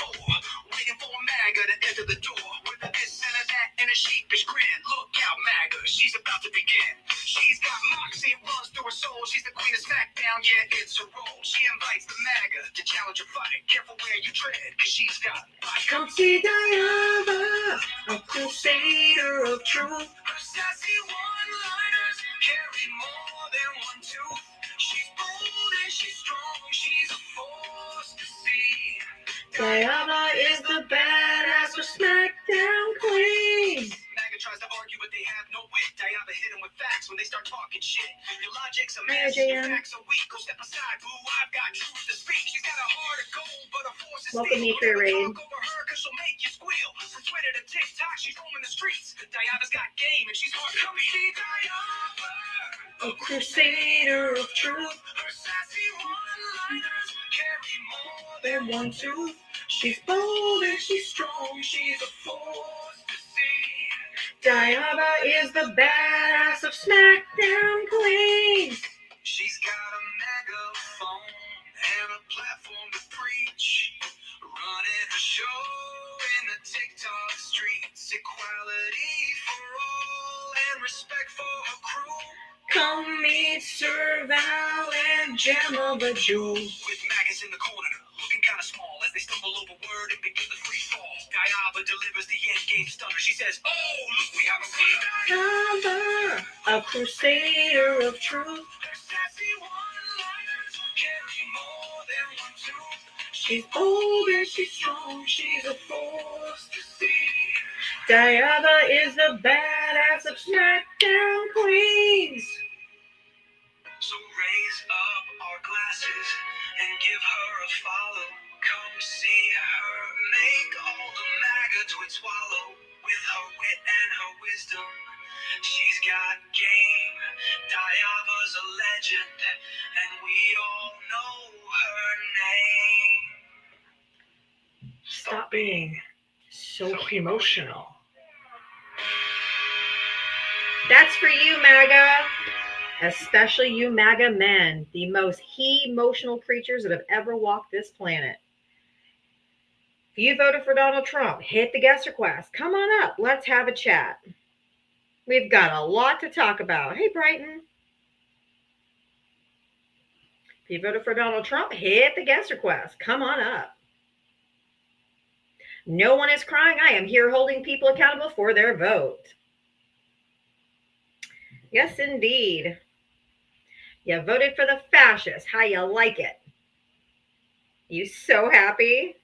core, waiting for MAGA to enter the door with a this and a that and a sheepish grin. Look out, MAGA, she's about to begin. She's got moxie, it runs through her soul. She's the queen of SmackDown, yeah, it's her role. She invites the MAGA to challenge her fight. Careful where you tread, cause she's got fight. Come see Diana, a crusader of truth. Her sassy one-liners carry more than one tooth. She's bold and she's strong, she's a force to see. Diana is the badass of SmackDown queen. MAGA tries to argue, but they have no wit. Diana hit them with facts when they start talking shit. Your logic's a mess, your facts are weak. Go step aside, boo, I've got truth to speak. She's got a heart of gold, but a force is Welcome steel. me for your raid. Talk over her, cause she'll make you squeal. From Twitter to TikTok, she's roaming the streets. Diana's got game, and she's hard to beat. See Diana, A crusader of truth. her sassy one-liners carry more Than one tooth. She's bold and she's strong. she's a force to see. Diana is the badass of SmackDown queen. She's got a megaphone and a platform to preach. Running her show in the TikTok streets. Equality for all and respect for her crew. Come meet Sir Val and Gemma the Jewel. With maggots in the corner, looking kinda small as they stumble over word and begin the free fall. Diaba delivers the end game stunner. She says, oh, look, we have a Diana, a crusader of truth. Her sassy one-liners carry more than one tooth. She's bold and she's strong. She's a force To see. Diana is the badass of SmackDown queens. So raise up our glasses and give her a follow. Come see her make all the MAGA twits swallow. With her wit and her wisdom, she's got game. Diava's a legend, and we all know her name. Stop being so emotional. That's for you, MAGA. Especially you MAGA men, the most emotional creatures that have ever walked this planet. If you voted for Donald Trump, hit the guest request. Come on up. Let's have a chat. We've got a lot to talk about. Hey, Brighton. If you voted for Donald Trump, hit the guest request. Come on up. No one is crying. I am here holding people accountable for their vote. Yes, indeed. You voted for the fascist. How you like it? You so happy?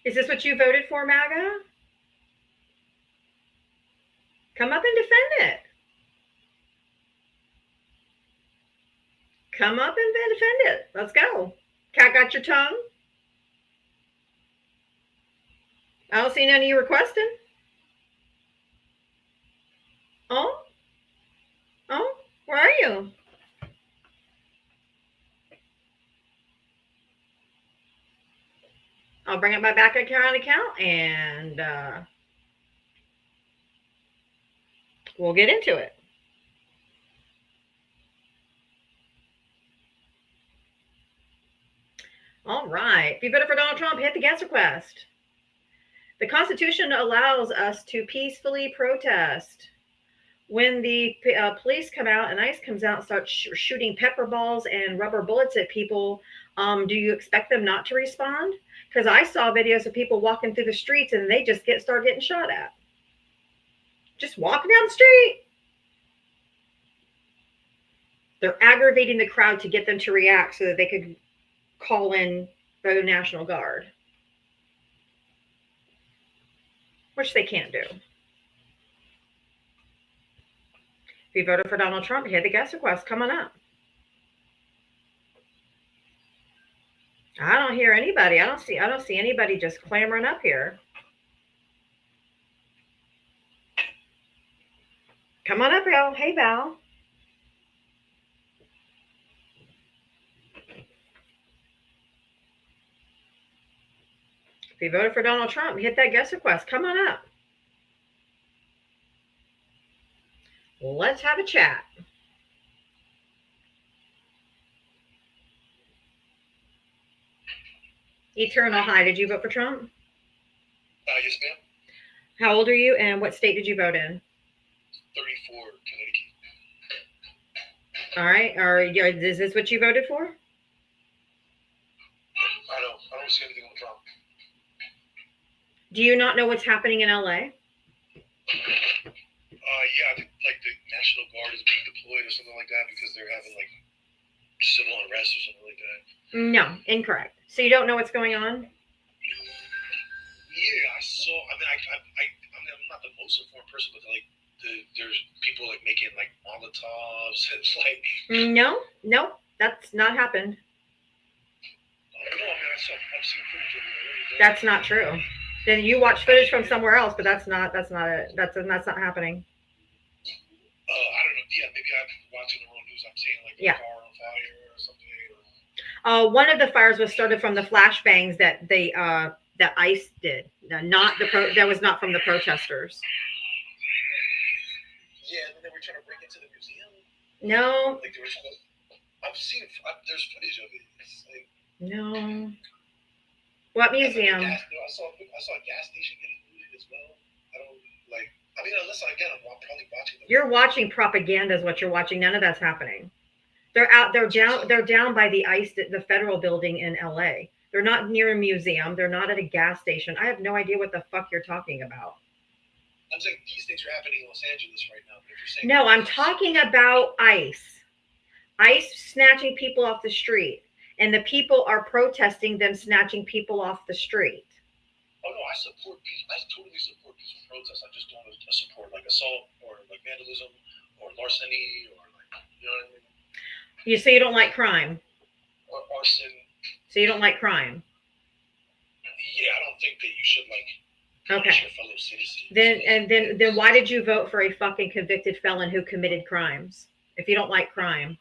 Is this what you voted for, MAGA? Come up and defend it. Come up and defend it. Let's go. Cat got your tongue? I don't see none of you requesting. Oh? Oh? Where are you? I'll bring up my back account and we'll get into it. All right. If you voted for Donald Trump, hit the guest request. The Constitution allows us to peacefully protest. When the police come out and ICE comes out and starts shooting pepper balls and rubber bullets at people, do you expect them not to respond? Because I saw videos of people walking through the streets and they just start getting shot at. Just walking down the street. They're aggravating the crowd to get them to react so that they could call in the National Guard. Which they can't do. If you voted for Donald Trump, hit the guest request. Come on up. I don't hear anybody. I don't see anybody just clamoring up here. Come on up, Val. Hey, Val. If you voted for Donald Trump, hit that guest request. Come on up. Let's have a chat. Eternal High. Did you vote for Trump? Yes, ma'am. How old are you, and what state did you vote in? 34, Connecticut. All right. Is this what you voted for? I don't see anything on Trump. Do you not know what's happening in LA? Yeah, I think like the National Guard is being deployed or something like that because they're having like civil unrest or something like that. No, incorrect. So you don't know what's going on? Yeah, I saw. I mean, I'm not the most informed person, but like there's people like making like Molotovs. It's like No, that's not happened. no, I mean I've seen footage of it already. That's not true. Then you watch footage from somewhere else, but that's not it. That's not happening. I don't know. Yeah, maybe I'm watching the wrong news. I'm seeing like a car on fire or something. One of the fires was started from the flashbangs that that ICE did. Not that was not from the protesters. Yeah, and then they were trying to break into the museum. No. Like I've seen. There's footage of it. It's like no. What museum? I saw a gas station getting looted as well. I don't like. I mean, unless I'm probably watching. You're watching propaganda, is what you're watching. None of that's happening. They're out. They're down. They're down by the ICE, the federal building in LA. They're not near a museum. They're not at a gas station. I have no idea what the fuck you're talking about. I'm saying these things are happening in Los Angeles right now. But if you're saying no, I'm talking about ICE. ICE snatching people off the street. And the people are protesting them snatching people off the street. Oh no, I totally support peaceful protests. I just don't support like assault or like vandalism or larceny or like you know what I mean. You say you don't like crime. Or arson. So you don't like crime. Yeah, I don't think that you should like punish your fellow citizens. Then why did you vote for a fucking convicted felon who committed crimes? If you don't like crime.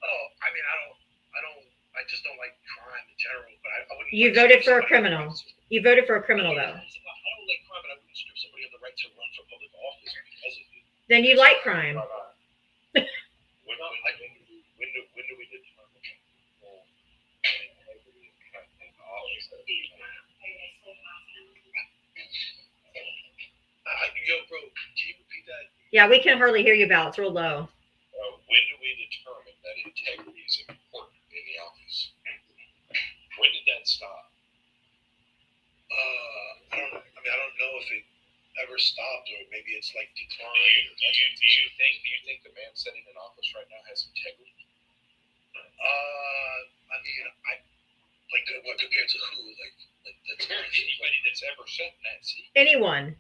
Oh, I mean I just don't like crime in general, but I wouldn't. You voted for a criminal. You voted for a criminal, though. I don't like crime, but I wouldn't strip somebody of the right to run for public office because of it. Then you like crime. When do we determine? Yo, bro, can you repeat that? Yeah, we can hardly hear you, Val. It's real low. When do we determine that integrity is important in the office? When did that stop? I don't know if it ever stopped or maybe it's like declined. Do you think the man sitting in office right now has integrity? I mean, like what compared to who? Like anybody that's ever sat in that seat. Anyone.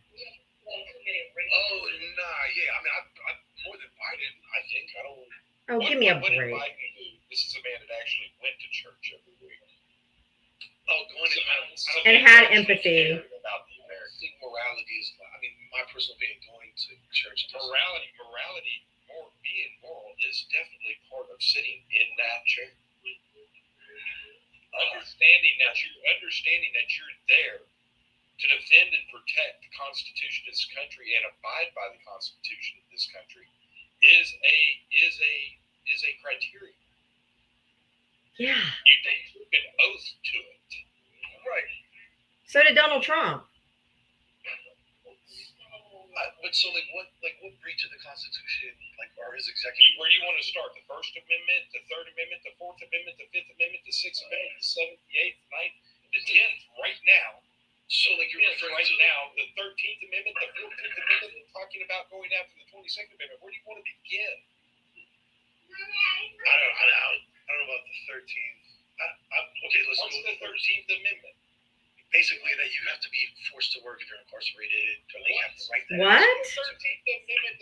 Oh nah, yeah. I mean, I more than Biden. I think I don't. Oh, give me a break. This is a man that actually went to church every week. Oh, going to and had empathy. About the American. I think morality is. I mean, my personal opinion, going to church. Morality, being moral is definitely part of sitting in that chair. Understanding that you're there to defend and protect the Constitution of this country and abide by the Constitution of this country is a criteria. Yeah. They took an oath to it. Right. So did Donald Trump. But so what breach of the Constitution are his executive? Where do you want to start? The First Amendment, the Third Amendment, the Fourth Amendment, the Fifth Amendment, the Sixth Amendment, the Seventh, the Eighth, the Ninth, the 10th, right now. So you're referring right to now, the 13th Amendment, the 14th Amendment, and talking about going after the 22nd Amendment. Where do you want to begin? I don't know about the 13th. Okay, let's go with the 13th Amendment. Basically, that you have to be forced to work if you're incarcerated. They have to write that. What?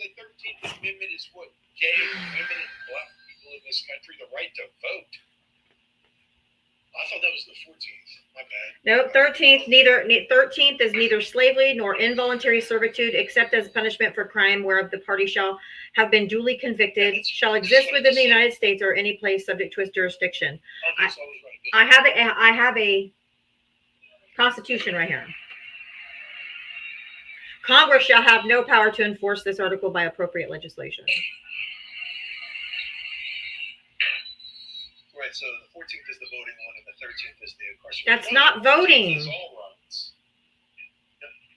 The 13th Amendment is what gave women and black people in this country the right to vote. I thought that was the 14th. My bad. No, 13th is neither slavery nor involuntary servitude, except as punishment for crime whereof the party shall have been duly convicted, shall exist within the United States or any place subject to its jurisdiction. I have a Constitution right here. Congress shall have no power to enforce this article by appropriate legislation. Right, so the 14th is the voting one and the 13th is the incarcerated. That's not voting. It's all rights.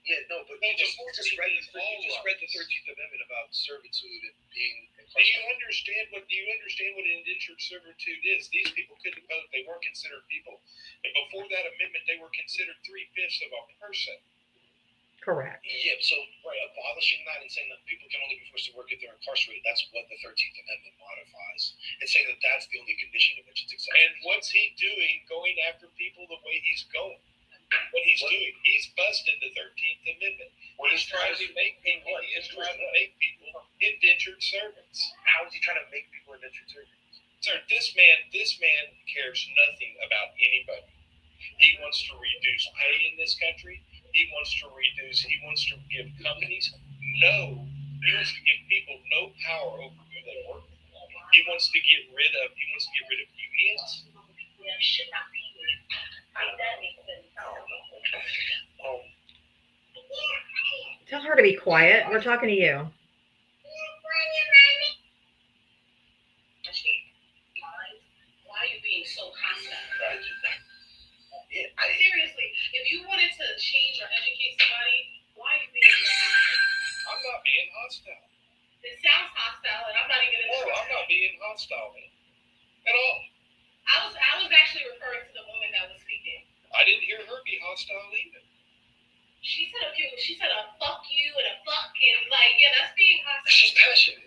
Yeah, no, but you just read the 13th Amendment about servitude and being Do you incarcerated. understand what indentured servitude is? These people couldn't vote; they weren't considered people. And before that amendment, they were considered 3/5 of a person. Correct. Yeah, so abolishing that and saying that people can only be forced to work if they're incarcerated, that's what the 13th Amendment modifies. And saying that that's the only condition in which it's acceptable. And what's he doing going after people the way he's going? What he's doing, he's busted the 13th Amendment. He's trying to make people indentured servants. How is he trying to make people indentured servants? Sir, this man cares nothing about anybody. He wants to reduce pay in this country. He wants to give companies he wants to give people no power over who they work for. He wants to get rid of unions. Tell her to be quiet. We're talking to you. Why are you being so hostile? Yeah, Seriously, if you wanted to change or educate somebody, why are you being so hostile? I'm not being hostile. It sounds hostile, and I'm not even No, I'm not being hostile, man. At all. I was actually referring to the woman that was speaking. I didn't hear her be hostile either. She said a fuck you and a fuck and that's being hostile. she's passionate.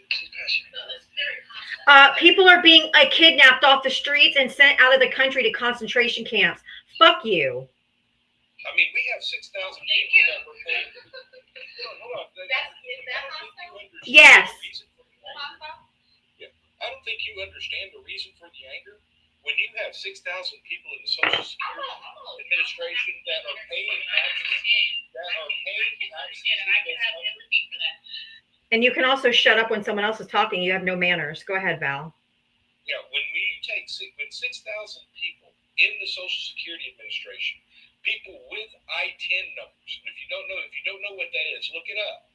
No, that's very hostile. People are being kidnapped off the streets and sent out of the country to concentration camps. Fuck you. I mean, we have 6,000 Thank people you. that were paid. Hold on. Is that hostile? Yes. I don't think you understand the reason for the anger. When you have 6,000 people in the Social Security Administration that are paying taxes, And you can also shut up when someone else is talking. You have no manners. Go ahead, Val. Yeah, when 6,000 people in the Social Security Administration, people with I-10 numbers. If you don't know what that is, look it up.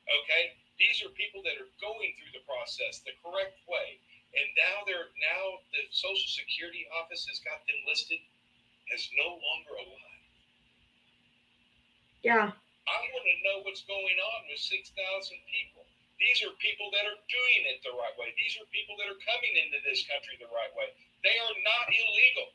Okay, these are people that are going through the process the correct way, and now the Social Security Office has got them listed as no longer alive. Yeah. I want to know what's going on with 6,000 people. These are people that are doing it the right way. These are people that are coming into this country the right way. They are not illegal.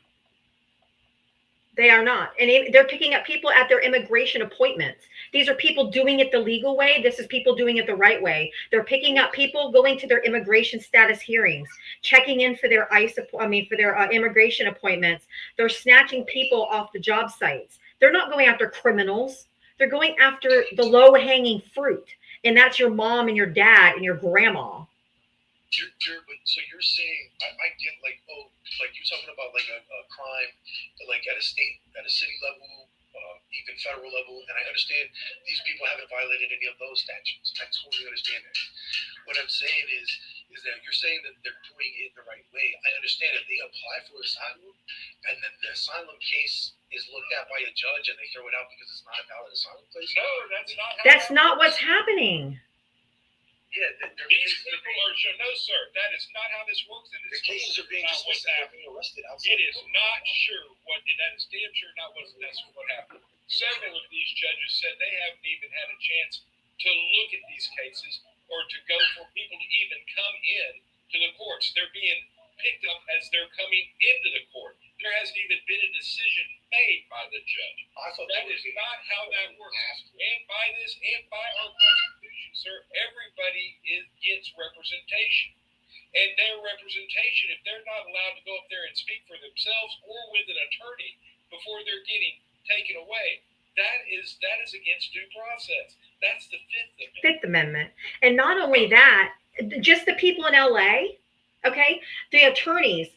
They are not. And they're picking up people at their immigration appointments. These are people doing it the legal way. This is people doing it the right way. They're picking up people going to their immigration status hearings, checking in for their immigration appointments. They're snatching people off the job sites. They're not going after criminals. They're going after the low-hanging fruit. And that's your mom and your dad and your grandma. So you're saying, I get like you're talking about like a crime, like at a city level, even federal level, and I understand these people haven't violated any of those statutes. I totally understand that. What I'm saying is that you're saying that they're doing it the right way. I understand if they apply for asylum, and then the asylum case is looked at by a judge, and they throw it out because it's not a valid asylum place. No, that's not. That's not what's happening. Yeah, These people are sure. No, sir, that is not how this works. And the cases are being dismissed and they're being arrested outside. It is not sure what. That is damn sure not that's what happened. Several of these judges said they haven't even had a chance to look at these cases or to go for people to even come in to the courts. They're being picked up as they're coming into the court. There hasn't even been a decision made by the judge. I thought That is not how that works. And by our Constitution, sir, everybody gets representation. And their representation, if they're not allowed to go up there and speak for themselves or with an attorney before they're getting taken away, that is against due process. That's the Fifth Amendment. And not only that, just the people in LA, okay? The attorneys,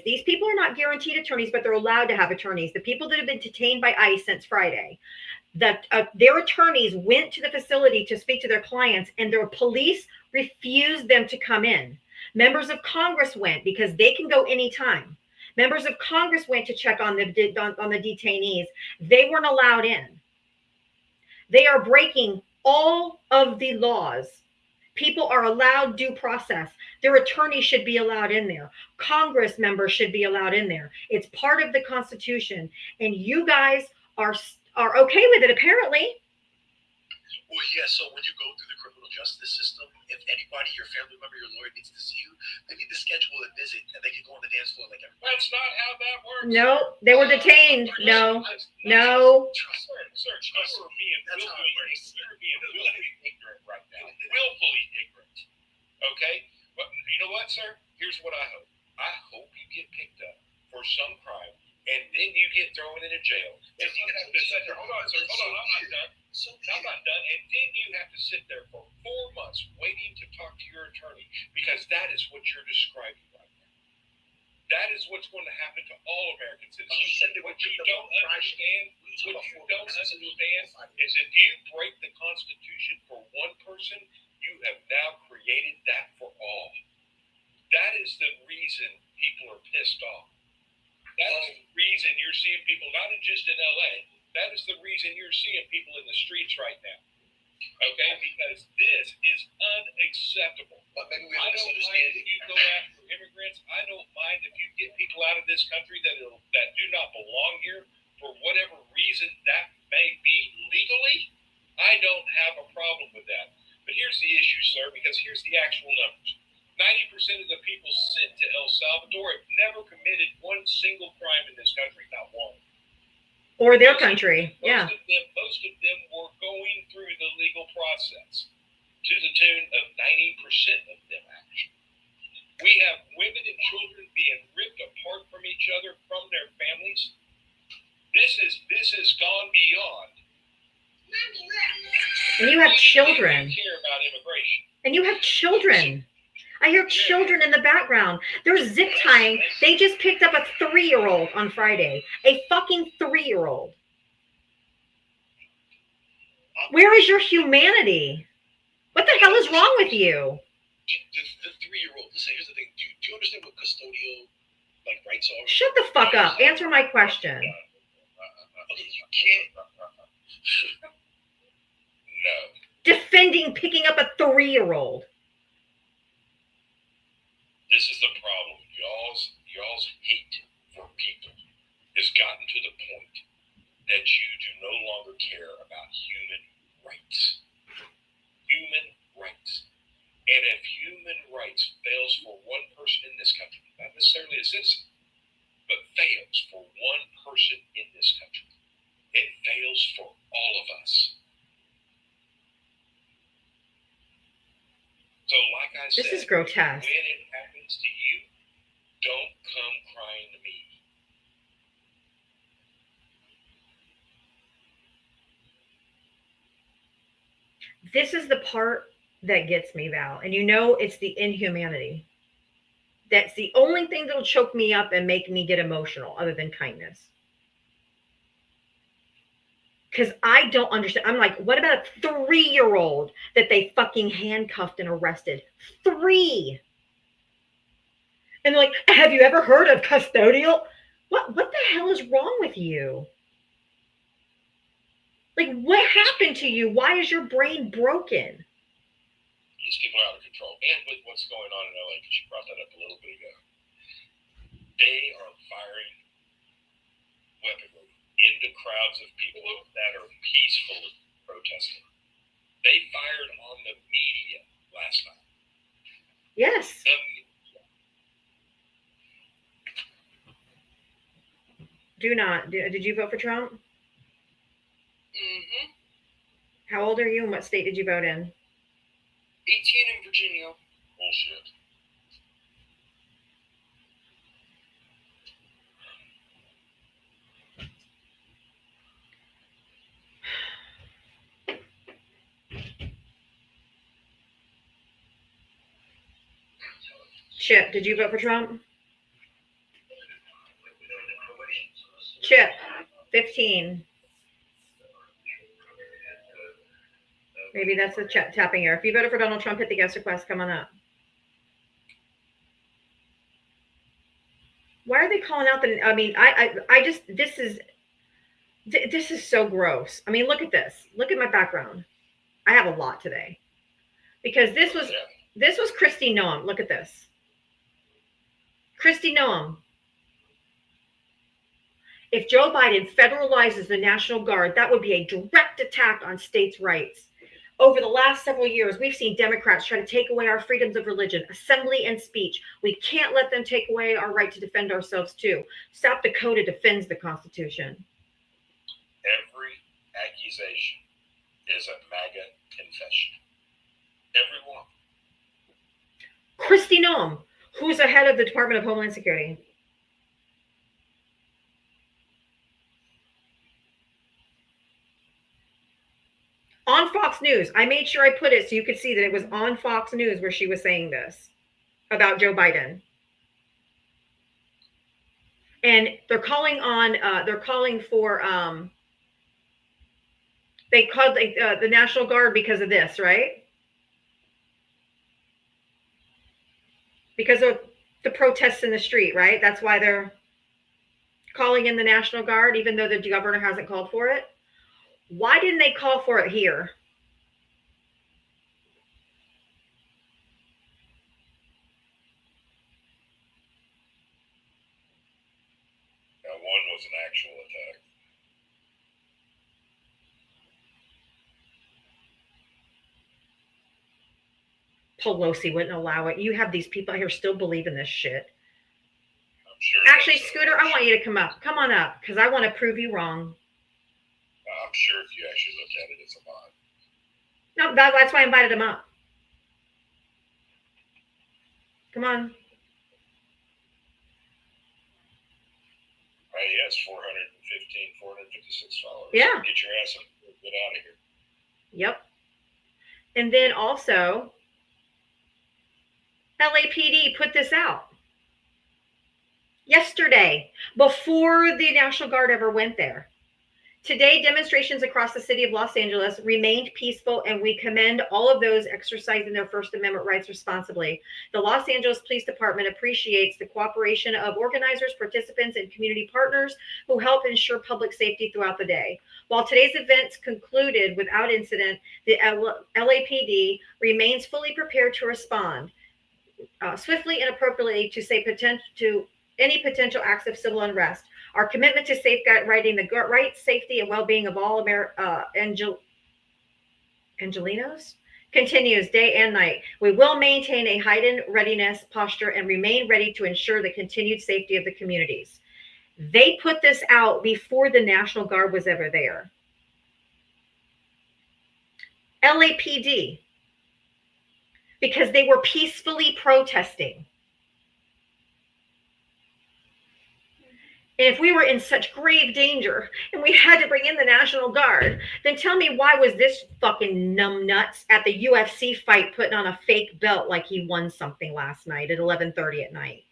these people are not guaranteed attorneys, but they're allowed to have attorneys. The people that have been detained by ICE since Friday, their attorneys went to the facility to speak to their clients, and their police refused them to come in. Members of Congress went because they can go anytime. Members of Congress went to check on the detainees. They weren't allowed in. They are breaking all of the laws. People are allowed due process. Their attorney should be allowed in there. Congress members should be allowed in there. It's part of the Constitution, and you guys are okay with it apparently. Well, yeah, so when you go through the criminal justice system, if anybody, your family member, your lawyer needs to see you, they need to schedule a visit and they can go on the dance floor like everybody. That's not how that works. No, they were detained. No. Trust me. Sir, you are being willfully ignorant right now. Willfully ignorant. Okay? But you know what, sir? Here's what I hope. I hope you get picked up for some crime, and then you get thrown into jail. And you have to sit there. Hold on, sir. Hold on. I'm not done. I'm not done. And then you have to sit there for 4 months waiting to talk to your attorney, because that is what you're describing right now. That is what's going to happen to all American citizens. What you don't understand is if you break the Constitution for one person, you have now created that for all. That is the reason people are pissed off. That is the reason you're seeing people, not just in LA, that is the reason you're seeing people in the streets right now. Okay? Because this is unacceptable. But maybe we I have a don't mind misunderstanding. if you go after immigrants. I don't mind if you get people out of this country that do not belong here for whatever reason that may be legally. I don't have a problem with that. But here's the issue, sir, because here's the actual numbers. 90% of the people sent to El Salvador have never committed one single crime in this country, not one. Or their country. Yeah. Most of them were going through the legal process, to the tune of 90% of them, actually. We have women and children being ripped apart from each other, from their families. This has gone beyond. And you have children. Care about immigration. And you have children. I hear children in the background. They're zip tying. They just picked up a 3-year-old on Friday. A fucking 3-year-old. Where is your humanity? What the hell is wrong with you? The 3-year-old, listen, here's the thing. Do you understand what custodial rights are? Shut the fuck up. Answer my question. Okay, you can't. No. Defending picking up a 3-year-old. This is the problem. Y'all's hate for people has gotten to the point that you do no longer care about human rights. Human rights. And if human rights fails for one person in this country, not necessarily a citizen, but fails for one person in this country, it fails for all of us. So like I said, This is grotesque. when it happens to you, don't come crying to me. This is the part that gets me, Val. And you know it's the inhumanity. That's the only thing that'll choke me up and make me get emotional, other than kindness. Because I don't understand. I'm like, what about a 3-year-old that they fucking handcuffed and arrested? 3. And like, have you ever heard of custodial? What the hell is wrong with you? Like, what happened to you? Why is your brain broken? These people are out of control. And with what's going on in LA, because you brought that up a little bit ago, they are firing weaponry into crowds of people that are peacefully protesting. They fired on the media last night. Yes. Do not. Did you vote for Trump? Mm-hmm. How old are you and what state did you vote in? 18 in Virginia. Bullshit. Chip, did you vote for Trump? Chip, 15. Maybe that's the tapping error. If you voted for Donald Trump, hit the guest request. Come on up. Why are they calling out the? I mean, I just this is so gross. I mean, look at this. Look at my background. I have a lot today because this was This was Kristi Noem. Look at this. Kristi Noem. If Joe Biden federalizes the National Guard, that would be a direct attack on states' rights. Over the last several years, we've seen Democrats try to take away our freedoms of religion, assembly, and speech. We can't let them take away our right to defend ourselves, too. South Dakota defends the Constitution. Every accusation is a MAGA confession. Every one. Kristi Noem, who's the head of the Department of Homeland Security. On Fox News. I made sure I put it so you could see that it was on Fox News where she was saying this about Joe Biden. And they're calling for, they called the National Guard because of this, right? Because of the protests in the street, right? That's why they're calling in the National Guard, even though the governor hasn't called for it. Why didn't they call for it here? Now, one was an actual attack. Pelosi wouldn't allow it. You have these people here still believe in this shit. I'm sure. Actually, Scooter, I want you to come up. Come on up, because I want to prove you wrong. I'm sure if you actually look at it, it's a lie. No, that's why I invited him up. Come on. Right, he has 456 followers. Yeah. Get your ass up and get out of here. Yep. And then also, LAPD put this out yesterday, before the National Guard ever went there. Today, demonstrations across the city of Los Angeles remained peaceful, and we commend all of those exercising their First Amendment rights responsibly. The Los Angeles Police Department appreciates the cooperation of organizers, participants, and community partners who help ensure public safety throughout the day. While today's events concluded without incident, the LAPD remains fully prepared to respond swiftly and appropriately to any potential acts of civil unrest. Our commitment to safeguarding the rights, safety, and well-being of all Angelinos continues day and night. We will maintain a heightened readiness posture and remain ready to ensure the continued safety of the communities. They put this out before the National Guard was ever there. LAPD, because they were peacefully protesting. And if we were in such grave danger and we had to bring in the National Guard, then tell me, why was this fucking numbnuts at the UFC fight putting on a fake belt like he won something last night at 11:30 at night?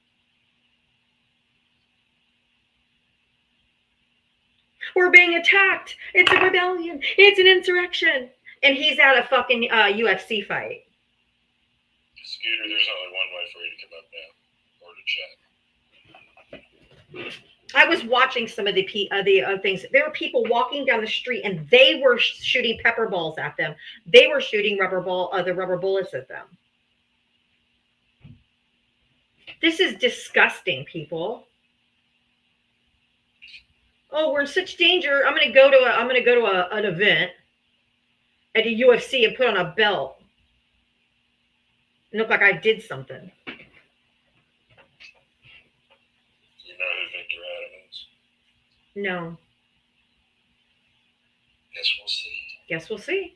We're being attacked. It's a rebellion. It's an insurrection. And he's at a fucking UFC fight. Scooter, there's only one way for you to come up now, or to chat. I was watching some of the things. There were people walking down the street, and they were shooting pepper balls at them. They were shooting the rubber bullets at them. This is disgusting, people. Oh, we're in such danger. I'm going to go to an event at a UFC and put on a belt and look like I did something. You know who Victor Adam is? No. Guess we'll see. Guess we'll see.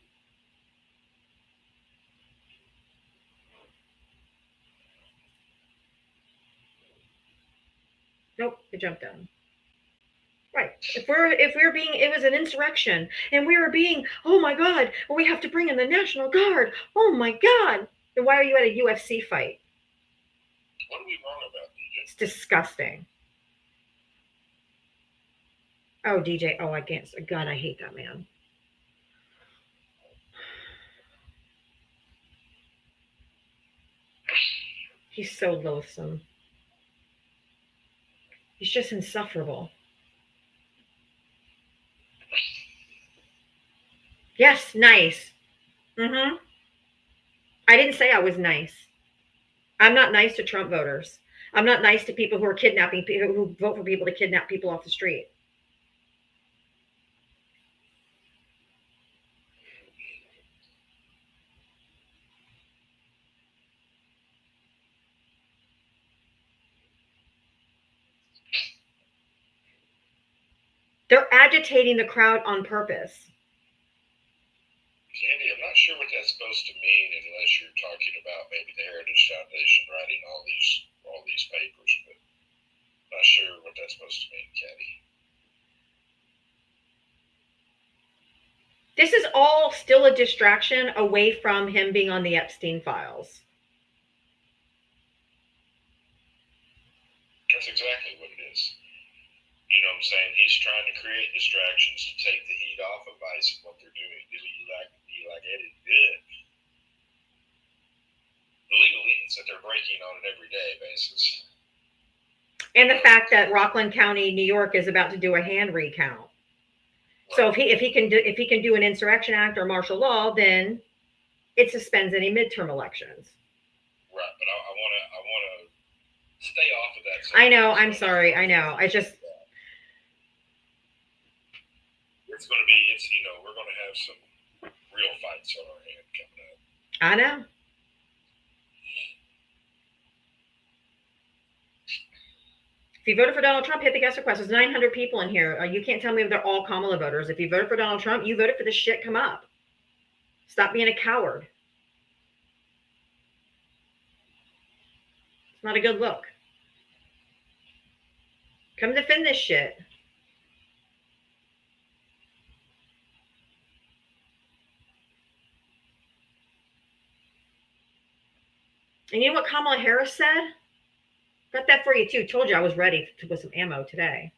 Nope, it jumped down. Right. If we're being, it was an insurrection, and we were being, oh my God, well, we have to bring in the National Guard. Oh my God. Then why are you at a UFC fight? What are we wrong about, DJ? It's disgusting. Oh, DJ. Oh, I can't. God, I hate that man. He's so loathsome. He's just insufferable. Yes, nice. I didn't say I was nice. I'm not nice to Trump voters. I'm not nice to people who are kidnapping people, who vote for people to kidnap people off the street. They're agitating the crowd on purpose. Candy, I'm not sure what that's supposed to mean unless you're talking about maybe the Heritage Foundation writing all these papers, but I'm not sure what that's supposed to mean, Candy. This is all still a distraction away from him being on the Epstein files. That's exactly what it is. You know what I'm saying? He's trying to create distractions to take the heat off of ICE and what they're doing. Do you like it? Good. The legalese that they're breaking on an everyday basis. And the fact that Rockland County, New York, is about to do a hand recount. So if he can do an insurrection act or martial law, then it suspends any midterm elections. Right, but I want to stay off of that. I know. I'm sorry. I know. I just. It's going to be. We're going to have some real fights on our hand coming up. I know. If you voted for Donald Trump, hit the guest request. There's 900 people in here. You can't tell me if they're all Kamala voters. If you voted for Donald Trump, you voted for this shit. Come up. Stop being a coward. It's not a good look. Come defend this shit. And you know what Kamala Harris said? Got that for you too. Told you I was ready with some ammo today.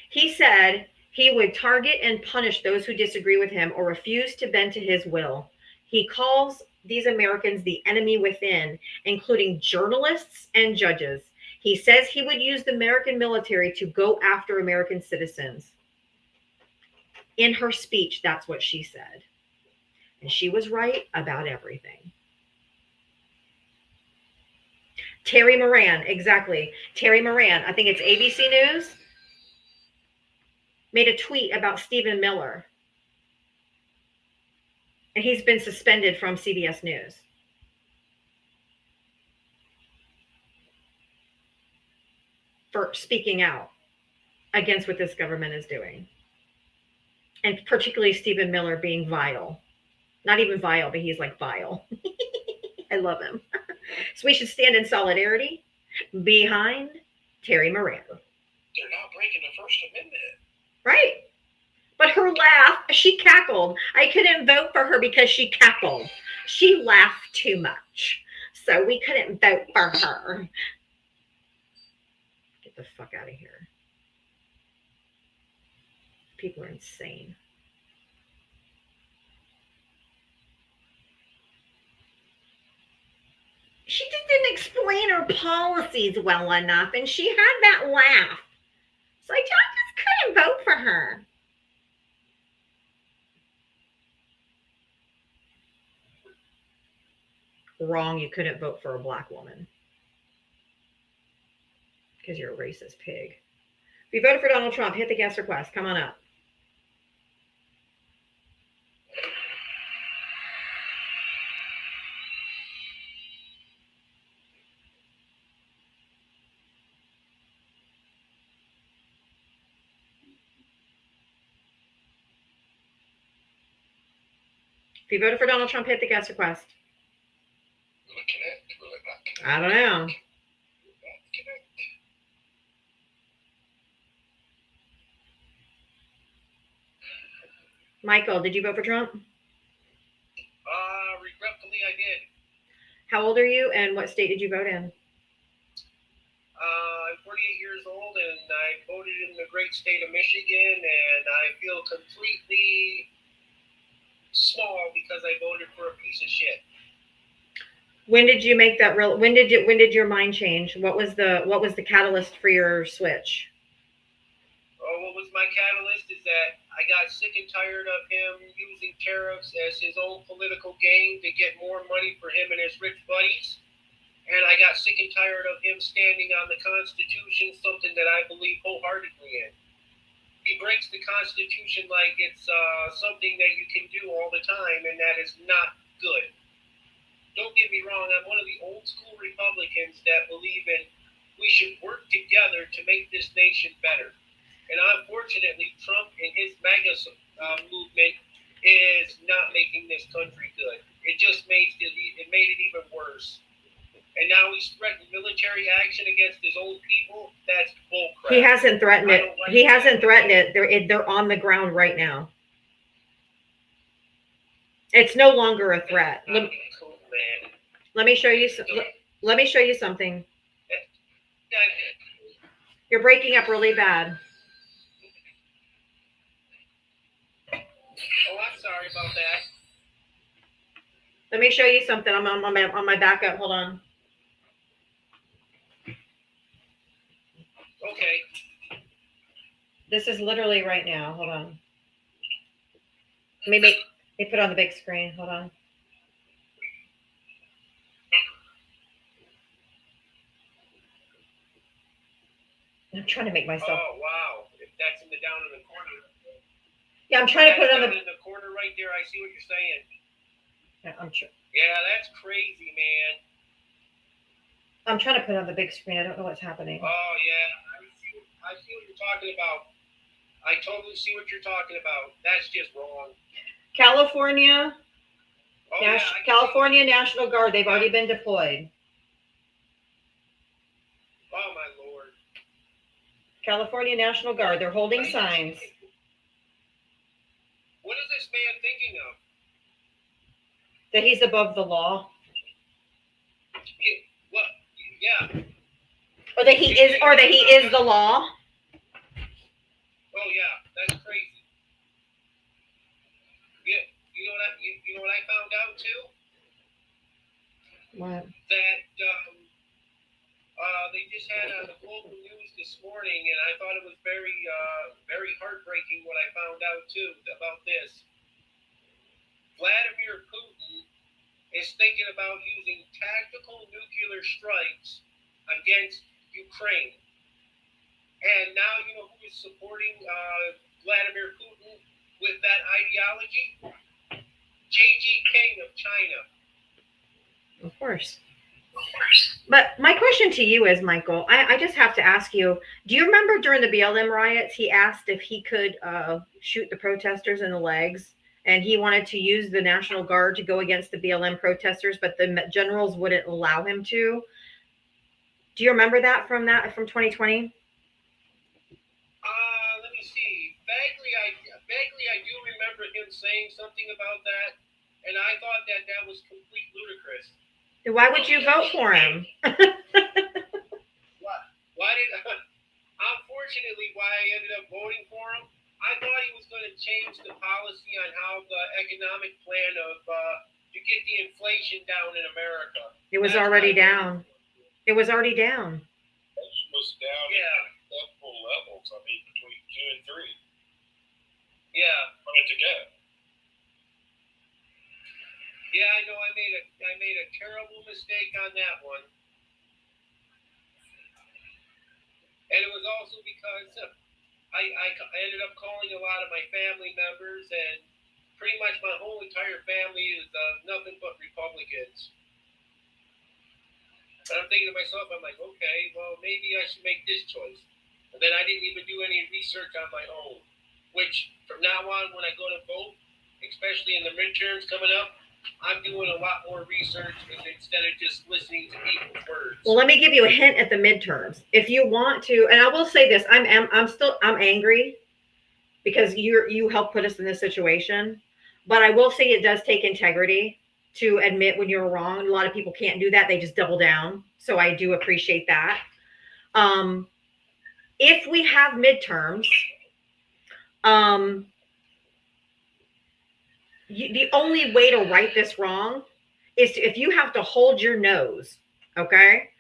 He said he would target and punish those who disagree with him or refuse to bend to his will. He calls these Americans the enemy within, including journalists and judges. He says he would use the American military to go after American citizens. In her speech, that's what she said. And she was right about everything. Terry Moran, exactly. Terry Moran, I think it's ABC News, made a tweet about Stephen Miller. And he's been suspended from CBS News. For speaking out against what this government is doing. And particularly Stephen Miller being vile. Not even vile, but he's like vile. I love him. So we should stand in solidarity behind Terry Moran. They're not breaking the First Amendment. Right. But her laugh, she cackled. I couldn't vote for her because she cackled. She laughed too much. So we couldn't vote for her. Get the fuck out of here. People are insane. She just didn't explain her policies well enough, and she had that laugh. So I just couldn't vote for her. Wrong, you couldn't vote for a black woman. Because you're a racist pig. If you voted for Donald Trump, hit the guest request. Come on up. If you voted for Donald Trump, hit the guest request. Will it connect? Will it not connect? I don't know. Will it not connect? Michael, did you vote for Trump? Regretfully, I did. How old are you, and what state did you vote in? I'm 48 years old, and I voted in the great state of Michigan, and I feel completely small because I voted for a piece of shit. When did you make that real? When did your mind change? What was the catalyst for your switch? what was my catalyst is that I got sick and tired of him using tariffs as his own political gain to get more money for him and his rich buddies. And I got sick and tired of him standing on the Constitution, something that I believe wholeheartedly in. He breaks the Constitution like it's something that you can do all the time, and that is not good. Don't get me wrong, I'm one of the old school Republicans that believe in we should work together to make this nation better. And unfortunately, Trump and his MAGA movement is not making this country good. It just made it even worse. And now he's threatened military action against his own people. That's bullcrap. He hasn't threatened it. He hasn't threatened it. They're on the ground right now. It's no longer a threat. Cool, man. Let me show you. Let me show you something. You're breaking up really bad. Oh, I'm sorry about that. Let me show you something. I'm on my backup. Hold on. Okay. This is literally right now. Hold on. Let me put it on the big screen. Hold on. I'm trying to make myself. Oh wow, that's down in the corner. Yeah, I'm trying to put it on in the corner right there. I see what you're saying. Yeah, I'm sure. Yeah, that's crazy, man. I'm trying to put it on the big screen. I don't know what's happening. Oh yeah, I see what you're talking about. I totally see what you're talking about. That's just wrong. California. Oh, California National Guard. They've already been deployed. Oh my lord. California National Guard. They're holding signs. What is this man thinking of? That he's above the law. What? Yeah. Or that he is the law. Oh yeah, that's crazy. Yeah, you know what I found out too? What? That they just had on the global news this morning, and I thought it was very heartbreaking what I found out too about this. Vladimir Putin is thinking about using tactical nuclear strikes against Ukraine. And now you know who is supporting Vladimir Putin with that ideology? Xi Jinping of China. Of course. But my question to you is, Michael, I just have to ask you, do you remember during the BLM riots, he asked if he could shoot the protesters in the legs, and he wanted to use the National Guard to go against the BLM protesters, but the generals wouldn't allow him to? Do you remember that from 2020? Let me see. Vaguely, I do remember him saying something about that, and I thought that was complete ludicrous. Why would you vote for him? Why unfortunately, why I ended up voting for him, I thought he was going to change the policy on how the economic plan to get the inflation down in America. It was already down. It was already down. It was down at multiple levels. I mean, between 2 and 3. Yeah. Wanted to go. Yeah, I know. I made a terrible mistake on that one, and it was also because I ended up calling a lot of my family members, and pretty much my whole entire family is nothing but Republicans. And I'm thinking to myself, I'm like, okay, well, maybe I should make this choice. And then I didn't even do any research on my own, which from now on, when I go to vote, especially in the midterms coming up, I'm doing a lot more research instead of just listening to people's words. Well, let me give you a hint at the midterms. If you want to, and I will say this, I'm angry because you helped put us in this situation. But I will say it does take integrity to admit when you're wrong. A lot of people can't do that. They just double down. So I do appreciate that. If we have midterms, the only way to right this wrong is if you have to hold your nose, okay?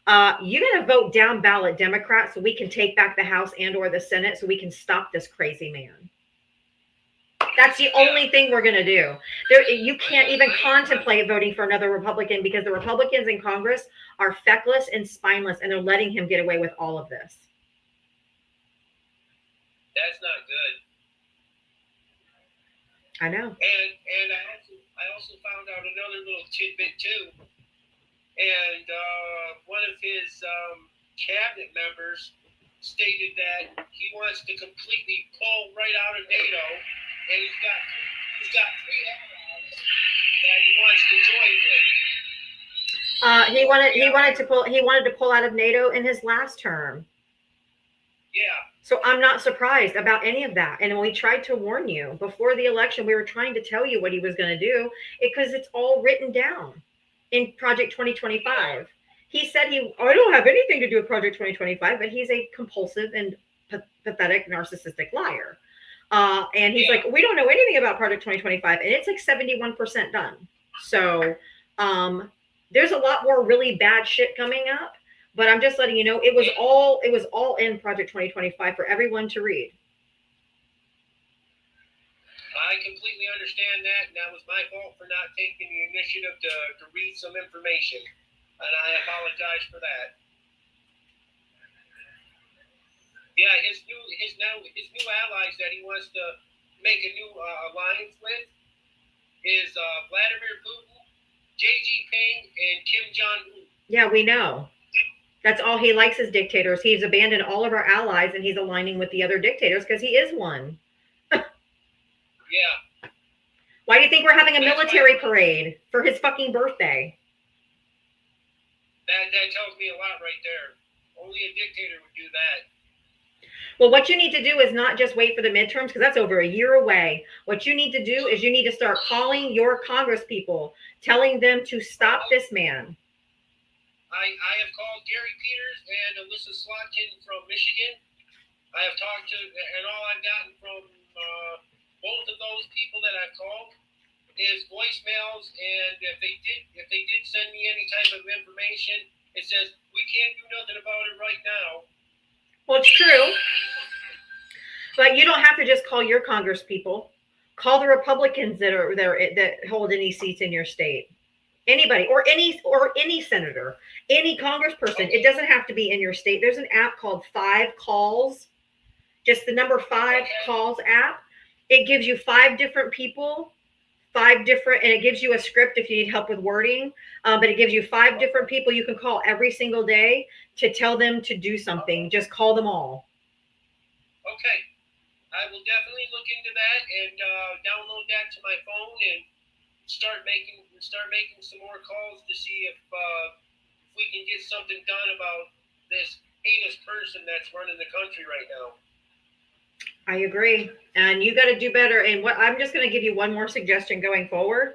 You got to vote down ballot Democrats so we can take back the House and or the Senate so we can stop this crazy man. That's the only thing we're going to do. You can't even contemplate voting for another Republican because the Republicans in Congress are feckless and spineless, and they're letting him get away with all of this. That's not good. I know. And I also found out another little tidbit too. And one of his cabinet members stated that he wants to completely pull right out of NATO, and he's got 3 allies that he wants to join with. He wanted to pull out of NATO in his last term. Yeah. So I'm not surprised about any of that. And we tried to warn you before the election. We were trying to tell you what he was going to do because it's all written down in Project 2025. He said I don't have anything to do with Project 2025, but he's a compulsive and pathetic, narcissistic liar. And he's like, we don't know anything about Project 2025, and it's like 71% done. So there's a lot more really bad shit coming up. But I'm just letting you know, it was all in Project 2025 for everyone to read. I completely understand that, and that was my fault for not taking the initiative to read some information, and I apologize for that. Yeah, his new allies that he wants to make a new alliance with is Vladimir Putin, Xi Jinping, and Kim Jong-un. Yeah, we know. That's all he likes is dictators. He's abandoned all of our allies and he's aligning with the other dictators because he is one. Yeah. Why do you think we're having a military parade for his fucking birthday? That tells me a lot right there. Only a dictator would do that. Well, what you need to do is not just wait for the midterms because that's over a year away. What you need to do is you need to start calling your Congress people, telling them to stop this man. I have called Gary Peters and Alyssa Slotkin from Michigan. I have talked to, and all I've gotten from both of those people that I've called is voicemails. And if they did send me any type of information, it says we can't do nothing about it right now. Well, it's true, but you don't have to just call your Congress people. Call the Republicans that are there that hold any seats in your state. Anybody or any senator, any congressperson. It doesn't have to be in your state. There's an app called 5 Calls, just the number 5 Calls app. It gives you 5 different people, and it gives you a script if you need help with wording. But it gives you 5 different people you can call every single day to tell them to do something. Just call them all. Okay, I will definitely look into that and download that to my phone and start making some more calls to see if we can get something done about this heinous person that's running the country right now. I agree, and you got to do better. And what I'm just going to give you one more suggestion going forward.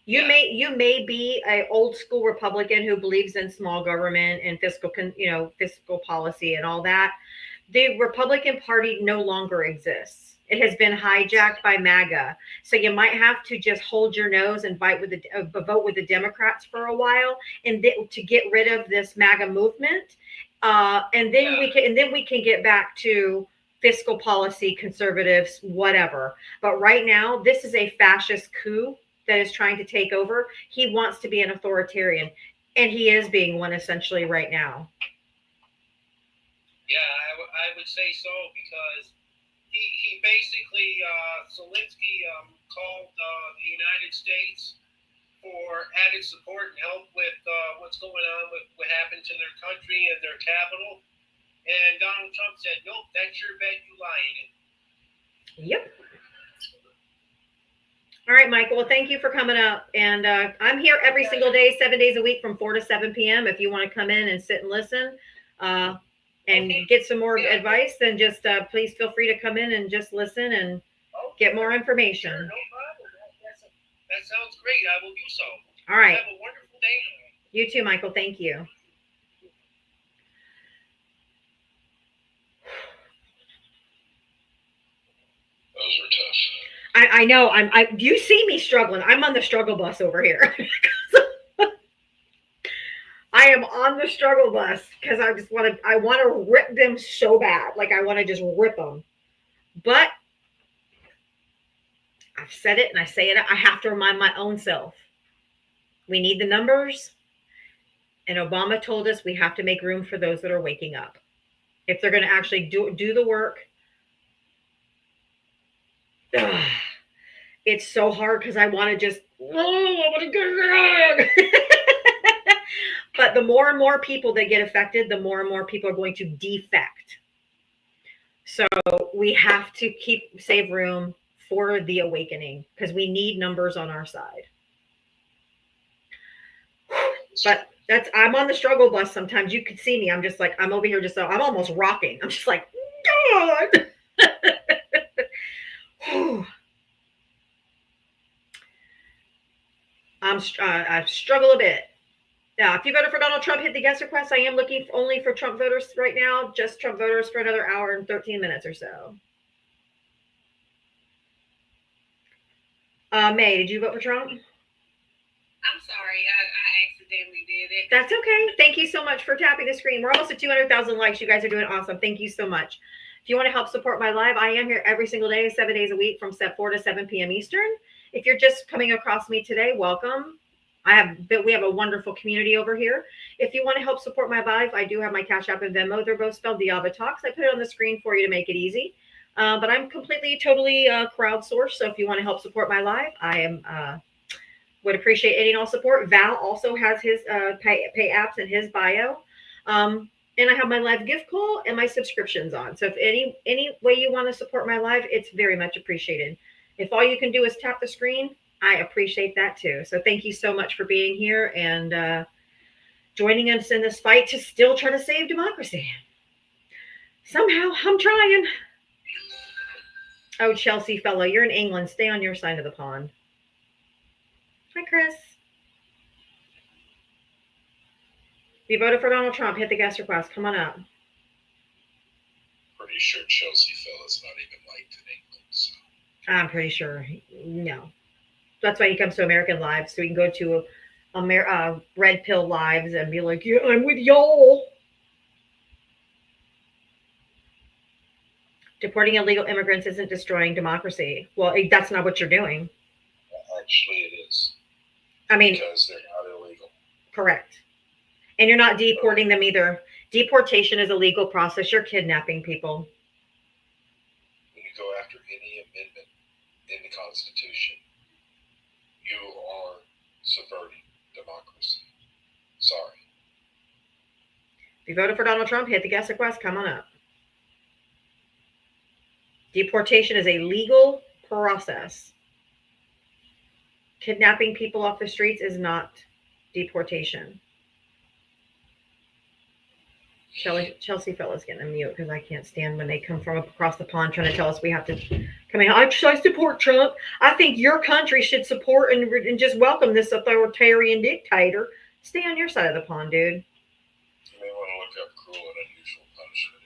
You may be an old school Republican who believes in small government and fiscal policy and all that. The Republican Party no longer exists. It has been hijacked by MAGA. So you might have to just hold your nose and vote with the Democrats for a while, and to get rid of this MAGA movement. And then we can get back to fiscal policy, conservatives, whatever. But right now, this is a fascist coup that is trying to take over. He wants to be an authoritarian, and he is being one essentially right now. Yeah, I would say so because he basically, Zelensky called the United States for added support and help with what's going on with what happened to their country and their capital. And Donald Trump said, nope, that's your bed, you lie in it. Yep. All right, Michael. Well, thank you for coming up. And I'm here every single day, 7 days a week from 4 to 7 p.m. If you want to come in and sit and listen and get some more advice, then just please feel free to come in and just listen and get more information. Sure, no problem. That sounds great. I will do so. All right. Have a wonderful day. You too, Michael. Thank you. Those were tough. I know. You see me struggling. I'm on the struggle bus over here. I am on the struggle bus because I want to rip them so bad. Like I want to just rip them. But I've said it and I say it. I have to remind my own self. We need the numbers. And Obama told us we have to make room for those that are waking up. If they're going to actually do the work. Ugh, it's so hard because I want to just, I want to get it. But the more and more people that get affected, the more and more people are going to defect. So we have to save room for the awakening because we need numbers on our side. But I'm on the struggle bus sometimes. You could see me. I'm just like, I'm over here I'm almost rocking. I'm just like, God. I struggle a bit. Now, if you voted for Donald Trump, hit the guest request. I am looking only for Trump voters right now, just Trump voters for another hour and 13 minutes or so. May, did you vote for Trump? I'm sorry, I accidentally did it. That's okay. Thank you so much for tapping the screen. We're almost at 200,000 likes. You guys are doing awesome. Thank you so much. If you want to help support my live, I am here every single day, 7 days a week from 4 to 7 p.m. Eastern. If you're just coming across me today, welcome. We have a wonderful community over here. If you want to help support my live, I do have my Cash App and Venmo. They're both spelled Diavatalks. I put it on the screen for you to make it easy. But I'm totally crowdsourced. So if you want to help support my live, I am would appreciate any and all support. Val also has his pay apps in his bio. And I have my live gift call and my subscriptions on. So if any way you want to support my live, it's very much appreciated. If all you can do is tap the screen, I appreciate that too. So thank you so much for being here and joining us in this fight to still try to save democracy. Somehow I'm trying. Oh, Chelsea fellow, you're in England. Stay on your side of the pond. Hi, Chris. If you voted for Donald Trump, hit the guest request. Come on up. Pretty sure Chelsea fella's not even liked in England. So. I'm pretty sure. No. That's why he comes to American Lives, so we can go to Red Pill Lives and be like, yeah, I'm with y'all. Deporting illegal immigrants isn't destroying democracy. Well, that's not what you're doing. Actually, it is. I mean, because they're not illegal. Correct. And you're not deporting them either. Deportation is a legal process. You're kidnapping people. When you go after any amendment in the Constitution, you are subverting democracy. Sorry. If you voted for Donald Trump, hit the guest request. Come on up. Deportation is a legal process. Kidnapping people off the streets is not deportation. Chelsea fella's getting a mute because I can't stand when they come from across the pond trying to tell us we have to come in. I support Trump. I think your country should support and just welcome this authoritarian dictator. Stay on your side of the pond, dude. You may want to look up cruel and unusual punishment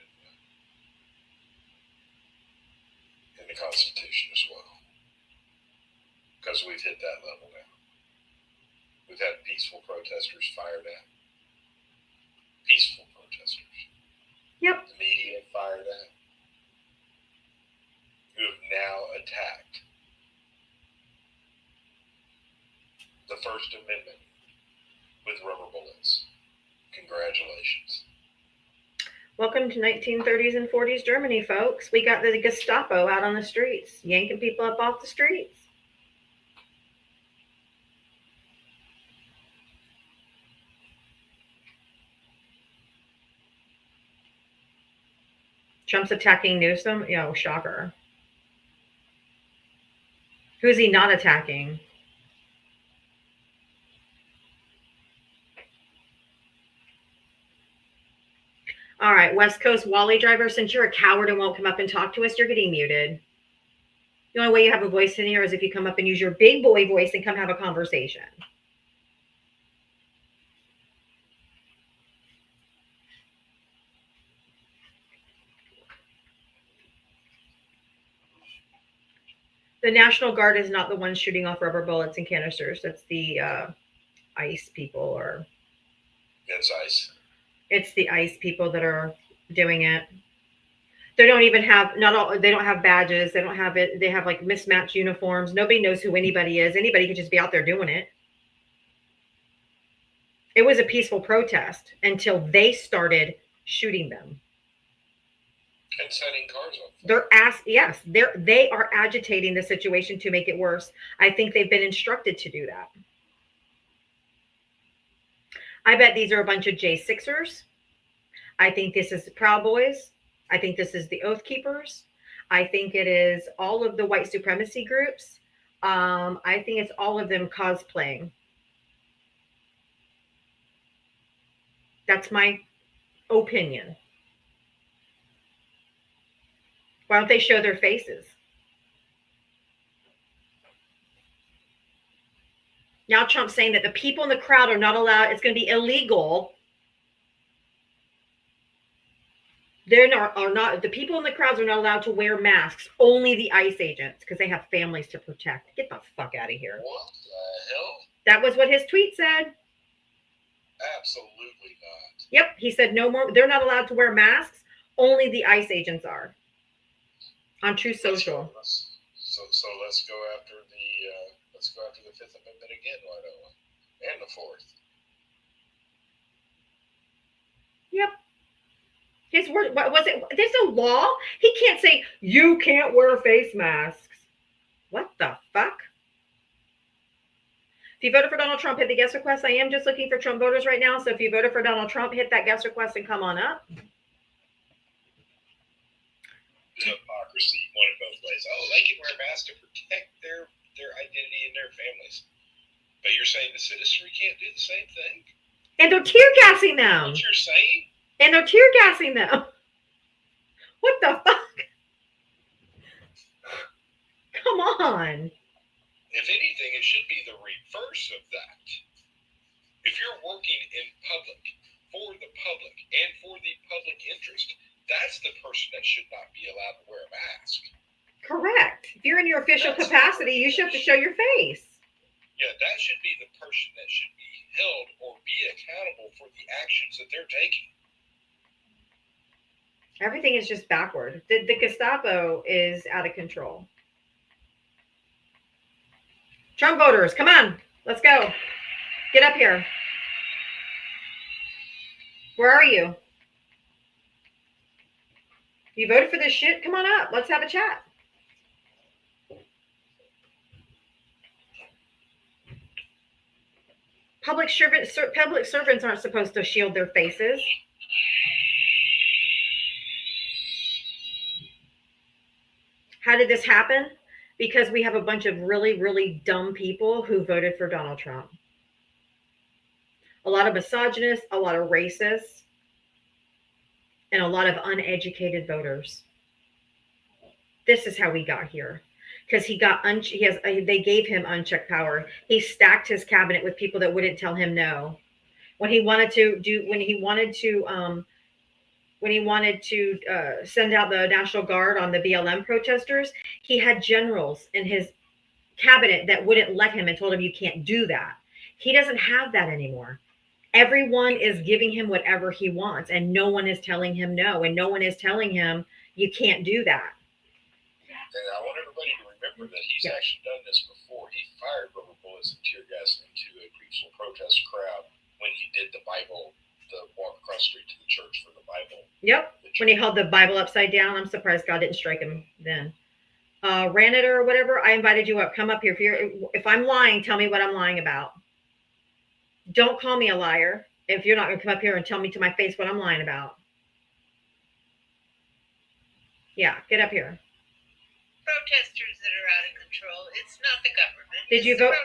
in the Constitution as well. Because we've hit that level now. We've had peaceful protesters fired at. Peaceful protesters. Yep. The media fired at. Who have now attacked the First Amendment with rubber bullets. Congratulations. Welcome to 1930s and 40s Germany, folks. We got the Gestapo out on the streets, yanking people up off the streets. Trump's attacking Newsom? Yeah, shocker. Who is he not attacking? All right, West Coast Wally driver, since you're a coward and won't come up and talk to us, you're getting muted. The only way you have a voice in here is if you come up and use your big boy voice and come have a conversation. The National Guard is not the ones shooting off rubber bullets and canisters. That's the ICE people or That's ICE. It's the ICE people that are doing it. They don't even have they don't have badges. They don't have it. They have like mismatched uniforms. Nobody knows who anybody is. Anybody could just be out there doing it. It was a peaceful protest until they started shooting them. And setting cars on fire. They are agitating the situation to make it worse. I think they've been instructed to do that. I bet these are a bunch of J6ers. I think this is the Proud Boys. I think this is the Oath Keepers. I think it is all of the white supremacy groups. I think it's all of them cosplaying. That's my opinion. Why don't they show their faces? Now Trump's saying that the people in the crowd are not allowed. It's going to be illegal. The people in the crowds are not allowed to wear masks. Only the ICE agents, because they have families to protect. Get the fuck out of here. What the hell? That was what his tweet said. Absolutely not. Yep, he said no more. They're not allowed to wear masks. Only the ICE agents are. On Truth Social. So let's go after the Fifth Amendment again, why don't we? And the Fourth. Yep. His word, what was it? There's a law. He can't say you can't wear face masks. What the fuck? If you voted for Donald Trump, hit the guest request. I am just looking for Trump voters right now. So if you voted for Donald Trump, hit that guest request and come on up. Hypocrisy one of both ways. Oh, they can wear masks to protect their identity and their families. But you're saying the citizenry can't do the same thing? And they're tear gassing them. What you're saying? And they're tear gassing them. What the fuck? Come on. If anything, it should be the reverse of that. If you're working in public, for the public, and for the public interest, that's the person that should not be allowed to wear a mask. Correct. If you're in your official capacity, you should have to show your face. Yeah, that should be the person that should be held or be accountable for the actions that they're taking. Everything is just backward. The Gestapo is out of control. Trump voters, come on. Let's go. Get up here. Where are you? You voted for this shit? Come on up. Let's have a chat. Public servants aren't supposed to shield their faces. How did this happen? Because we have a bunch of really, really dumb people who voted for Donald Trump. A lot of misogynists, a lot of racists, and a lot of uneducated voters. This is how we got here. Because they gave him unchecked power. He stacked his cabinet with people that wouldn't tell him no. When he wanted to send out the National Guard on the BLM protesters, he had generals in his cabinet that wouldn't let him and told him you can't do that. He doesn't have that anymore. Everyone is giving him whatever he wants, and no one is telling him no, and no one is telling him you can't do that. And I want everybody to remember that he's actually done this before. He fired rubber bullets and tear gas into a peaceful protest crowd when he did the Bible, the walk across the street to the church for the Bible. Yep. When he held the Bible upside down, I'm surprised God didn't strike him then. Ran it or whatever. I invited you up. Come up here. If I'm lying, tell me what I'm lying about. Don't call me a liar if you're not going to come up here and tell me to my face what I'm lying about. Yeah, get up here. Protesters that are out of control. It's not the government. Did you vote?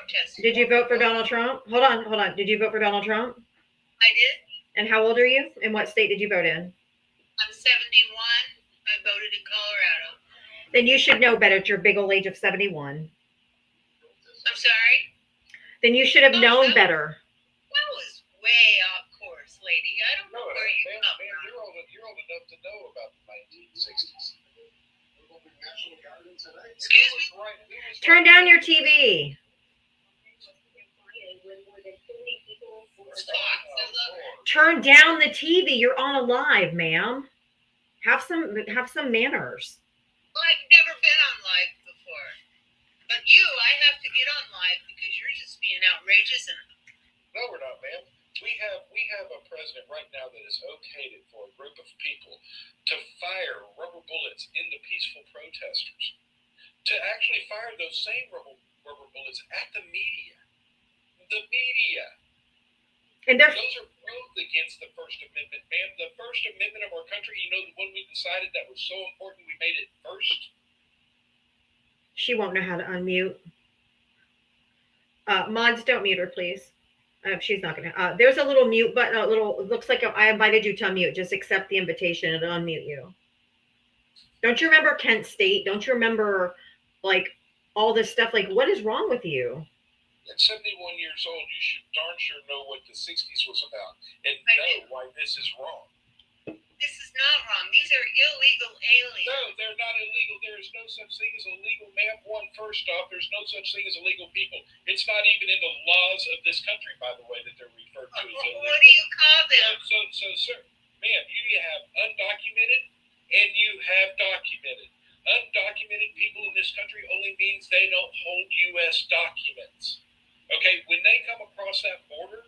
Did you vote for Donald Trump? Hold on. Did you vote for Donald Trump? I did. And how old are you? And what state did you vote in? I'm 71. I voted in Colorado. Then you should know better at your big old age of 71. I'm sorry? Then you should have known better. That was way off course, lady. I don't know where you come from. You're old enough to know about the 1960s. Excuse me? Turn down your TV. let's talk. So look, Turn down the TV. You're on a live, ma'am. Have some manners. well, I've never been on live before. But I have to get on live because you're just being outrageous and No, we're not, ma'am. We have a president right now that has okayed it for a group of people to fire rubber bullets into peaceful protesters. To actually fire those same rubber bullets at the media. The media. And they're Those are both against the First Amendment, ma'am. The First Amendment of our country, you know, the one we decided that was so important we made it first. she won't know how to unmute. Mods, don't mute her, please. She's not gonna. There's a little mute button. A little. It looks like I invited you to unmute. Just accept the invitation. It'll unmute you. Don't you remember Kent State? Don't you remember like all this stuff? Like, what is wrong with you? At 71 years old, you should darn sure know what the 60s was about and I know why this is wrong. this is not wrong. These are illegal aliens. No, they're not illegal. There is no such thing as illegal, ma'am. First off, there's no such thing as illegal people. It's not even in the laws of this country, by the way, that they're referred to as illegal. What do you call them? So, sir, ma'am, you have undocumented and you have documented. Undocumented people in this country only means they don't hold U.S. documents. Okay, when they come across that border,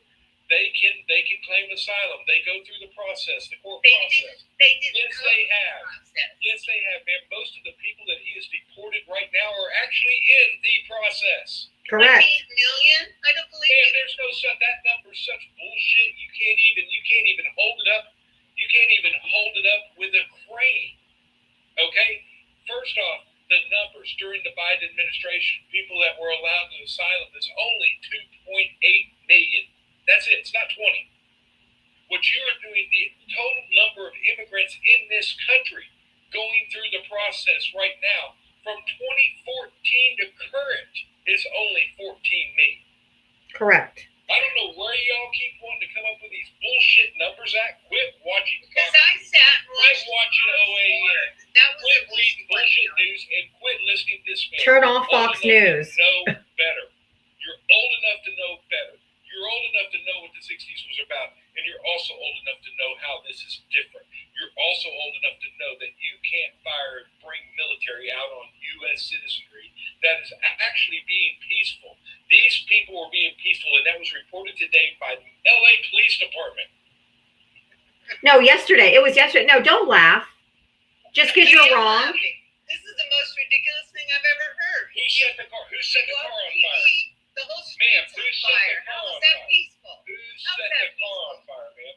they can claim asylum. They go through the process, the court process. They didn't Yes, go they through the have. process. Yes, they have, man. Most of the people that he has deported right now are actually in the process. Correct. 14 million? I don't believe Man, it. there's no such, that number's such bullshit. You can't even hold it up. You can't even hold it up with a crane. Okay? First off, the numbers during the Biden administration, people that were allowed to asylum is only 2.8 million. That's it. It's not 20. What you are doing, the total number of immigrants in this country going through the process right now from 2014 to current is only 14 million. Correct. I don't know where y'all keep wanting to come up with these bullshit numbers at. Quit watching Because I sat and Quit watched watching OAN. That was Quit at least reading bullshit news and quit listening to this man. Turn off You're Fox old enough News. to know better. You're old enough to know better. You're old enough to know what the 60s was about, and you're also old enough to know how this is different. You're also old enough to know that you can't fire and bring military out on U.S. citizenry that is actually being peaceful. These people were being peaceful, and that was reported today by the L.A. Police Department. No, yesterday. It was yesterday. No, don't laugh. Just because you're wrong. This is the most ridiculous thing I've ever heard. Who set the car? Who set the car on fire? The whole Ma'am, street's who on set fire. the car How on is that fire? peaceful? Who set the car on fire, man?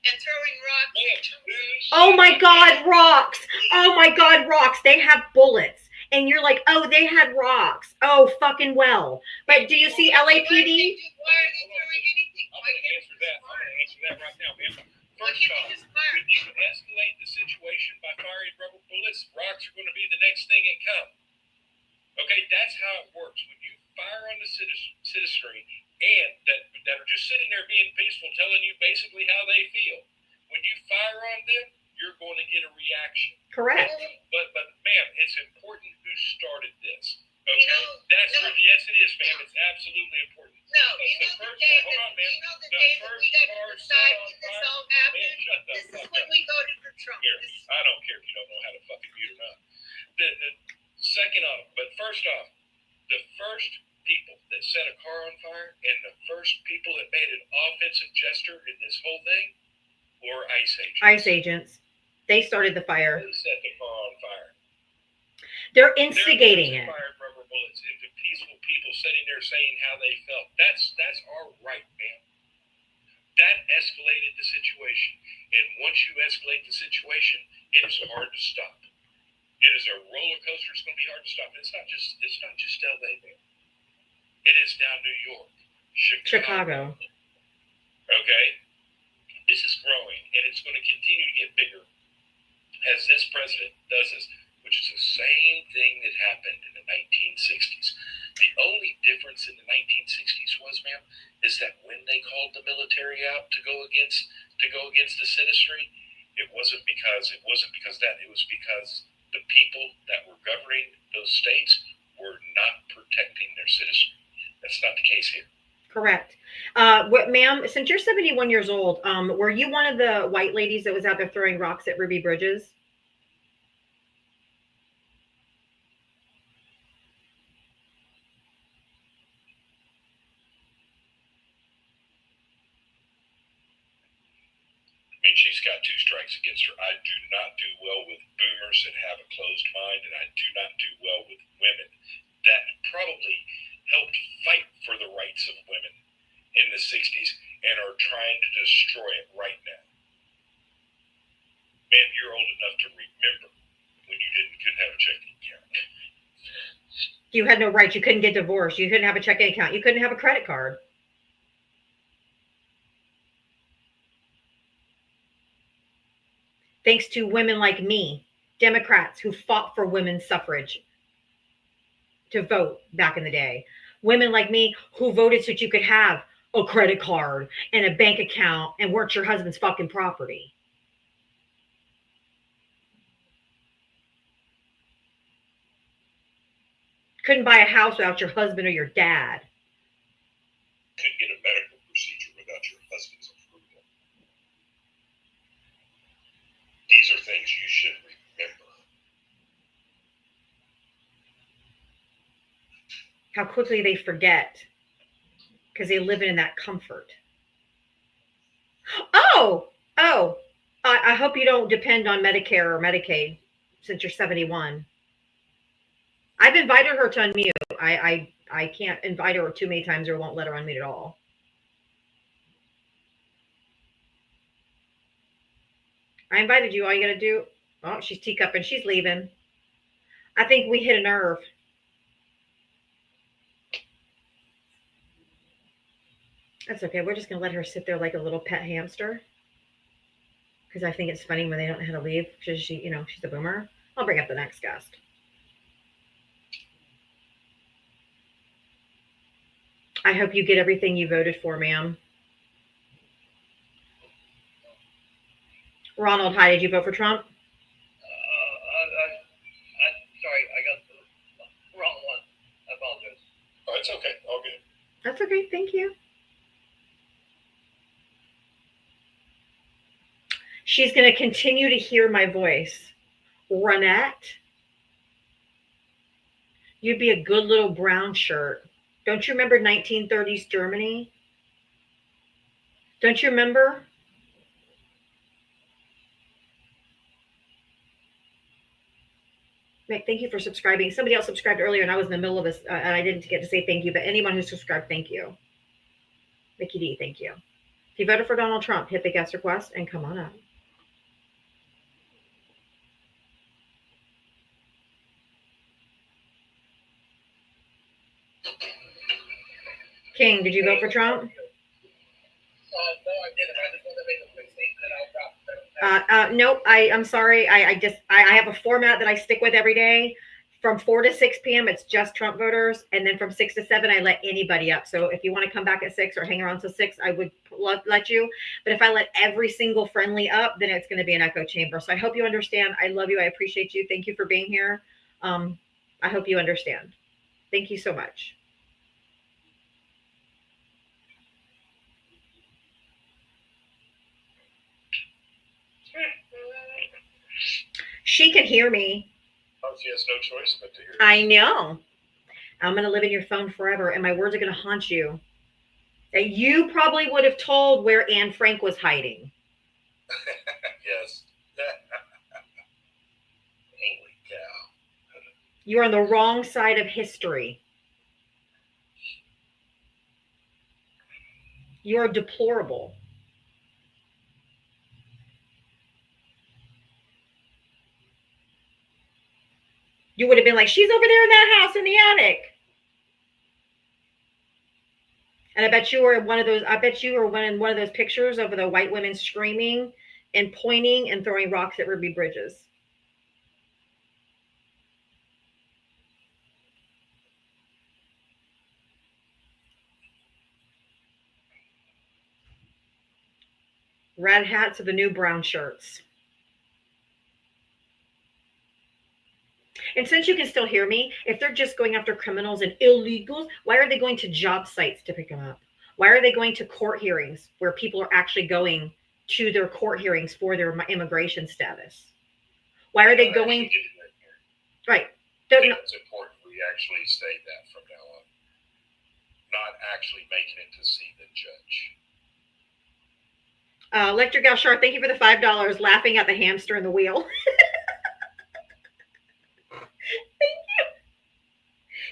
And throwing rocks. Man, who Oh set my the God, car- rocks. Oh my God, rocks. They have bullets. And you're like, oh, they had rocks. Oh, fucking well. But do you see LAPD? Why are they throwing anything? I'm Why going to can't answer they that. just I'm fire? going to answer that right now, man. Why First can't off, they just fire? when you escalate the situation by firing rubber bullets, rocks are going to be the next thing that come. Okay, that's how it works. When you fire on the citizenry and that are just sitting there being peaceful, telling you basically how they feel, when you fire on them, you're going to get a reaction. Correct. But ma'am, it's important who started this. Okay, You know, that's no. yes, it is, ma'am. It's absolutely important. No, Because you know the the first day hold on, ma'am. that The we first got to car decide set on when this fire. all Man, happened. shut the This is fuck when up. we voted for Trump. Here, This is I don't care if you don't know how to fucking mute or not. The second off, but first off, the first people that set a car on fire and the first people that made an offensive gesture in this whole thing were ICE agents. ICE agents. They started the fire. They set the car on fire. They're instigating They're the ones it. that fired rubber bullets into peaceful people sitting there saying how they felt. That's our right, man. That escalated the situation. And once you escalate the situation, it is hard to stop. It is a roller coaster. It's going to be hard to stop. It's not just LA, man. It is now New York, Chicago. Okay? This is growing, and it's going to continue to get bigger as this president does this, which is the same thing that happened in the 1960s. The only difference in the 1960s was, ma'am, is that when they called the military out to go against the citizenry, it wasn't because that. It was because the people that were governing those states were not protecting their citizenry. That's not the case here. Correct. Ma'am, since you're 71 years old, were you one of the white ladies that was out there throwing rocks at Ruby Bridges? I mean, she's got two strikes against her. I do not do well with boomers that have a closed mind, and I do not do well with women that probably helped fight for the rights of women in the 60s and are trying to destroy it right now. Man, you're old enough to remember when you couldn't have a checking account. You had no rights. You couldn't get divorced. You couldn't have a checking account. You couldn't have a credit card. Thanks to women like me, Democrats who fought for women's suffrage to vote back in the day. Women like me who voted so that you could have a credit card and a bank account and weren't your husband's fucking property. Couldn't buy a house without your husband or your dad. Couldn't get a medical procedure without your husband's approval. These are things you should remember. How quickly they forget because they live in that comfort. I hope you don't depend on Medicare or Medicaid since you're 71. I've invited her to unmute. I can't invite her too many times or won't let her unmute at all. I invited you. All you got to do, oh, she's teacupping. She's leaving. I think we hit a nerve. That's okay. We're just going to let her sit there like a little pet hamster. Because I think it's funny when they don't know how to leave. Because she's a boomer. I'll bring up the next guest. I hope you get everything you voted for, ma'am. Ronald, hi. Did you vote for Trump? Sorry, I got the wrong one. I apologize. Oh, it's okay. All good. That's okay. Thank you. She's going to continue to hear my voice. Ronette, you'd be a good little brown shirt. Don't you remember 1930s Germany? Don't you remember? Mick, thank you for subscribing. Somebody else subscribed earlier, and I was in the middle of this, and I didn't get to say thank you. But anyone who subscribed, thank you. Mickey D, thank you. If you voted for Donald Trump, hit the guest request and come on up. King, did you vote for Trump? No, I didn't. I just wanted to make a quick statement. I'll drop. Nope. I'm sorry. I have a format that I stick with every day. From 4 to 6 p.m., it's just Trump voters. And then from 6 to 7, I let anybody up. So if you want to come back at 6 or hang around till 6, I would let you. But if I let every single friendly up, then it's going to be an echo chamber. So I hope you understand. I love you. I appreciate you. Thank you for being here. I hope you understand. Thank you so much. She can hear me. Oh, she has no choice but to hear. I know. I'm going to live in your phone forever, and my words are going to haunt you. And you probably would have told where Anne Frank was hiding. Yes. Holy cow. You're on the wrong side of history. You're deplorable. You would have been like, she's over there in that house in the attic. And I bet you were one of those pictures of the white women screaming and pointing and throwing rocks at Ruby Bridges. Red hats are the new brown shirts. And since you can still hear me, if they're just going after criminals and illegals, why are they going to job sites to pick them up? Why are they going to court hearings where people are actually going to their court hearings for their immigration status? Why are they going? Right. I think it's important we actually say that from now on. Not actually making it to see the judge. Electric Gauchard, thank you for the $5. Laughing at the hamster in the wheel. Thank you.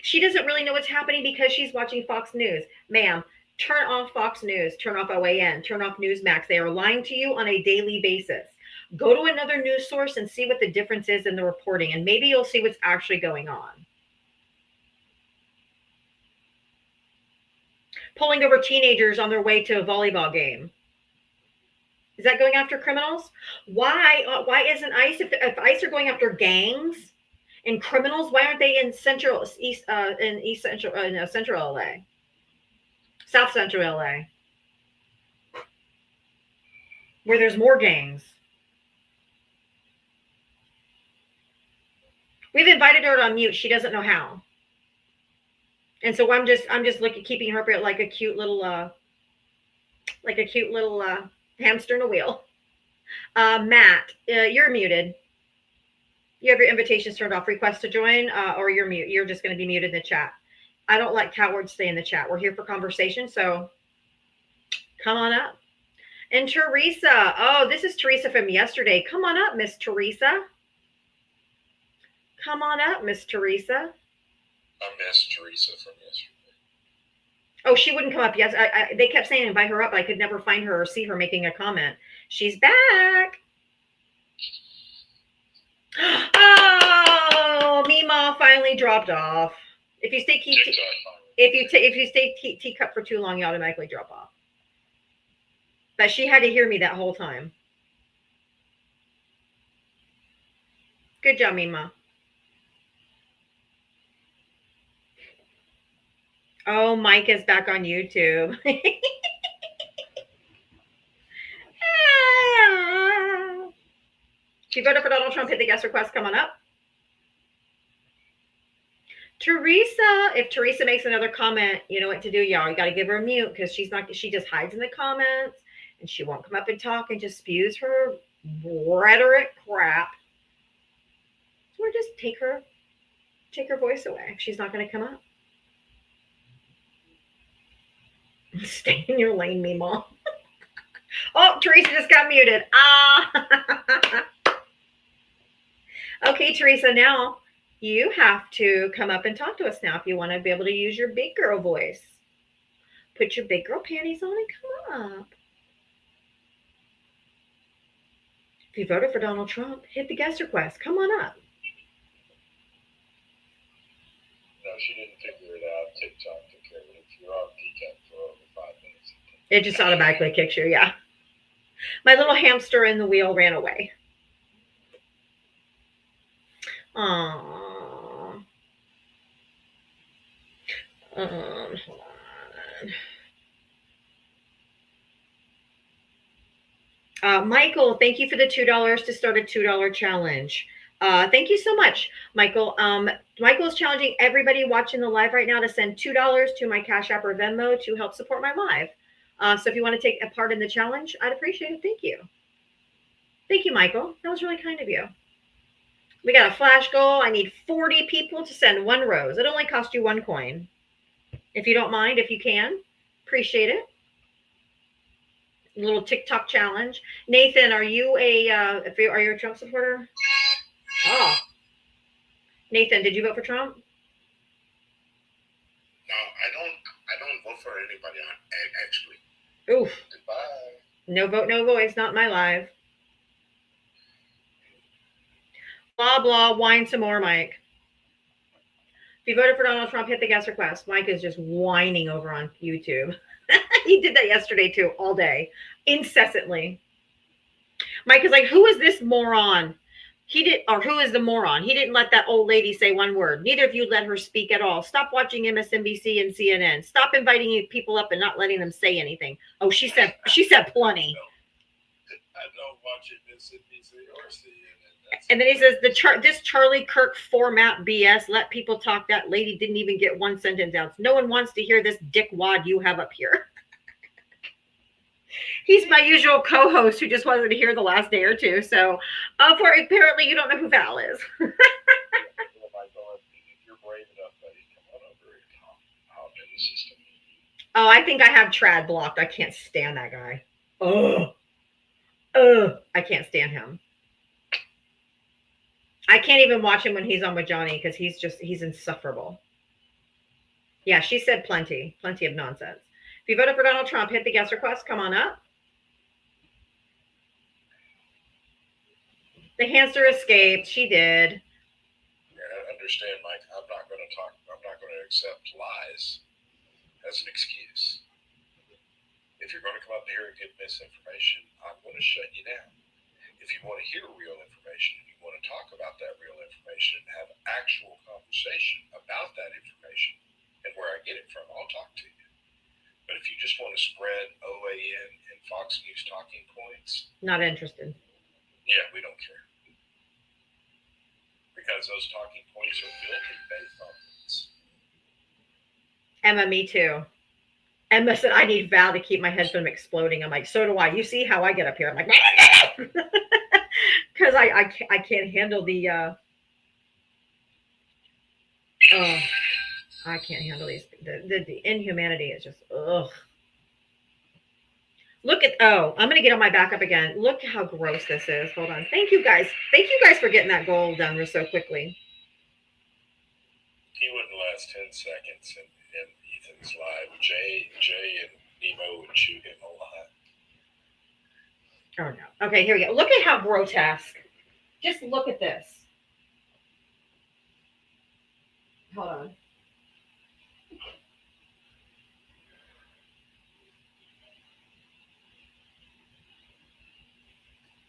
She doesn't really know what's happening because she's watching Fox News. Ma'am, turn off Fox News, turn off OAN, turn off Newsmax. They are lying to you on a daily basis. Go to another news source and see what the difference is in the reporting, and maybe you'll see what's actually going on. Pulling over teenagers on their way to a volleyball game. Is that going after criminals? Why isn't ICE, if ICE are going after gangs and criminals, why aren't they in central LA? South Central LA, where there's more gangs. We've invited her on mute. She doesn't know how. And so I'm just keeping her up like a cute little hamster in a wheel. Matt, you're muted. You have your invitations turned off. Request to join, or you're mute. You're just going to be muted in the chat. I don't let cowards stay in the chat. We're here for conversation, so come on up. And Teresa, oh, this is Teresa from yesterday. Come on up, Miss Teresa. Come on up, Miss Teresa. I missed Teresa from yesterday. Oh, she wouldn't come up. Yes, they kept saying invite her up. I could never find her or see her making a comment. She's back. Oh, Mima finally dropped off. If you stay teacup for too long, you automatically drop off. But she had to hear me that whole time. Good job, Mima. Oh, Mike is back on YouTube. If you voted for Donald Trump, hit the guest request. Come on up. Teresa, if Teresa makes another comment, you know what to do, y'all. You got to give her a mute because she just hides in the comments and she won't come up and talk and just spews her rhetoric crap. Or just take her voice away if she's not going to come up. Stay in your lane, Mima. Oh, Teresa just got muted. Okay, Teresa, now you have to come up and talk to us now if you want to be able to use your big girl voice. Put your big girl panties on and come up. If you voted for Donald Trump, hit the guest request. Come on up. No, she didn't figure it out. TikTok took care of it. If you're on TikTok for over 5 minutes. It just automatically kicks you, yeah. My little hamster in the wheel ran away. Aww. Hold on. Michael, thank you for the $2 to start a $2 challenge. Thank you so much, Michael. Michael is challenging everybody watching the live right now to send $2 to my Cash App or Venmo to help support my live. So if you want to take a part in the challenge, I'd appreciate it. Thank you. Thank you, Michael. That was really kind of you. We got a flash goal. I need 40 people to send 1 rose. It only costs you 1 coin. If you don't mind, if you can, appreciate it. A little TikTok challenge. Nathan, are you a Trump supporter? Oh, Nathan, did you vote for Trump? No, I don't vote for anybody actually. Oof. Goodbye. No vote, no voice. Not my live. Blah blah. Whine some more, Mike. If you voted for Donald Trump, hit the guest request. Mike is just whining over on YouTube. He did that yesterday too, all day, incessantly. Mike is like, "Who is this moron?" Who is the moron? He didn't let that old lady say 1 word. Neither of you let her speak at all. Stop watching MSNBC and CNN. Stop inviting people up and not letting them say anything. Oh, she said plenty. I don't watch MSNBC or CNN. And then he says this Charlie Kirk format BS. Let people talk. That lady didn't even get 1 sentence out. No one wants to hear this dickwad you have up here. He's my usual co-host who just wasn't here the last day or two. So, apparently, you don't know who Val is. Well, Michael, if you're brave enough, buddy, come on over and hop in the system. Oh, I think I have Trad blocked. I can't stand that guy. I can't stand him. I can't even watch him when he's on with Johnny because he's insufferable. Yeah, she said plenty of nonsense. If you voted for Donald Trump, hit the guest request. Come on up. The hamster escaped. She did. Yeah, understand, Mike. I'm not going to accept lies as an excuse. If you're going to come up here and give misinformation, I'm going to shut you down. If you want to hear real information and you want to talk about that real information and have actual conversation about that information and where I get it from, I'll talk to you. But if you just want to spread OAN and Fox News talking points, not interested. Yeah, we don't care. Because those talking points are built in based on this. Emma, me too. Emma said, I need Val to keep my head from exploding. I'm like, so do I. You see how I get up here. I'm like, because I can't handle the, I can't handle these. The inhumanity is just, ugh. Look at, I'm going to get on my back up again. Look how gross this is. Hold on. Thank you guys. Thank you guys for getting that goal done so quickly. He wouldn't last 10 seconds in Ethan's live. Jay and Nemo would shoot him a lot. Oh, no. Okay, here we go. Look at how grotesque. Just look at this. Hold on.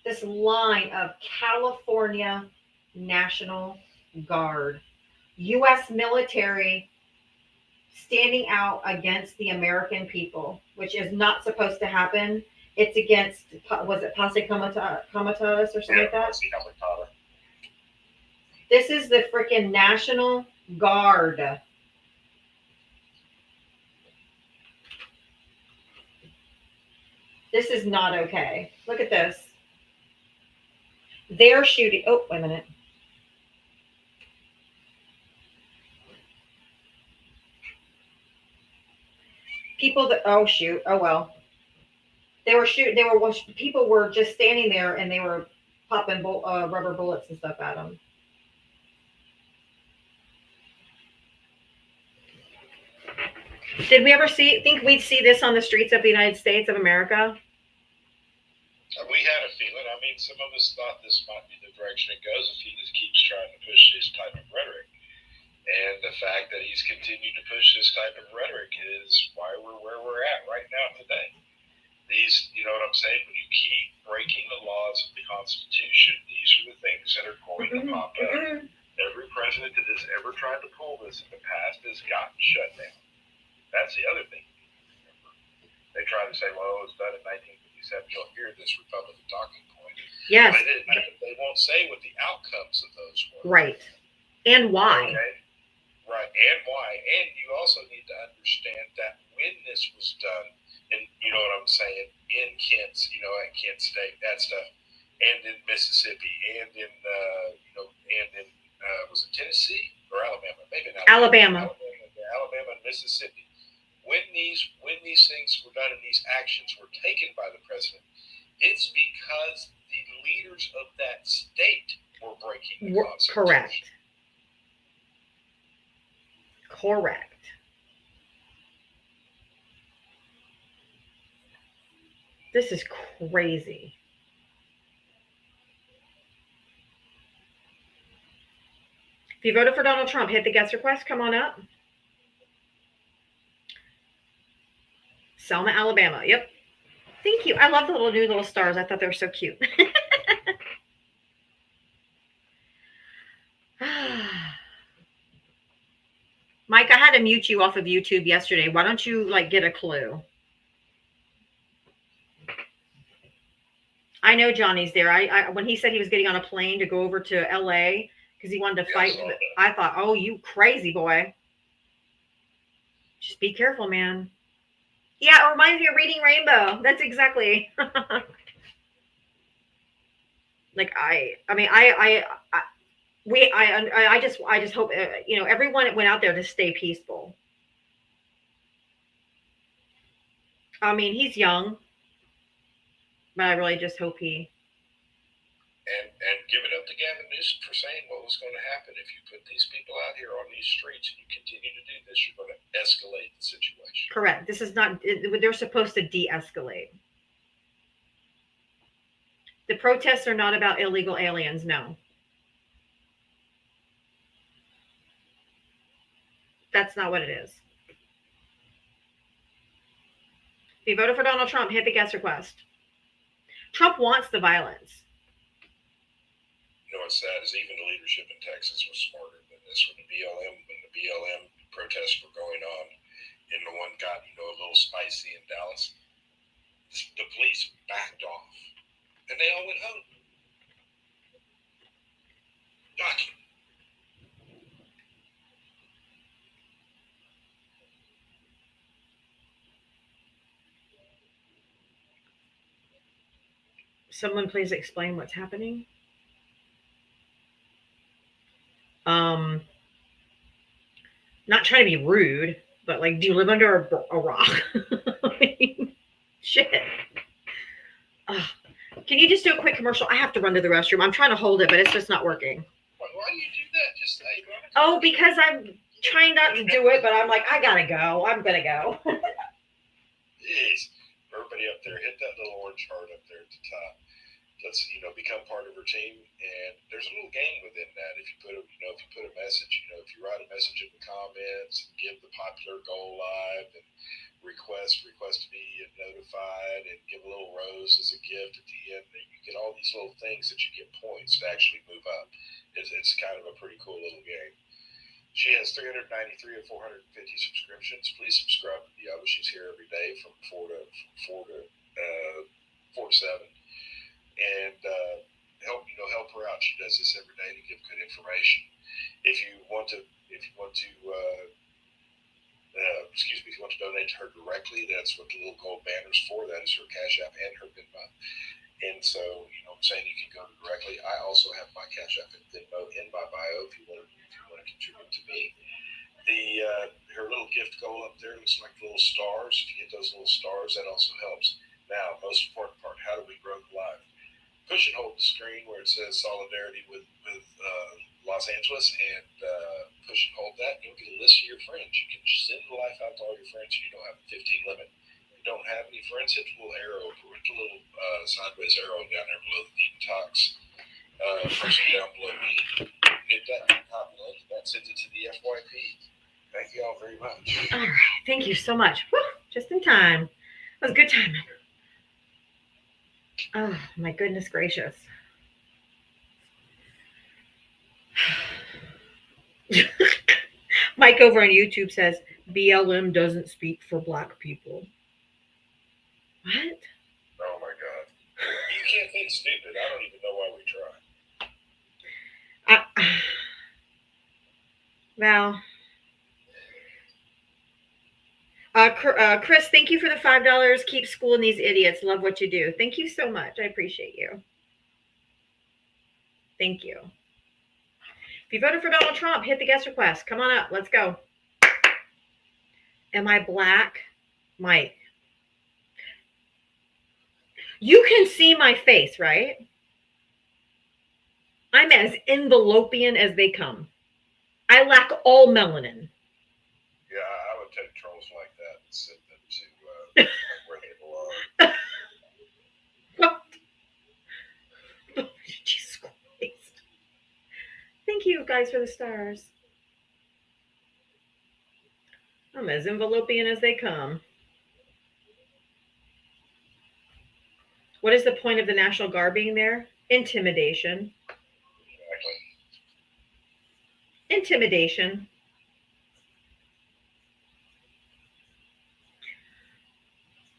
This line of California National Guard, U.S. military standing out against the American people, which is not supposed to happen. It's against, was it Posse Comitatus or something like that? Posse Comitatus. This is the freaking National Guard. This is not okay. Look at this. They're shooting. Oh, wait a minute. People that, oh, shoot. Oh, well. They were shooting. People were just standing there and they were popping rubber bullets and stuff at them. Did we ever think we'd see this on the streets of the United States of America? We had a feeling. I mean, some of us thought this might be the direction it goes if he just keeps trying to push this type of rhetoric. And the fact that he's continued to push this type of rhetoric is why we're where we're at right now today. These, you know what I'm saying? When you keep breaking the laws of the Constitution, these are the things that are going to pop up. Every president that has ever tried to pull this in the past has gotten shut down. That's the other thing. They try to say, well, it was done in 1957. You'll hear this Republican talking point. Yes. They won't say what the outcomes of those were. Right. And why. Okay. Right. And why. And you also need to understand that when this was done, and you know what I'm saying, in Kent's, at Kent State, that stuff, and in Mississippi, and in, was it Tennessee or Alabama? Maybe not. Alabama and Mississippi. When these things were done and these actions were taken by the president, it's because the leaders of that state were breaking the Constitution. Correct. This is crazy. If you voted for Donald Trump, hit the guest request. Come on up. Selma, Alabama. Yep. Thank you. I love the new little stars. I thought they were so cute. Mike, I had to mute you off of YouTube yesterday. Why don't you get a clue? I know Johnny's there. I when he said he was getting on a plane to go over to LA because he wanted to fight, I thought, oh, you crazy boy. Just be careful, man. Yeah, it reminds me of Reading Rainbow. That's exactly. Like I mean, I just hope everyone went out there to stay peaceful. I mean, he's young, but I really just hope he. And give it up to Gavin Newsom for saying what was going to happen if you put these people out here on these streets and you continue to do this. You're going to escalate the situation. Correct. This is not. They're supposed to de-escalate. The protests are not about illegal aliens. No, that's not what it is. If you voted for Donald Trump, hit the guest request. Trump wants the violence. You know what's sad is even the leadership in Texas was smarter than this when the BLM protests were going on, and the one got a little spicy in Dallas. The police backed off, and they all went home. Shocking. Someone please explain what's happening. Not trying to be rude, but like, do you live under a rock? I mean, shit. Can you just do a quick commercial? I have to run to the restroom. I'm trying to hold it, but it's just not working. Why do you do that? Just say, Oh, because I'm trying not to do it, but I'm like, I gotta go. I'm gonna go. Jeez. Everybody up there, hit that little orange heart up there at the top. Let's become part of her team. And there's a little game within that. If you put a message, if you write a message in the comments, give the popular goal live and request to be notified, and give a little rose as a gift at the end. You get all these little things that you get points to actually move up. It's kind of a pretty cool little game. She has 393 of 450 subscriptions. Please subscribe to Diava. She's here every day from 4 to 7, and help her out. She does this every day to give good information. If you want to donate to her directly, that's what the little gold banner's for. That is her Cash App and her Venmo. And so, I'm saying you can go directly. I also have my Cash App and Venmo in my bio if you want to contribute to me. Her little gift goal up there looks like little stars. If you get those little stars, that also helps. Now, most important part, how do we grow the live? Push and hold the screen where it says solidarity with Los Angeles, and push and hold that. You'll get a list of your friends. You can send the life out to all your friends. You don't have a 15 limit. If you don't have any friends, hit the little arrow, hit the little sideways arrow down there below the Diavatalks person down below me. Hit that top link. That sends it to the FYP. Thank you all very much. All right. Thank you so much. Whew, just in time. That was good timing. Oh, my goodness gracious. Mike over on YouTube says BLM doesn't speak for black people. What? Oh my God. You can't think stupid. I don't even know why we try. Well, Chris, thank you for the $5. Keep schooling these idiots. Love what you do. Thank you so much. I appreciate you. Thank you. If you voted for Donald Trump, hit the guest request. Come on up. Let's go. Am I black? Mike. You can see my face, right? I'm as envelopian as they come. I lack all melanin. Yeah, I would take trolls like that and send them to where they belong. Oh, Jesus Christ. Thank you guys for the stars. I'm as envelopian as they come. What is the point of the National Guard being there? Intimidation. Exactly. Intimidation.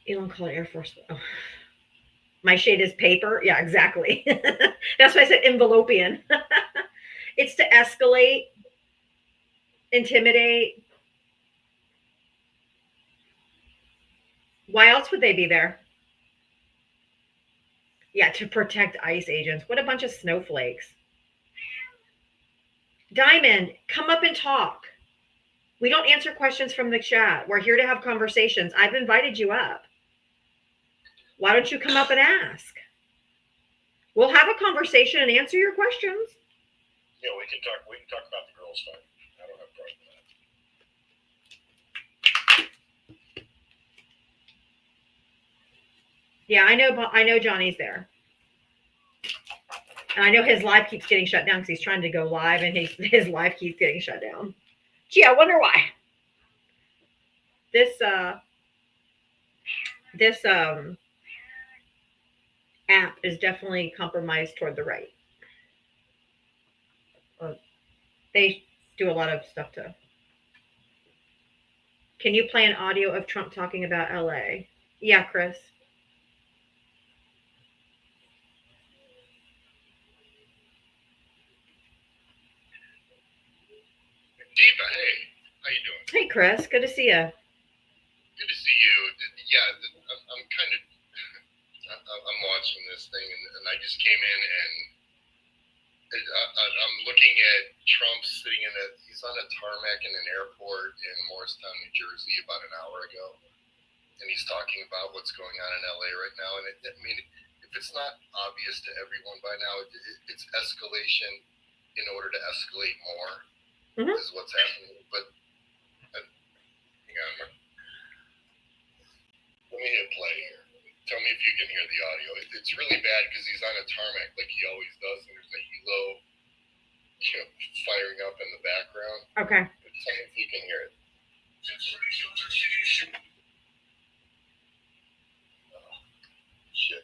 Elon called Air Force. Oh. My shade is paper. Yeah, exactly. That's why I said envelopian. It's to escalate, intimidate. Why else would they be there? Yeah, to protect ICE agents. What a bunch of snowflakes. Diamond, come up and talk. We don't answer questions from the chat. We're here to have conversations. I've invited you up. Why don't you come up and ask? We'll have a conversation and answer your questions. Yeah, we can talk about the girls' fight. I don't have a problem with that. Yeah, I know Johnny's there. And I know his live keeps getting shut down because he's trying to go live and his live keeps getting shut down. Gee, I wonder why. This app is definitely compromised toward the right. They do a lot of stuff to. Can you play an audio of Trump talking about LA? Yeah, Chris. Deepa, hey, how you doing? Hey, Chris. Good to see you. Good to see you. Yeah, I'm kind of, I'm watching this thing, and I just came in, and I'm looking at Trump sitting he's on a tarmac in an airport in Morristown, New Jersey, about an hour ago, and he's talking about what's going on in LA right now, and I mean, if it's not obvious to everyone by now, it's escalation in order to escalate more. Mhm. Is what's happening. But hang on, let me hit play here. Tell me if you can hear the audio. It's really bad because he's on a tarmac like he always does, and there's a helo, firing up in the background. Okay. But tell me if you can hear it. Oh, shit.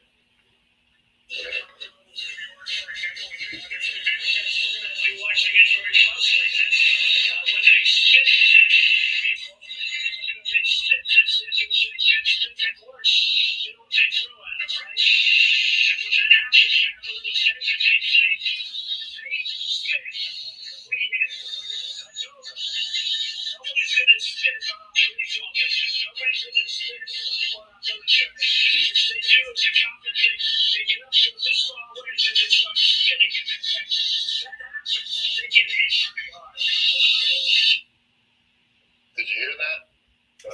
Watching it very closely. When they spit at people, they spit at worse. They don't take through on them, right? And when that happens, you know, those guys are saying, they spit. We hit. It's over. Nobody's going to spit on our police officers. Nobody's going to spit on our military. If they do, it's a compensate. They get up to this far away, then they start spitting in their face. That happens. They get hit pretty hard. Did you hear that?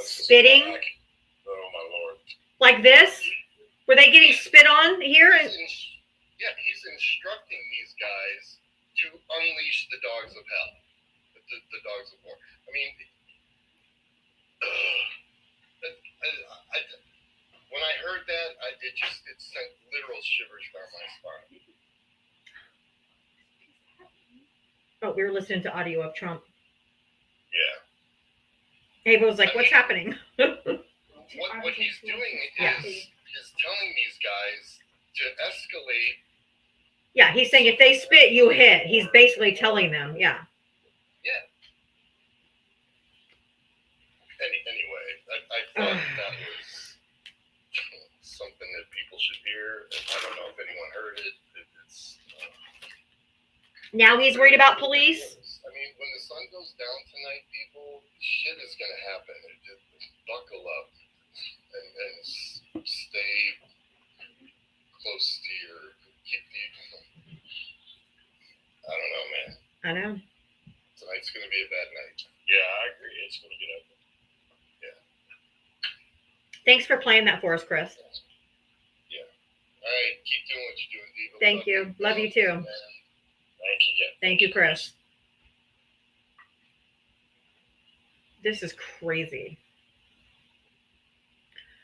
Spitting? Oh my lord. Like this? Were they getting spit on here? He's instructing these guys to unleash the dogs of hell, the dogs of war. I mean, when I heard that, it sent literal shivers down my spine. Oh, we were listening to audio of Trump. Yeah. Ava was like, "What's happening?" What he's doing is telling these guys to escalate. Yeah, he's saying if they spit, you hit. He's basically telling them, yeah. Yeah. Anyway, I thought that was something that people should hear. I don't know if anyone heard it. Now he's worried about police? I mean, when the sun goes down tonight, people, shit is going to happen. Just buckle up and stay close to I don't know, man. I know. Tonight's going to be a bad night. Yeah, I agree. It's going to get ugly. Yeah. Thanks for playing that for us, Chris. Yeah. All right. Keep doing what you're doing, Diva. Thank you. Love you too. Thank you. Yeah. Thank you, Chris. This is crazy.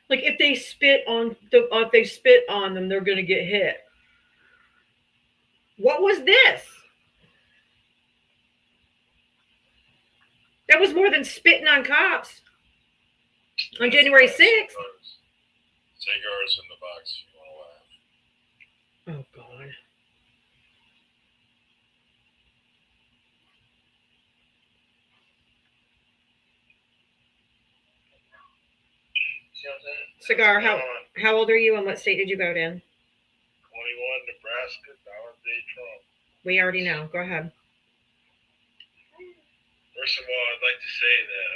Like if they spit on them, they're gonna get hit. What was this? That was more than spitting on cops on January 6th. Cigars in the box. You want to laugh? Oh God. Cigar, how old are you and what state did you vote in? 21, Nebraska, Donald J. Trump. We already know. Go ahead. First of all, I'd like to say that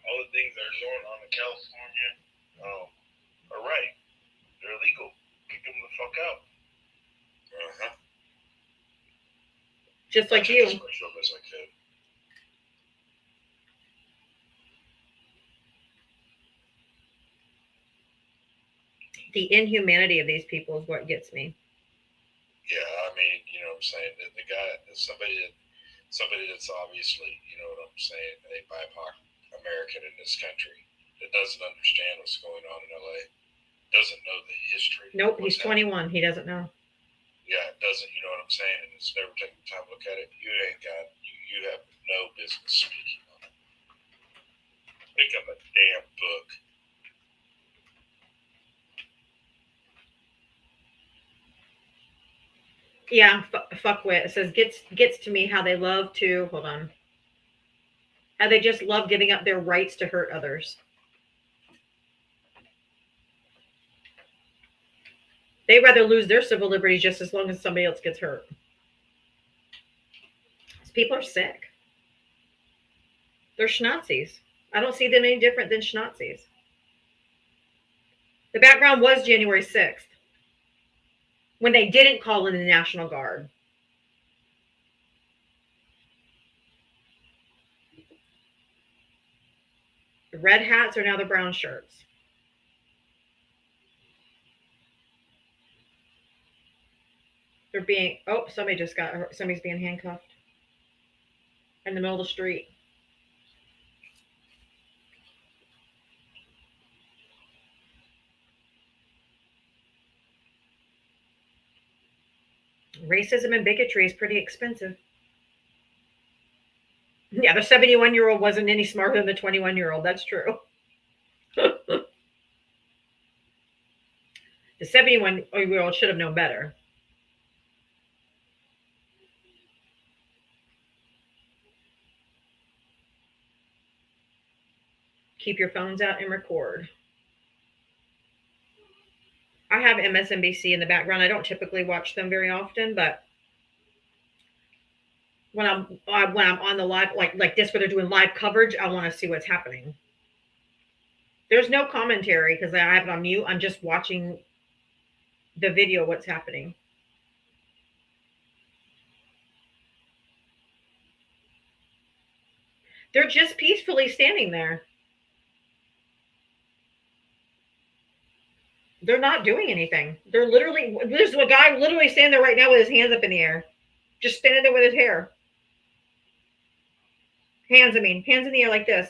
all the things that are going on in California Oh, all right. They're illegal. Kick them the fuck out. Uh-huh. Just like I took you. as much of as I could. The inhumanity of these people is what gets me. Yeah, I mean, you know what I'm saying? The guy, somebody that's obviously, you know what I'm saying, a BIPOC American in this country that doesn't understand what's going on in LA, doesn't know the history. Nope, he's 21. He doesn't know. Yeah, it doesn't, you know what I'm saying, and it's never taken the time to look at it. You ain't got, you have no business speaking on it. Pick up a damn book. Yeah, fuckwit. It says gets to me how they love to hold on. How they just love giving up their rights to hurt others. They'd rather lose their civil liberties just as long as somebody else gets hurt. These people are sick. They're schnazis. I don't see them any different than schnazis. The background was January 6th when they didn't call in the National Guard. The red hats are now the brown shirts. They're being, oh, somebody's being handcuffed in the middle of the street. Racism and bigotry is pretty expensive. Yeah, the 71-year-old wasn't any smarter than the 21-year-old. That's true. The 71-year-old should have known better. Keep your phones out and record. I have MSNBC in the background. I don't typically watch them very often, but when I'm on the live like this where they're doing live coverage, I want to see what's happening. There's no commentary because I have it on mute. I'm just watching the video, what's happening. They're just peacefully standing there. They're not doing anything. There's a guy literally standing there right now with his hands up in the air. Just standing there with his hair. Hands in the air like this.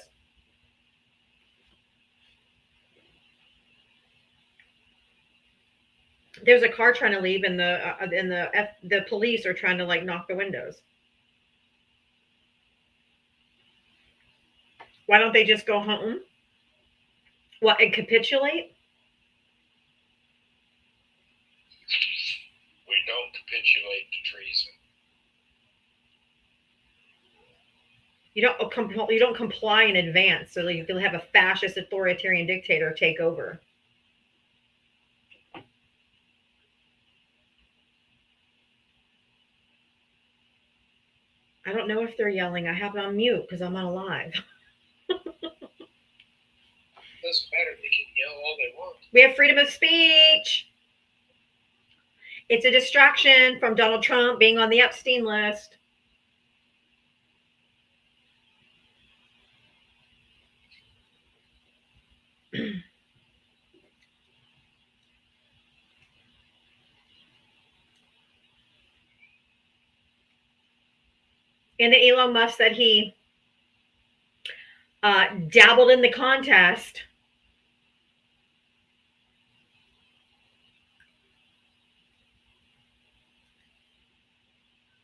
There's a car trying to leave, and the police are trying to like knock the windows. Why don't they just go home? What, and capitulate? We don't capitulate to treason. You don't comply in advance, so you can have a fascist authoritarian dictator take over. I don't know if they're yelling. I have it on mute because I'm on a live. Doesn't matter. They can yell all they want. We have freedom of speech. It's a distraction from Donald Trump being on the Epstein list. And the Elon Musk said he dabbled in the contest.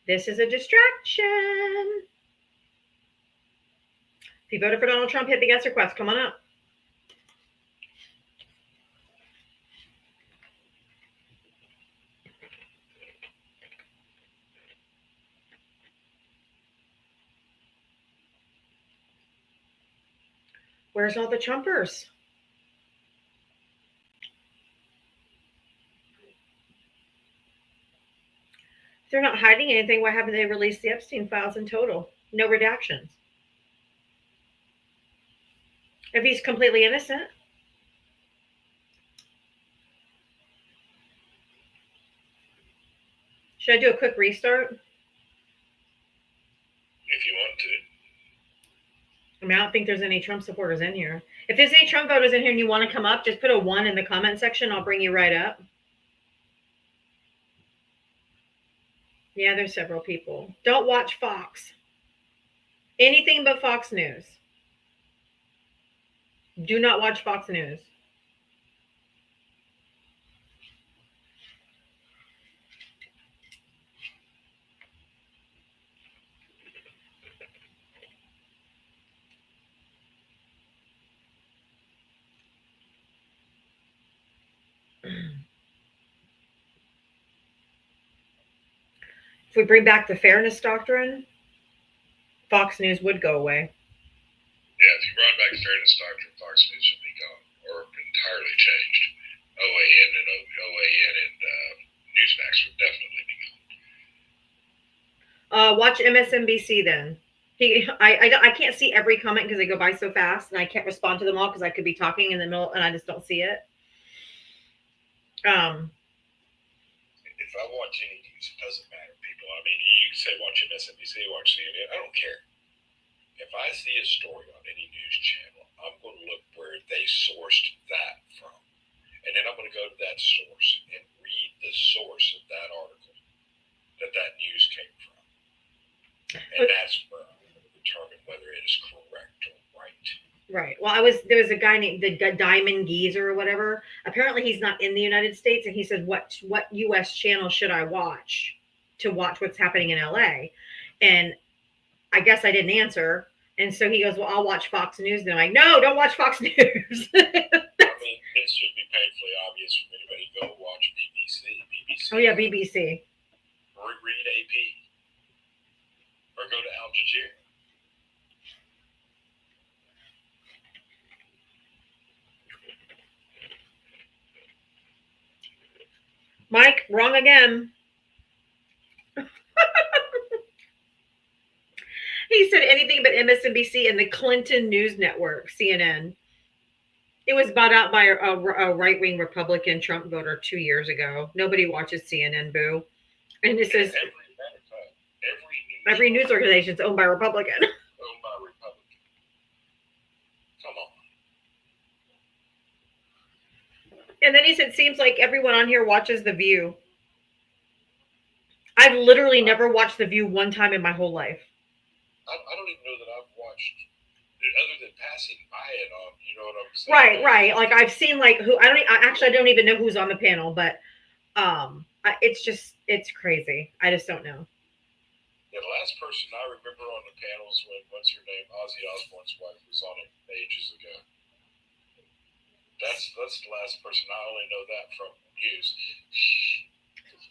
This is a distraction. If you voted for Donald Trump, hit the guest request. Come on up. Where's all the Trumpers? If they're not hiding anything, why haven't they released the Epstein files in total? No redactions. If he's completely innocent. Should I do a quick restart? If you want to. I mean, I don't think there's any Trump supporters in here. If there's any Trump voters in here and you want to come up, just put a 1 in the comment section. I'll bring you right up. Yeah, there's several people. Don't watch Fox. Anything but Fox News. Do not watch Fox News. If we bring back the fairness doctrine, Fox News would go away. Yeah, if you brought back fairness doctrine, Fox News would be gone or entirely changed. OAN and Newsmax would definitely be gone. Watch MSNBC then. I can't see every comment because they go by so fast, and I can't respond to them all because I could be talking in the middle and I just don't see it. If I watch any news, it doesn't matter, people. I mean, you can say watch MSNBC, watch CNN. I don't care. If I see a story on any news channel, I'm going to look where they sourced that from. And then I'm going to go to that source and read the source of that article that news came from. And that's where I'm going to determine whether it is correct or right. Right. Well, there was a guy named the Diamond Geezer or whatever. Apparently he's not in the United States, and he said, what US channel should I watch to watch what's happening in LA? And I guess I didn't answer. And so he goes, well, I'll watch Fox News. And I'm like, no, don't watch Fox News. I mean, this should be painfully obvious from anybody. Go watch BBC. Oh, yeah, BBC. Or read AP. Or go to Al Jazeera. Mike, wrong again. He said anything but MSNBC and the Clinton News Network, CNN. It was bought out by a right-wing Republican Trump voter 2 years ago. Nobody watches CNN, boo. And this is every news organization is owned by a Republican. Owned by a Republican. Come on. And then he said, seems like everyone on here watches The View. I've literally never watched The View one time in my whole life. I don't even know that I've watched, other than passing by it on, you know what I'm saying? Right. Like I've seen like who I don't even know who's on the panel, but it's crazy. I just don't know. Yeah, the last person I remember on the panels when what's her name, Ozzy Osbourne's wife was on it ages ago. That's the last person. I only know that from news.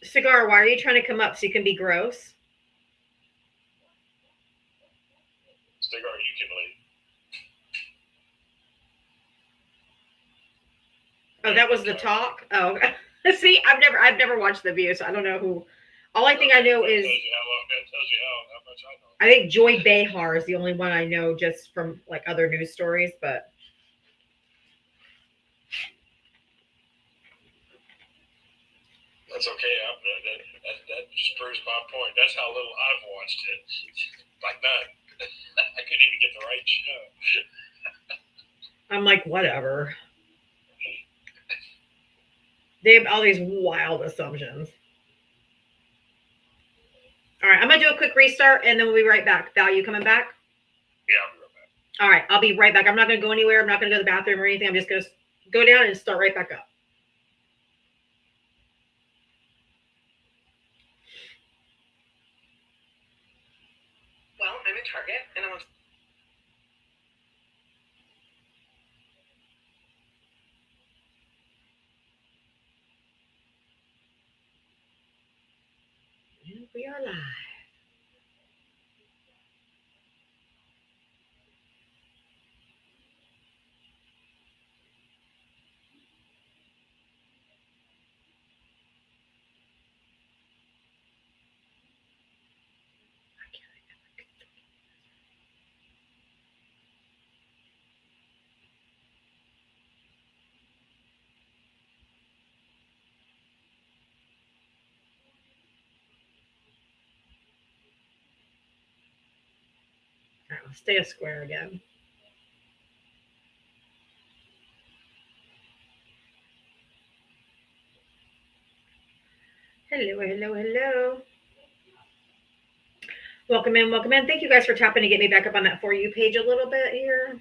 Cigar, why are you trying to come up so you can be gross? Cigar, you can leave. Oh, that was the talk. Oh, see, I've never watched The View, so I don't know who. All I think I know is. That tells you how much I know. I think Joy Behar is the only one I know just from like other news stories, but. That's okay. That just proves my point. That's how little I've watched it. Like none. I couldn't even get the right show. I'm like, whatever. They have all these wild assumptions. All right, I'm going to do a quick restart, and then we'll be right back. Val, you coming back? Yeah, I'll be right back. All right, I'll be right back. I'm not going to go anywhere. I'm not going to go to the bathroom or anything. I'm just going to go down and start right back up. Well, I'm in Target, and I want. And we are live. stay a square again. Hello, hello, hello. Welcome in, welcome in. Thank you guys for tapping to get me back up on that For You page a little bit here.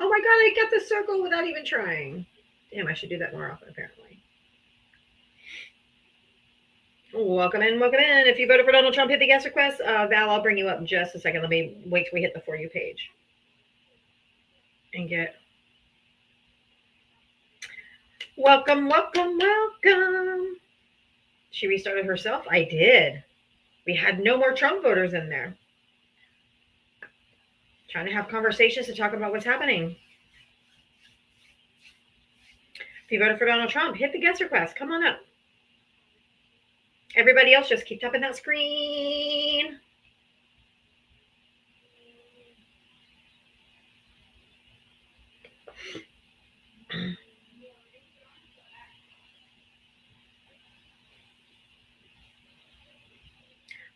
Oh my God, I got the circle without even trying. Damn, I should do that more often, apparently. Welcome in, welcome in. If you voted for Donald Trump, hit the guest request. Val, I'll bring you up in just a second. Let me wait till we hit the For You page. And get... Welcome, welcome, welcome. She restarted herself? I did. We had no more Trump voters in there. Trying to have conversations to talk about what's happening. If you voted for Donald Trump, hit the guest request. Come on up. Everybody else, just keep tapping that screen.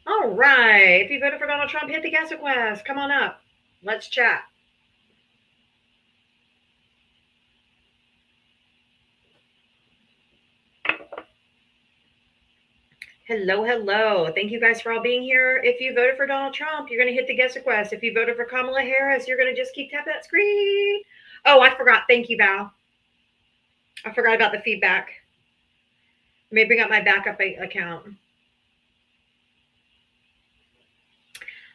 All right. If you voted for Donald Trump, hit the guest request. Come on up. Let's chat. Hello, hello. Thank you guys for all being here. If you voted for Donald Trump, you're going to hit the guest request. If you voted for Kamala Harris, you're going to just keep tapping that screen. Oh, I forgot. Thank you, Val. I forgot about the feedback. Let me bring up my backup account.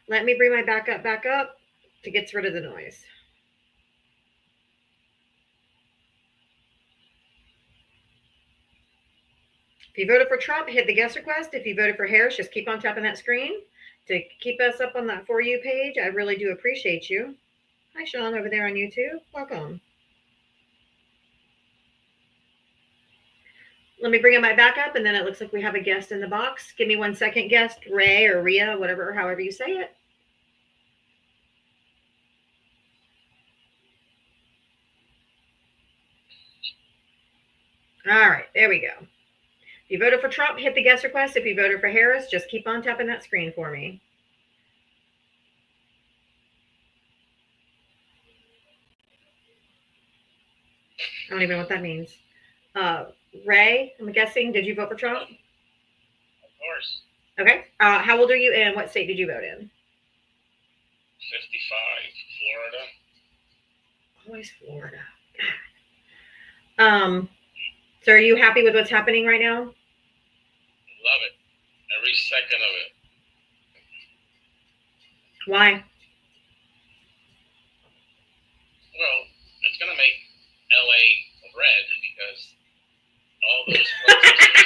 Let me bring my backup back up to get rid of the noise. If you voted for Trump, hit the guest request. If you voted for Harris, just keep on tapping that screen to keep us up on that For You page. I really do appreciate you. Hi, Sean, over there on YouTube. Welcome. Let me bring up my backup, and then it looks like we have a guest in the box. Give me 1 second, guest, Ray or Rhea, whatever, however you say it. All right, there we go. If you voted for Trump, hit the guest request. If you voted for Harris, just keep on tapping that screen for me. I don't even know what that means. Ray, I'm guessing, did you vote for Trump? Of course. Okay. How old are you and what state did you vote in? 55, Florida. Always Florida. God. So are you happy with what's happening right now? Love it. Every second of it. Why? Well, it's going to make LA red because all those protesters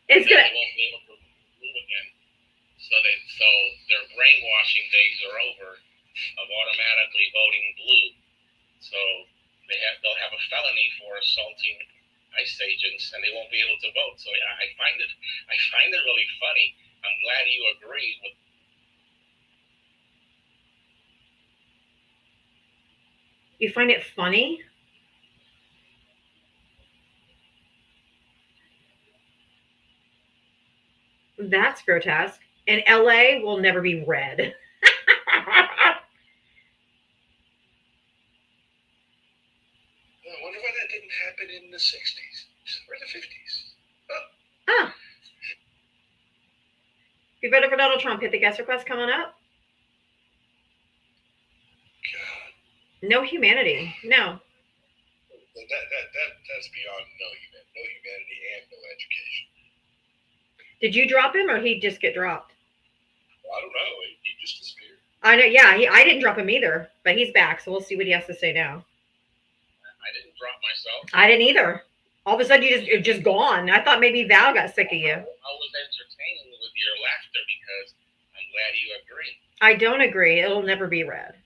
It's gonna. they won't be able to move again. So their brainwashing days are over of automatically voting blue. So they'll have a felony for assaulting ICE agents, and they won't be able to vote. So I find it really funny. I'm glad you agree with. You find it funny? That's grotesque. And LA will never be red. I wonder why that didn't happen in the 60s or the 50s. Oh. If you voted for Donald Trump, hit the guest request. Come on up. God. No humanity. No. That's beyond no humanity and no education. Did you drop him or he just get dropped? I don't know. He just disappeared. I know. Yeah, I didn't drop him either, but he's back, so we'll see what he has to say now. I didn't drop myself. I didn't either. All of a sudden, you're just gone. I thought maybe Val got sick of you. I was entertaining with your laughter because I'm glad you agree. I don't agree. It'll never be red.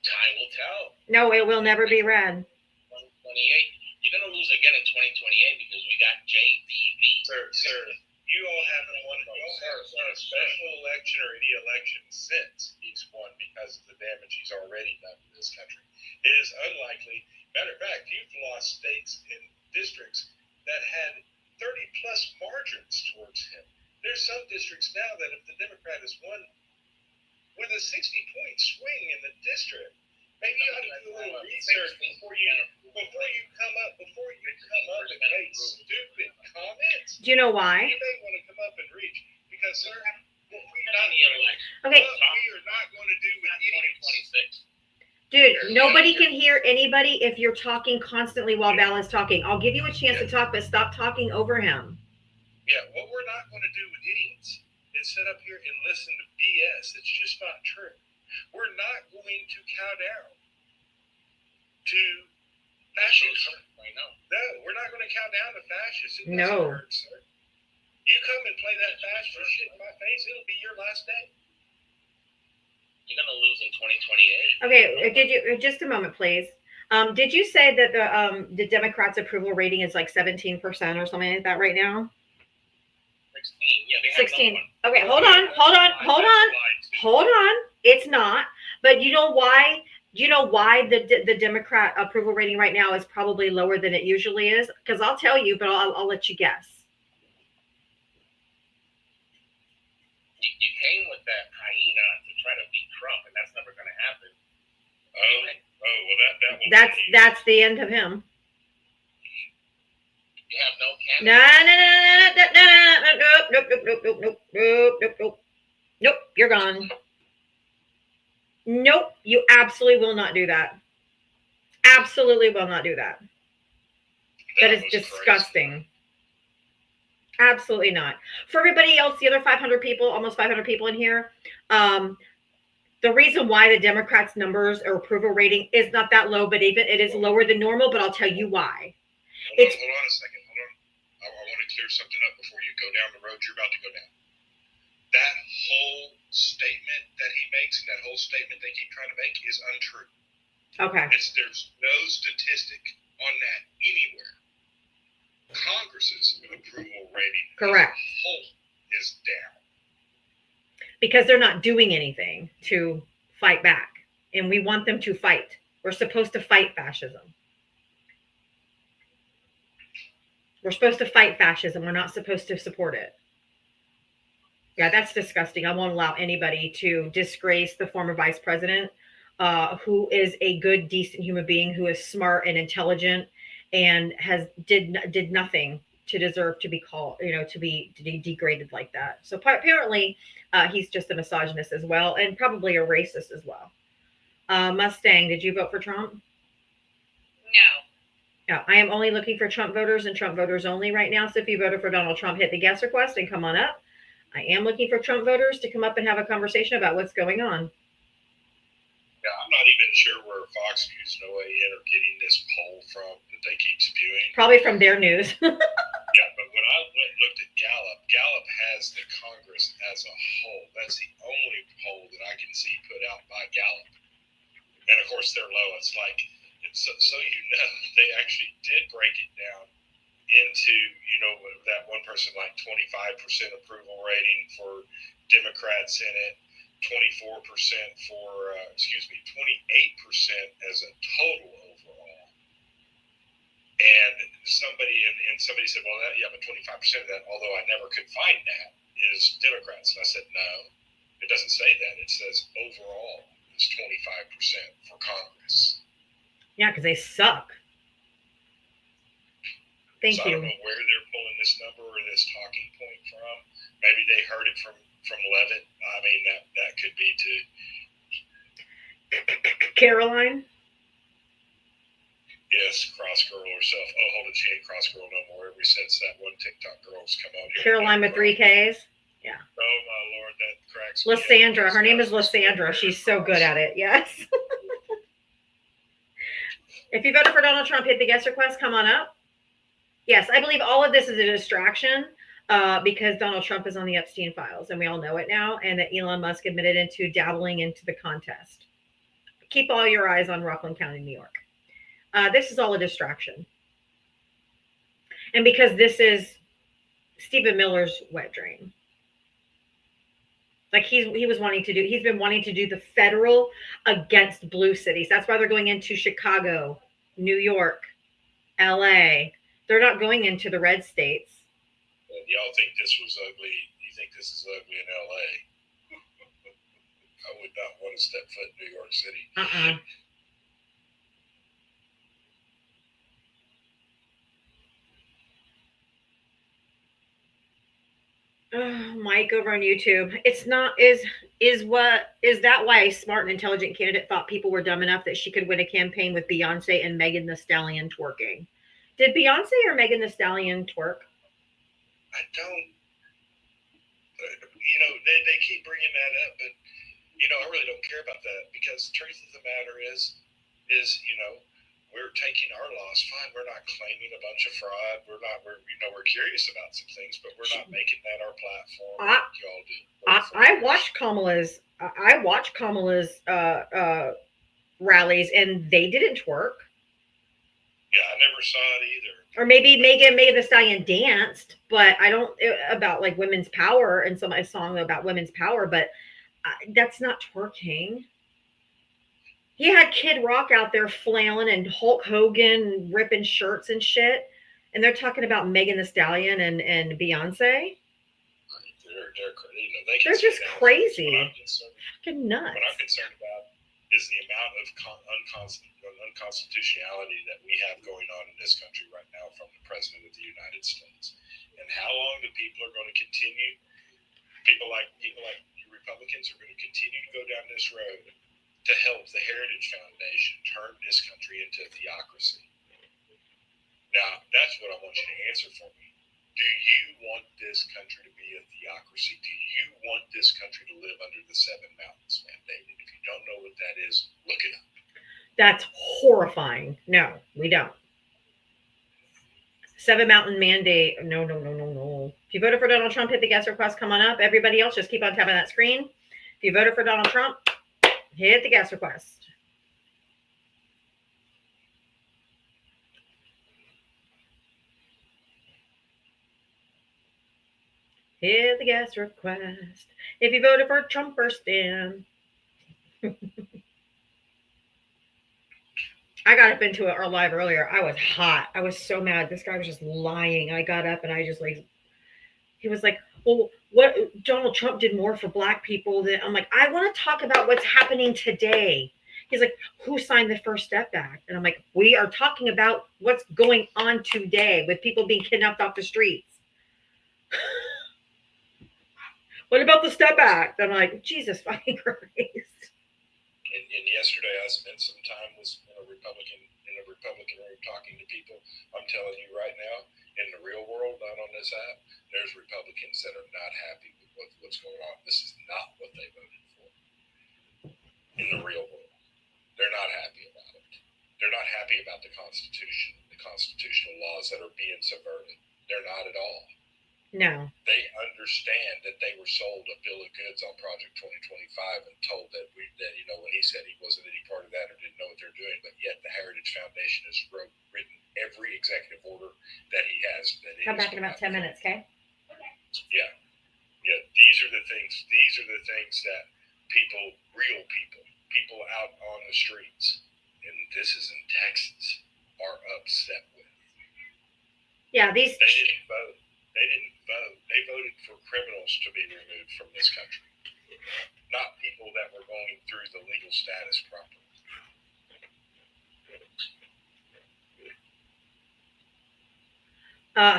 Time will tell. No, it will never be red. 2028. You're going to lose again in 2028 because we got JDV. Sir, you all haven't won a special election or any election since he's won because of the damage he's already done to this country. It is unlikely. Matter of fact, you've lost states in districts that had 30-plus margins towards him. There's some districts now that if the Democrat has won with a 60-point swing in the district, maybe you ought to do a little research before you come up and make stupid comments. Do you know why? You may want to come up and reach because, sir, what Okay. we are not going to do with idiots. 2026. Dude, nobody can hear anybody if you're talking constantly while Val is talking. I'll give you a chance to talk, but stop talking over him. Yeah, what we're not going to do with idiots is sit up here and listen to BS. It's just not true. We're not going to cow down to fascism. I know. No, we're not going to cow down to fascists. It No. doesn't work, sir. You come and play that fascist shit in my face, it'll be your last day. You're gonna lose in 2028. Okay, did you just a moment, please? Did you say that the Democrats' approval rating is like 17% or something like that right now? 16. Yeah, they have 16. No one. Okay, hold on. It's not. But you know why? Do you know why the Democrat approval rating right now is probably lower than it usually is? Because I'll tell you, but I'll let you guess. You came with that hyena to try to beat Trump, and that's never going to happen. Well, that will That's the end of him. You have no candidate. Nope. You're gone. Nope. You absolutely will not do that. Absolutely will not do that. That is disgusting. Absolutely not. For everybody else, the other 500 people, almost 500 people in here, the reason why the Democrats' numbers or approval rating is not that low, but even it is lower than normal, but I'll tell you why. Hold on a second. I want to clear something up before you go down the road you're about to go down. That whole statement that he makes and that whole statement they keep trying to make is untrue. Okay. There's no statistic on that anywhere. Congress's approval rating Correct. as a whole is down. Because they're not doing anything to fight back. And we want them to fight. We're supposed to fight fascism. We're supposed to fight fascism. We're not supposed to support it. Yeah, that's disgusting. I won't allow anybody to disgrace the former vice president, who is a good, decent human being, who is smart and intelligent, and did nothing to deserve to be called, to be degraded like that. So apparently, he's just a misogynist as well, and probably a racist as well. Mustang, did you vote for Trump? No. No, I am only looking for Trump voters and Trump voters only right now. So if you voted for Donald Trump, hit the guest request and come on up. I am looking for Trump voters to come up and have a conversation about what's going on. Yeah, I'm not even sure where Fox News and OAN are getting this poll from that they keep spewing. Probably from their news. Yeah, but when I went and looked at Gallup has the Congress as a whole. That's the only poll that I can see put out by Gallup. And of course, they're low. It's like, so they actually did break it down into, that one person like 25% approval rating for Democrats in it, 24% for, 28% as a total overall. And somebody said, well, but 25% of that, although I never could find that, is Democrats. And I said, no, it doesn't say that. It says overall it's 25% for Congress. Yeah, because they suck. Thank I you. don't know where they're pulling this number or this talking point from. Maybe they heard it from Levitt. I mean, that could be too. Caroline? Yes, cross girl herself. Oh, hold it, she ain't cross girl no more. Ever since that one TikTok girl's come out here. Caroline with 3 Ks? Yeah. Oh my Lord, that cracks me up. Lysandra. Her name is Lysandra. She's so good at it. Yes. If you voted for Donald Trump, hit the guest request. Come on up. Yes, I believe all of this is a distraction because Donald Trump is on the Epstein files, and we all know it now, and that Elon Musk admitted into dabbling into the contest. Keep all your eyes on Rockland County, New York. This is all a distraction. And because this is Stephen Miller's wet dream. Like he's been wanting to do the federal against blue cities. That's why they're going into Chicago, New York, LA, They're not going into the red states. Y'all think this was ugly? You think this is ugly in L.A.? I would not want to step foot in New York City. Mike over on YouTube. It's not is that why a smart and intelligent candidate thought people were dumb enough that she could win a campaign with Beyonce and Megan Thee Stallion twerking? Did Beyonce or Megan Thee Stallion twerk? I don't. You know, they keep bringing that up, but you know, I really don't care about that because the truth of the matter is you know, we're taking our loss. Fine, we're not claiming a bunch of fraud. We're curious about some things, but we're not making that our platform like y'all do. I watched Kamala's rallies, and they didn't twerk. Yeah, I never saw it either. Or maybe Megan Thee Stallion danced, but I don't about like women's power and a song about women's power, but that's not twerking. He had Kid Rock out there flailing and Hulk Hogan ripping shirts and shit, and they're talking about Megan Thee Stallion and Beyonce. They're just crazy. Fucking nuts. What I'm concerned about is the amount of unconstitutionality that we have going on in this country right now from the President of the United States. And how long the people are going to continue, people like you Republicans are going to continue to go down this road to help the Heritage Foundation turn this country into a theocracy. Now, that's what I want you to answer for me. Do you want this country to be a theocracy? Do you want this country to live under the Seven Mountains mandate? And if you don't know what that is, look it up. That's horrifying. No, we don't. Seven Mountain mandate. No. If you voted for Donald Trump, hit the guest request. Come on up. Everybody else, just keep on tapping that screen. If you voted for Donald Trump, hit the guest request. Hit the guest request. If you voted for Trump or Stan. I got up into it live earlier. I was hot. I was so mad. This guy was just lying. I got up and I just like, he was like, well, what Donald Trump did more for black people than I'm like, I want to talk about what's happening today. He's like, who signed the First Step Act? And I'm like, we are talking about what's going on today with people being kidnapped off the streets. What about the Step Act? I'm like, Jesus fucking Christ. And yesterday I spent some time in a Republican room talking to people. I'm telling you right now, in the real world, not on this app, there's Republicans that are not happy with what's going on. This is not what they voted for. In the real world, they're not happy about it. They're not happy about the Constitution, the constitutional laws that are being subverted. They're not at all. No. They understand that they were sold a bill of goods on Project 2025 and told that when he said he wasn't any part of that or didn't know what they're doing, but yet the Heritage Foundation has written every executive order that he has. Come back in about 10 minutes, okay? Yeah. These are the things that people out on the streets, and this is in Texas, are upset with. Yeah, They didn't vote. They voted for criminals to be removed from this country, not people that were going through the legal status properly.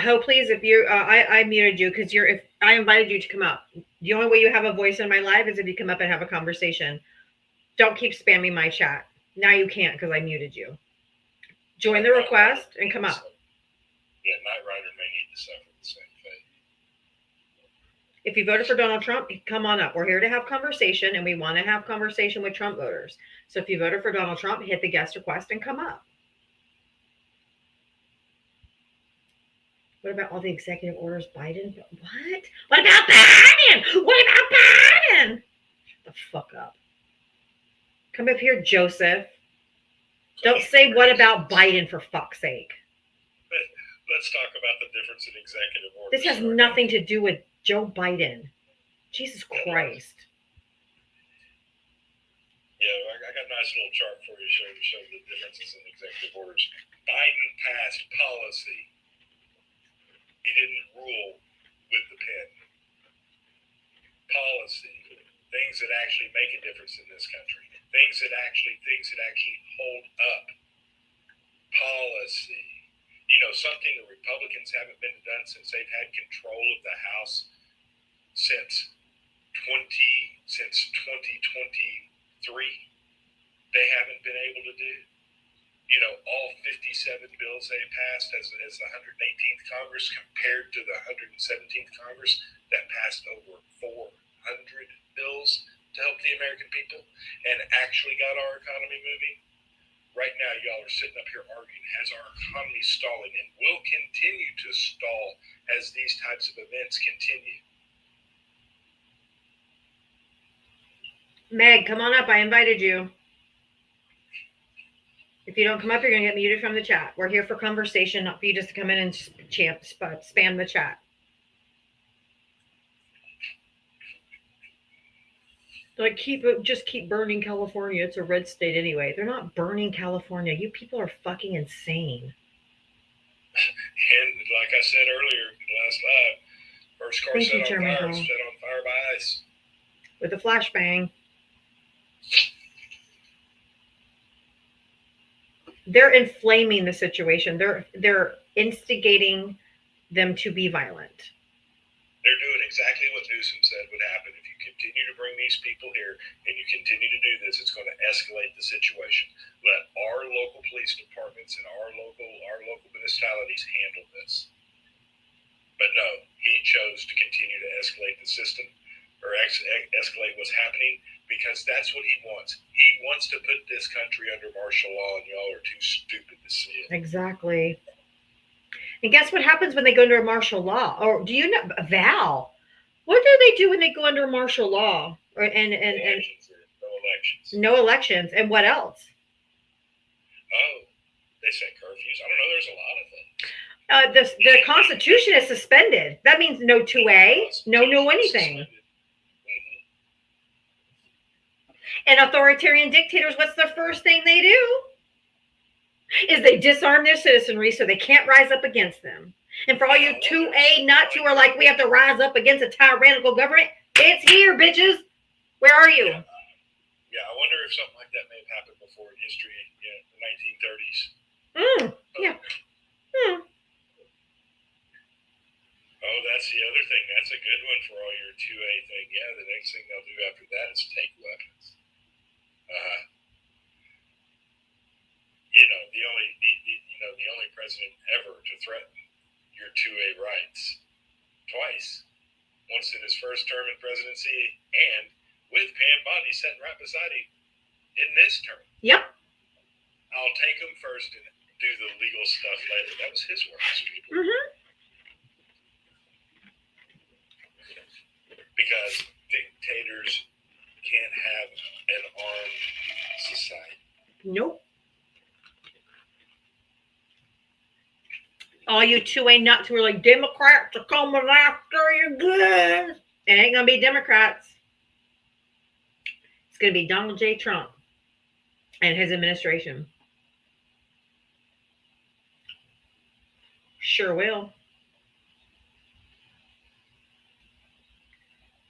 Ho, please, if you, I muted you because if I invited you to come up. The only way you have a voice in my live is if you come up and have a conversation. Don't keep spamming my chat. Now you can't because I muted you. Join the request and come up. Yeah, Knight Rider may need to suffer the same fate. If you voted for Donald Trump, come on up. We're here to have conversation, and we want to have conversation with Trump voters. So if you voted for Donald Trump, hit the guest request and come up. What about all the executive orders Biden? What? What about Biden? What about Biden? Shut the fuck up. Come up here, Joseph. Don't say what about Biden for fuck's sake. Let's talk about the difference in executive orders. This has nothing to do with Joe Biden. Jesus Christ. Yeah, I got a nice little chart for you to show the differences in executive orders. Biden passed policy He didn't rule with the pen. Policy, things that actually make a difference in this country, things that actually hold up. Policy. Something the Republicans haven't been done since they've had control of the House since 2023. They haven't been able to do. All 57 bills they passed as the 118th Congress compared to the 117th Congress that passed over 400 bills to help the American people and actually got our economy moving. Right now, y'all are sitting up here arguing, has our economy stalling and will continue to stall as these types of events continue. Meg, come on up. I invited you. If you don't come up, you're going to get muted from the chat. We're here for conversation, not for you just to come in and spam the chat. Like, just keep burning California. It's a red state anyway. They're not burning California. You people are fucking insane. And like I said earlier, last live, first car set on fire by ice. With a flashbang. They're inflaming the situation. They're instigating them to be violent. They're doing exactly what Newsom said would happen. If you continue to bring these people here and you continue to do this, it's going to escalate the situation. Let our local police departments and our local municipalities handle this. But no, he chose to continue to escalate the system or escalate what's happening because that's what he wants. He wants to put this country under martial law, and y'all are too stupid to see it. Exactly. And guess what happens when they go under martial law? Or do you know, Val? What do they do when they go under martial law? No elections. No elections. And what else? Oh, they set curfews. I don't know. There's a lot of things. The Constitution is suspended. That means no 2A, no anything. Mm-hmm. And authoritarian dictators, what's the first thing they do? Is they disarm their citizenry so they can't rise up against them. And for all you 2A nuts who are like, we have to rise up against a tyrannical government, it's here, bitches. Where are you? Yeah, I wonder if something like that may have happened before in history, the 1930s. Yeah. Oh, that's the other thing. That's a good one for all your 2A thing. Yeah, the next thing they'll do after that is take weapons. The only president ever to threaten your 2A rights twice. Once in his first term in presidency and with Pam Bondi sitting right beside him in this term. Yep. I'll take him first and do the legal stuff later. That was his words, people. Mm-hmm. Because dictators can't have an armed society. Nope. All you 2A nuts who are like, Democrats are coming after you good. It ain't going to be Democrats. It's going to be Donald J. Trump and his administration. Sure will.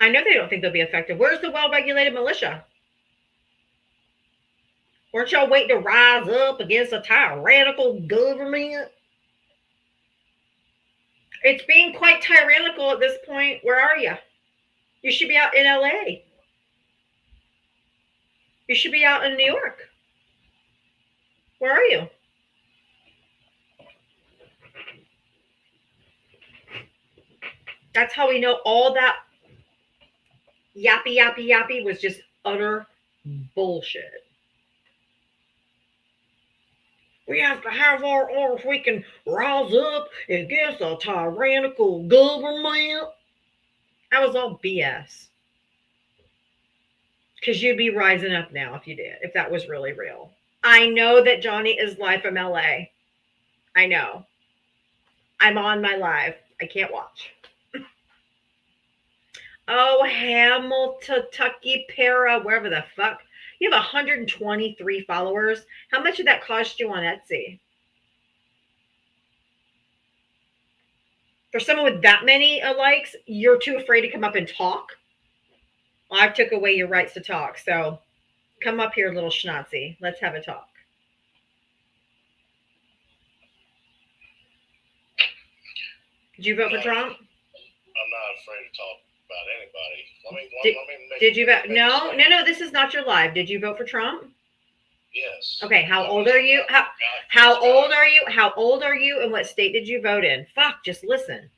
I know they don't think they'll be effective. Where's the well-regulated militia? Weren't y'all waiting to rise up against a tyrannical government? It's being quite tyrannical at this point. Where are you? You should be out in LA. You should be out in New York. Where are you? That's how we know all that yappy was just utter bullshit. We have to have our arms. We can rise up against a tyrannical government. That was all BS. Because you'd be rising up now if you did, if that was really real. I know that Johnny is live from LA. I know. I'm on my live. I can't watch. Oh, Hamilton, Tucky, Para, wherever the fuck. You have 123 followers. How much did that cost you on Etsy? For someone with that many likes, you're too afraid to come up and talk. Well, I took away your rights to talk, so come up here, little schnauzy. Let's have a talk. Did you vote for Trump? I'm not afraid to talk about anybody. Let me make, Did you vote? make a No, statement. no. This is not your live. Did you vote for Trump? Yes. Okay. How old are you? How old are you? How old are you? And what state did you vote in? Fuck. Just listen.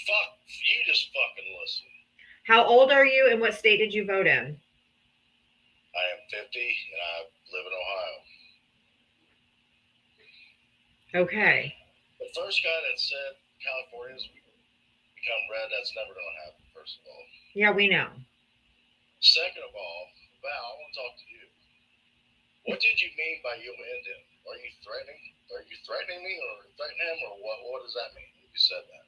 Fuck. You just fucking listen. How old are you? And what state did you vote in? I am 50 and I live in Ohio. Okay. The first guy that said California's become red, that's never going to happen, first of all. Yeah, we know. Second of all, Val, I want to talk to you. What did you mean by you'll end him? Are you threatening? Are you threatening me or threatening him, or what does that mean when you said that?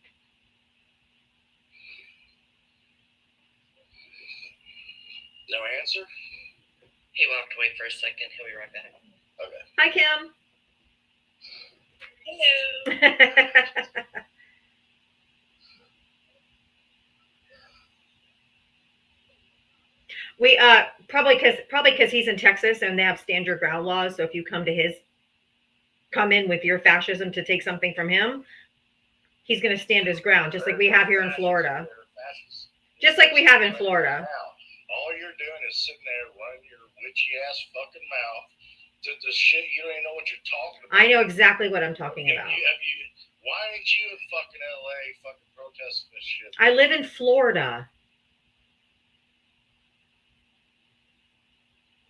No answer? He walked away for a second. He'll be right back. Okay. Hi, Kim. Hello. We probably because he's in Texas and they have stand your ground laws. So if you come in with your fascism to take something from him, he's going to stand his ground, just like we have here in Florida. Just like we have in Florida. All you're doing is sitting there running your witchy ass fucking mouth to the shit you don't even know what you're talking about. I know exactly what I'm talking about. Why aren't you in fucking LA fucking protesting this shit? I live in Florida.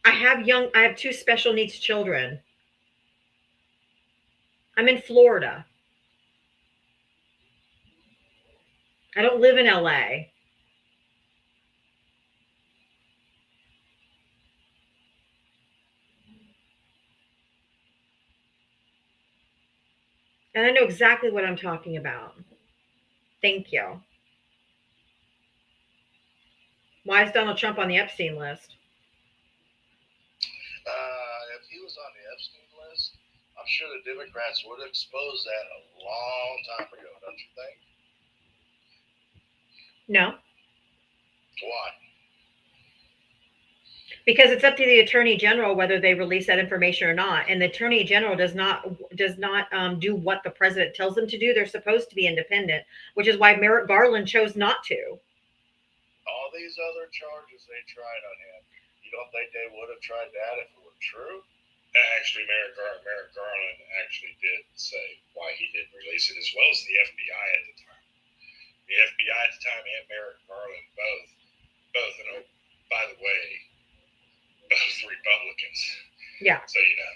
I have 2 special needs children. I'm in Florida. I don't live in LA. And I know exactly what I'm talking about. Thank you. Why is Donald Trump on the Epstein list? If he was on the Epstein list, I'm sure the Democrats would have exposed that a long time ago, don't you think? No. Why? Because it's up to the Attorney General whether they release that information or not. And the Attorney General does not do what the president tells them to do. They're supposed to be independent, which is why Merrick Garland chose not to. All these other charges they tried on him, you don't think they would have tried that if it were true? Actually, Merrick Garland actually did say why he didn't release it, as well as the FBI at the time. The FBI at the time and Merrick Garland both, and by the way, both Republicans. Yeah. So you know,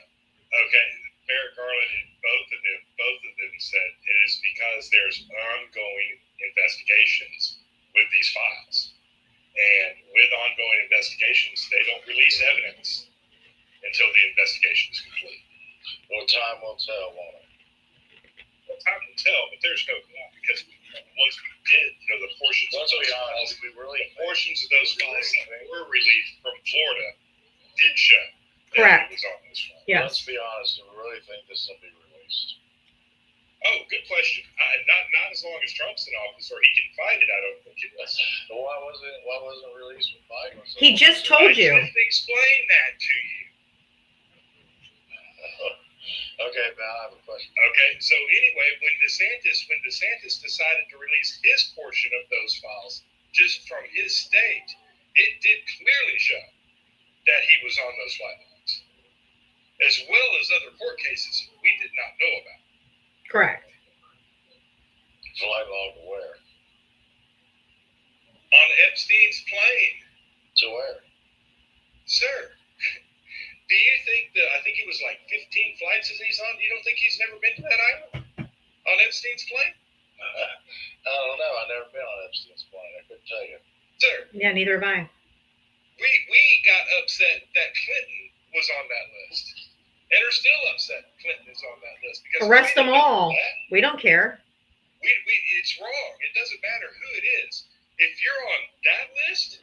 okay, Merrick Garland and both of them said it is because there's ongoing investigations with these files, and with ongoing investigations, they don't release evidence until the investigation is complete. Well, time will tell, won't it? Well, time will tell, but there's no doubt because once we did, the portions Let's of be those honest, files, we really the portions of those files that were released from Florida did show Correct. that it was on those files. Yes. Let's be honest, do we really think this will be released? Oh, good question. Not as long as Trump's in office, or he can fight it. I don't think it was. So why wasn't it released with Biden? He just told you. I didn't explain that to you. Okay, Val, I have a question. Okay, so anyway, when DeSantis decided to release his portion of those files just from his state, it did clearly show that he was on those flight logs, as well as other court cases we did not know about. Correct. Flight log to where? On Epstein's plane. To where? Sir, do you think that, I think it was like 15 flights that he's on? You don't think he's never been to that island? On Epstein's plane? I don't know. I've never been on Epstein's plane. I couldn't tell you. Sir, Yeah, neither have I. we got upset that Clinton was on that list. And are still upset Clinton is on that list. Because Arrest them all. That. We don't care. It's wrong. It doesn't matter who it is. If you're on that list,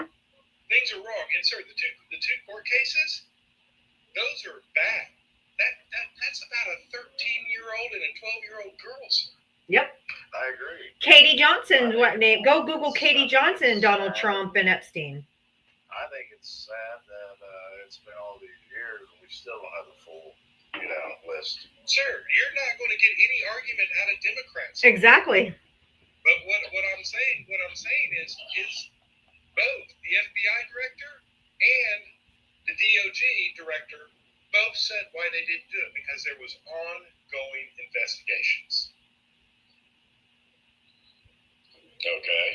things are wrong. And sir, the two court cases, those are bad. That's about a 13-year-old and a 12-year-old girl, sir. Yep. I agree. Katie Johnson, what name? Go Google Katie Johnson, Donald Trump, and Epstein. I think it's sad that it's been all these years and we still don't have the full, list. Sir, you're not going to get any argument out of Democrats. Exactly. But what I'm saying is both the FBI director and the DOJ director both said why they didn't do it, because there was ongoing investigations. Okay.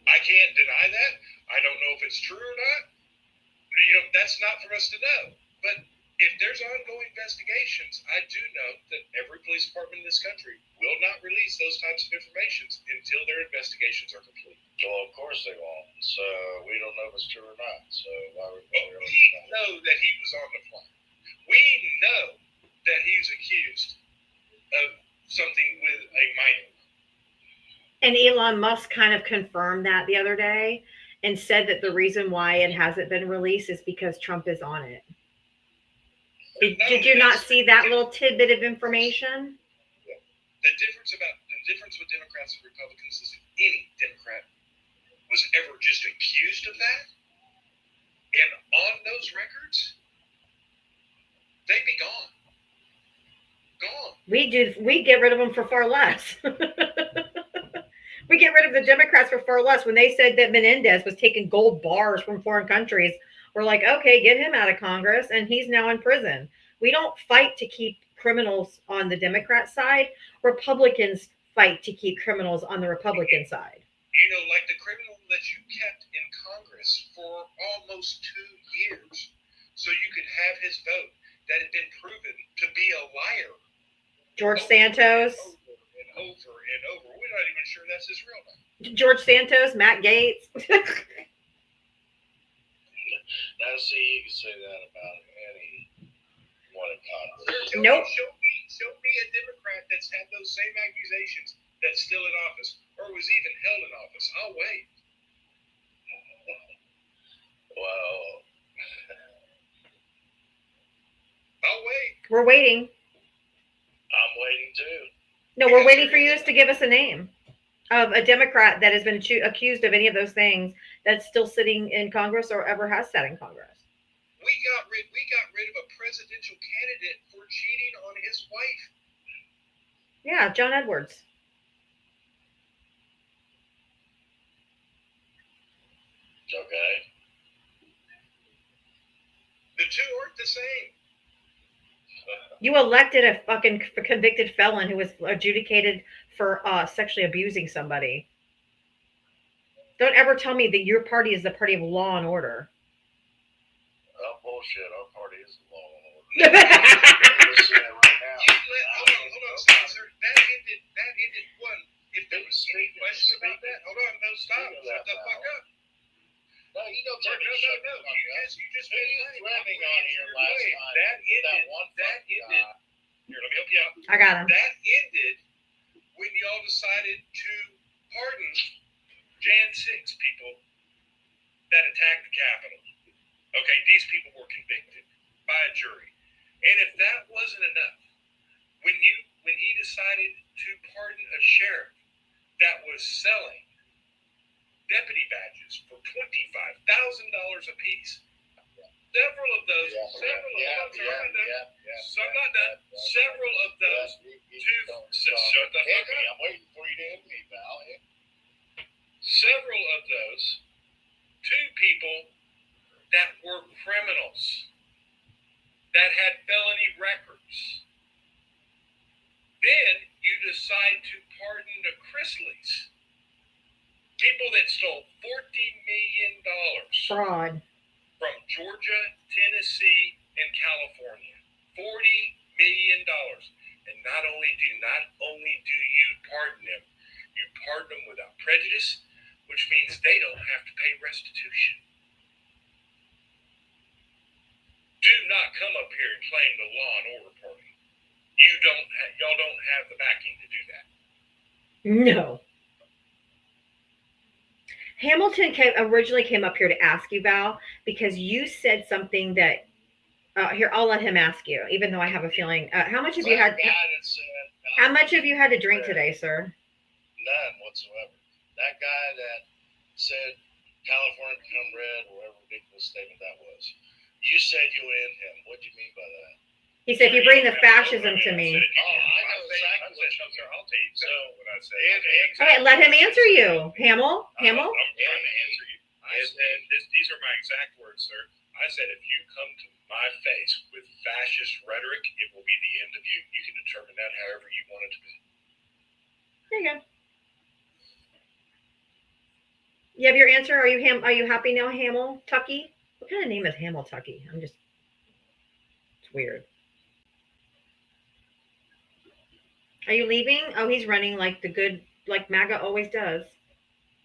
I can't deny that. I don't know if it's true or not. That's not for us to know. But if there's ongoing investigations, I do know that every police department in this country will not release those types of information until their investigations are complete. Well, of course they won't. So we don't know if it's true or not. So why would But we know that he was on the plane. We know that he was accused of something with a minor. And Elon Musk kind of confirmed that the other day and said that the reason why it hasn't been released is because Trump is on it. Did you not see that little tidbit of information? The difference with Democrats and Republicans is if any Democrat was ever just accused of that, and on those records, they'd be gone. Gone. We get rid of them for far less. We get rid of the Democrats for far less. When they said that Menendez was taking gold bars from foreign countries, we're like, okay, get him out of Congress, and he's now in prison. We don't fight to keep criminals on the Democrat side. Republicans fight to keep criminals on the Republican side. Like the criminal that you kept in Congress for almost 2 years, so you could have his vote that had been proven to be a liar. George Santos. Over and over. We're not even sure that's his real name. George Santos, Matt Gaetz. Now, see, you can say that about anyone in Congress. Nope. Show me a Democrat that's had those same accusations that's still in office or was even held in office. I'll wait. Well, I'll wait. We're waiting. I'm waiting too. No, we're waiting for you to give us a name of a Democrat that has been accused of any of those things that's still sitting in Congress or ever has sat in Congress. We got rid of a presidential candidate for cheating on his wife. Yeah, John Edwards. Okay. The two aren't the same. You elected a fucking convicted felon who was adjudicated for sexually abusing somebody. Don't ever tell me that your party is the party of law and order. Oh, bullshit. Our party is the law and order. Hold on, sir. That ended one. If there was any question about that, hold on, no, stop. Shut the fuck up. No, you don't Sir, tell me to shut the fuck up. You just Who was threatening on here last time? That ended. one That fucking ended. guy. Here, let me help you out. I got him. That ended when y'all decided to pardon Jan 6 people that attacked the Capitol. Okay, these people were convicted by a jury. And if that wasn't enough, when he decided to pardon a sheriff that was selling deputy badges for $25,000 a piece, several of those, several of those, shut the fuck up. I'm waiting for you to hit me, Val. Several of those, two people that were criminals, that had felony records. Then you decide to pardon the Chrisleys, people that stole $40 million Fraud. from Georgia, Tennessee, and California. $40 million. And not only do you pardon them, you pardon them without prejudice, which means they don't have to pay restitution. Do not come up here and claim the law and order party. Y'all don't have the backing to do that. No. Hamilton originally came up here to ask you, Val, because you said something that here, I'll let him ask you, even though I have a feeling. How much have you had? How much have you had to drink today, sir? None whatsoever. That guy that said California become red, or whatever ridiculous statement that was. You said you end him. What do you mean by that? He said, if you bring the fascism to me. Oh, I know exactly what you mean. I'll tell you what I say. All right, let him answer you. Hamill? Hamill? I'm trying to answer you. I said, these are my exact words, sir. I said, if you come to my face with fascist rhetoric, it will be the end of you. You can determine that however you want it to be. There you go. You have your answer? Are you happy now, Hamill Tucky? What kind of name is Hamill Tucky? It's weird. Are you leaving? Oh, he's running like MAGA always does.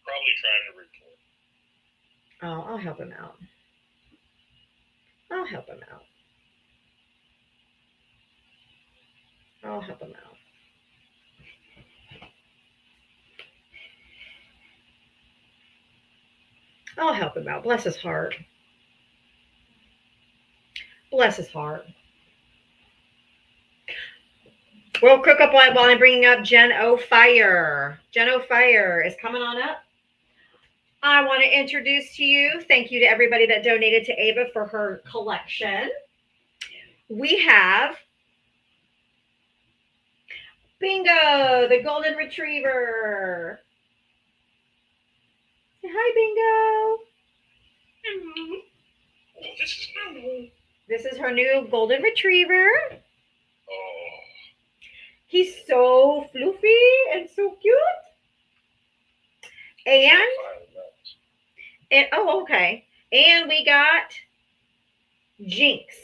Probably trying to report. Oh, I'll help him out. I'll help him out. Bless his heart. We'll cook up while I'm bringing up Jen O'Fire. Jen O'Fire is coming on up. I want to introduce to you, thank you to everybody that donated to Ava for her collection. We have Bingo, the golden retriever. Say hi, Bingo. Oh, this is new. This is her new golden retriever. Oh. He's so fluffy and so cute. And oh, okay. And we got Jinx,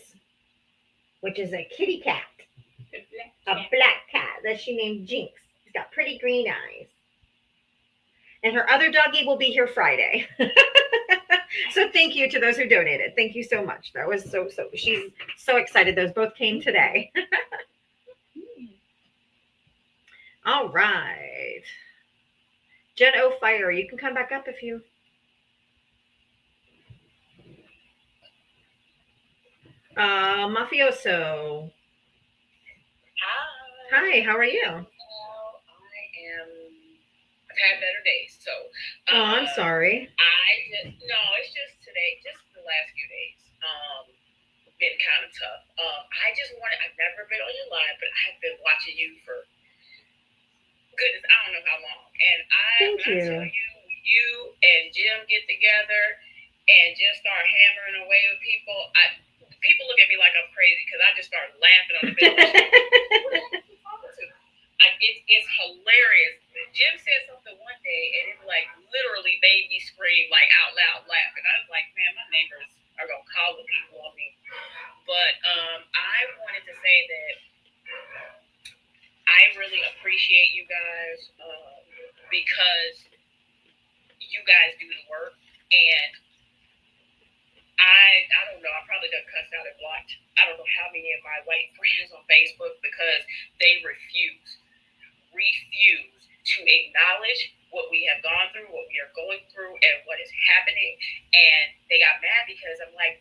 which is a kitty cat. A black cat that she named Jinx. She's got pretty green eyes. And her other doggie will be here Friday. So thank you to those who donated. Thank you so much. That was so she's so excited. Those both came today. All right. Jen O'Fire, you can come back up if you. Mafioso. Hi, how are you? Well, I've had better days, so. Oh, I'm sorry. It's just today, just the last few days. Been kind of tough. I've never been on your live, but I've been watching you for goodness, I don't know how long. And Thank you. I tell you and Jim get together and just start hammering away with people. People look at me like I'm crazy because I just start laughing on the bed. It's hilarious. Jim said something one day and it like literally made me scream like out loud laughing. I was like, man, my neighbors are gonna call the people on me. But I wanted to say that I really appreciate you guys because you guys do the work, and I don't know, I probably done cussed out and blocked I don't know how many of my white friends on Facebook because they refuse to acknowledge what we have gone through, what we are going through, and what is happening. And they got mad because I'm like,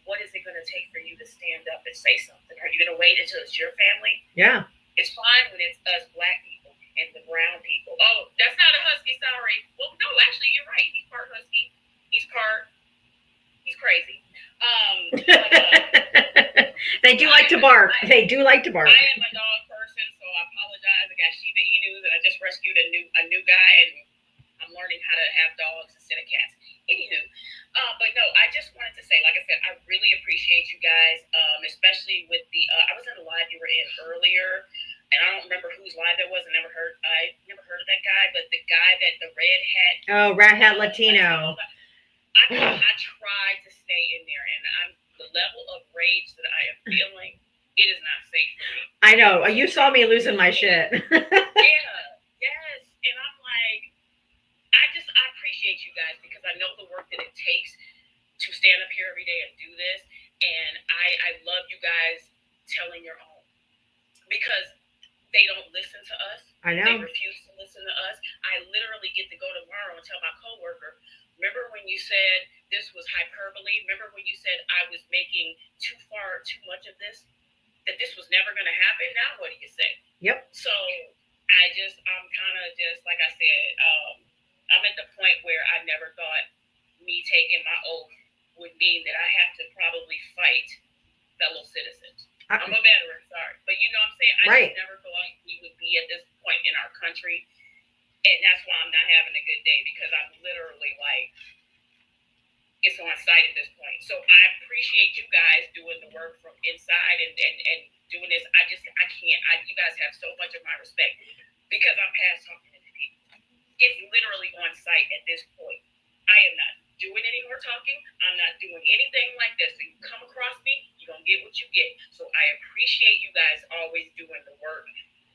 what is it going to take for you to stand up and say something? Are you going to wait until it's your family? Yeah. It's fine when it's us black people and the brown people. Oh, that's not a husky, sorry. Well, no, actually, you're right. He's part husky. He's crazy. They do like to bark. I am a dog person, so I apologize. I got Shiba Inus, and I just rescued a new guy, and I'm learning how to have dogs instead of cats. Anywho, but no, I just wanted to say, like I said, I really appreciate you guys, especially with the. I was in a live you were in earlier, and I don't remember whose live that was. I never heard of that guy, but the guy that the red hat. Oh, Red Hat Latino. I tried to stay in there, and the level of rage that I am feeling, it is not safe for me. I know. You saw me losing my shit. Yeah, yes. And I'm like, I appreciate you guys because I know the work that it takes to stand up here every day and do this. And I love you guys telling your own because they don't listen to us. I know. They refuse to listen to us. I literally get to go tomorrow and tell my coworker, remember when you said this was hyperbole? Remember when you said I was making too much of this? That this was never going to happen? Now what do you say? Yep. So I'm kind of just, like I said, I'm at the point where I never thought me taking my oath would mean that I have to probably fight fellow citizens. I'm a veteran, sorry. But you know what I'm saying? I Right. just never thought we would be at this point in our country. And that's why I'm not having a good day, because I'm literally like, it's on site at this point. So I appreciate you guys doing the work from inside and doing this. I can't. You guys have so much of my respect, because I'm past talking to people. It's literally on site at this point. I am not doing any more talking. I'm not doing anything like this. So you come across me, you're going to get what you get. So I appreciate you guys always doing the work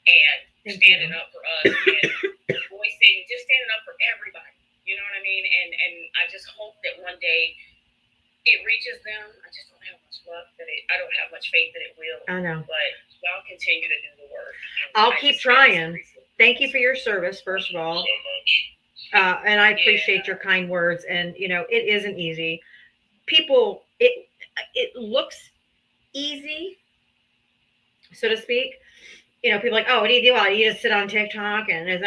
and standing up for us and voicing, just standing up for everybody. You know what I mean? And I just hope that one day it reaches them. I just don't have much luck I don't have much faith that it will. I know. But y'all continue to do the work. I'll keep trying. Thank you for your service, first of all. So much. And I appreciate your kind words. And it isn't easy. People, it looks easy, so to speak. People like, oh, what do you do? Oh, you just sit on TikTok and it's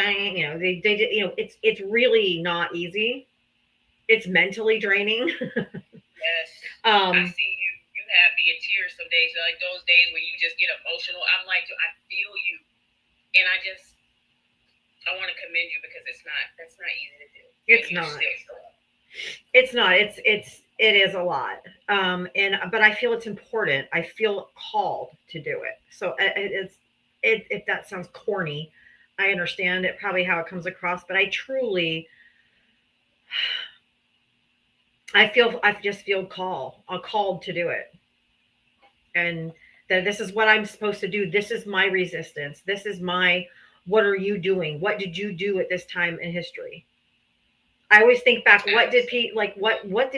really not easy. It's mentally draining. Yes. I see you. You have me in tears some days, like those days when you just get emotional. I'm like, I feel you, and I want to commend you, because that's not easy to do. It's not. It's not. It is a lot. But I feel it's important. I feel called to do it. So if that sounds corny, I understand it probably how it comes across, but I just feel called to do it. And that this is what I'm supposed to do. This is my resistance. This is what are you doing? What did you do at this time in history? I always think back, what did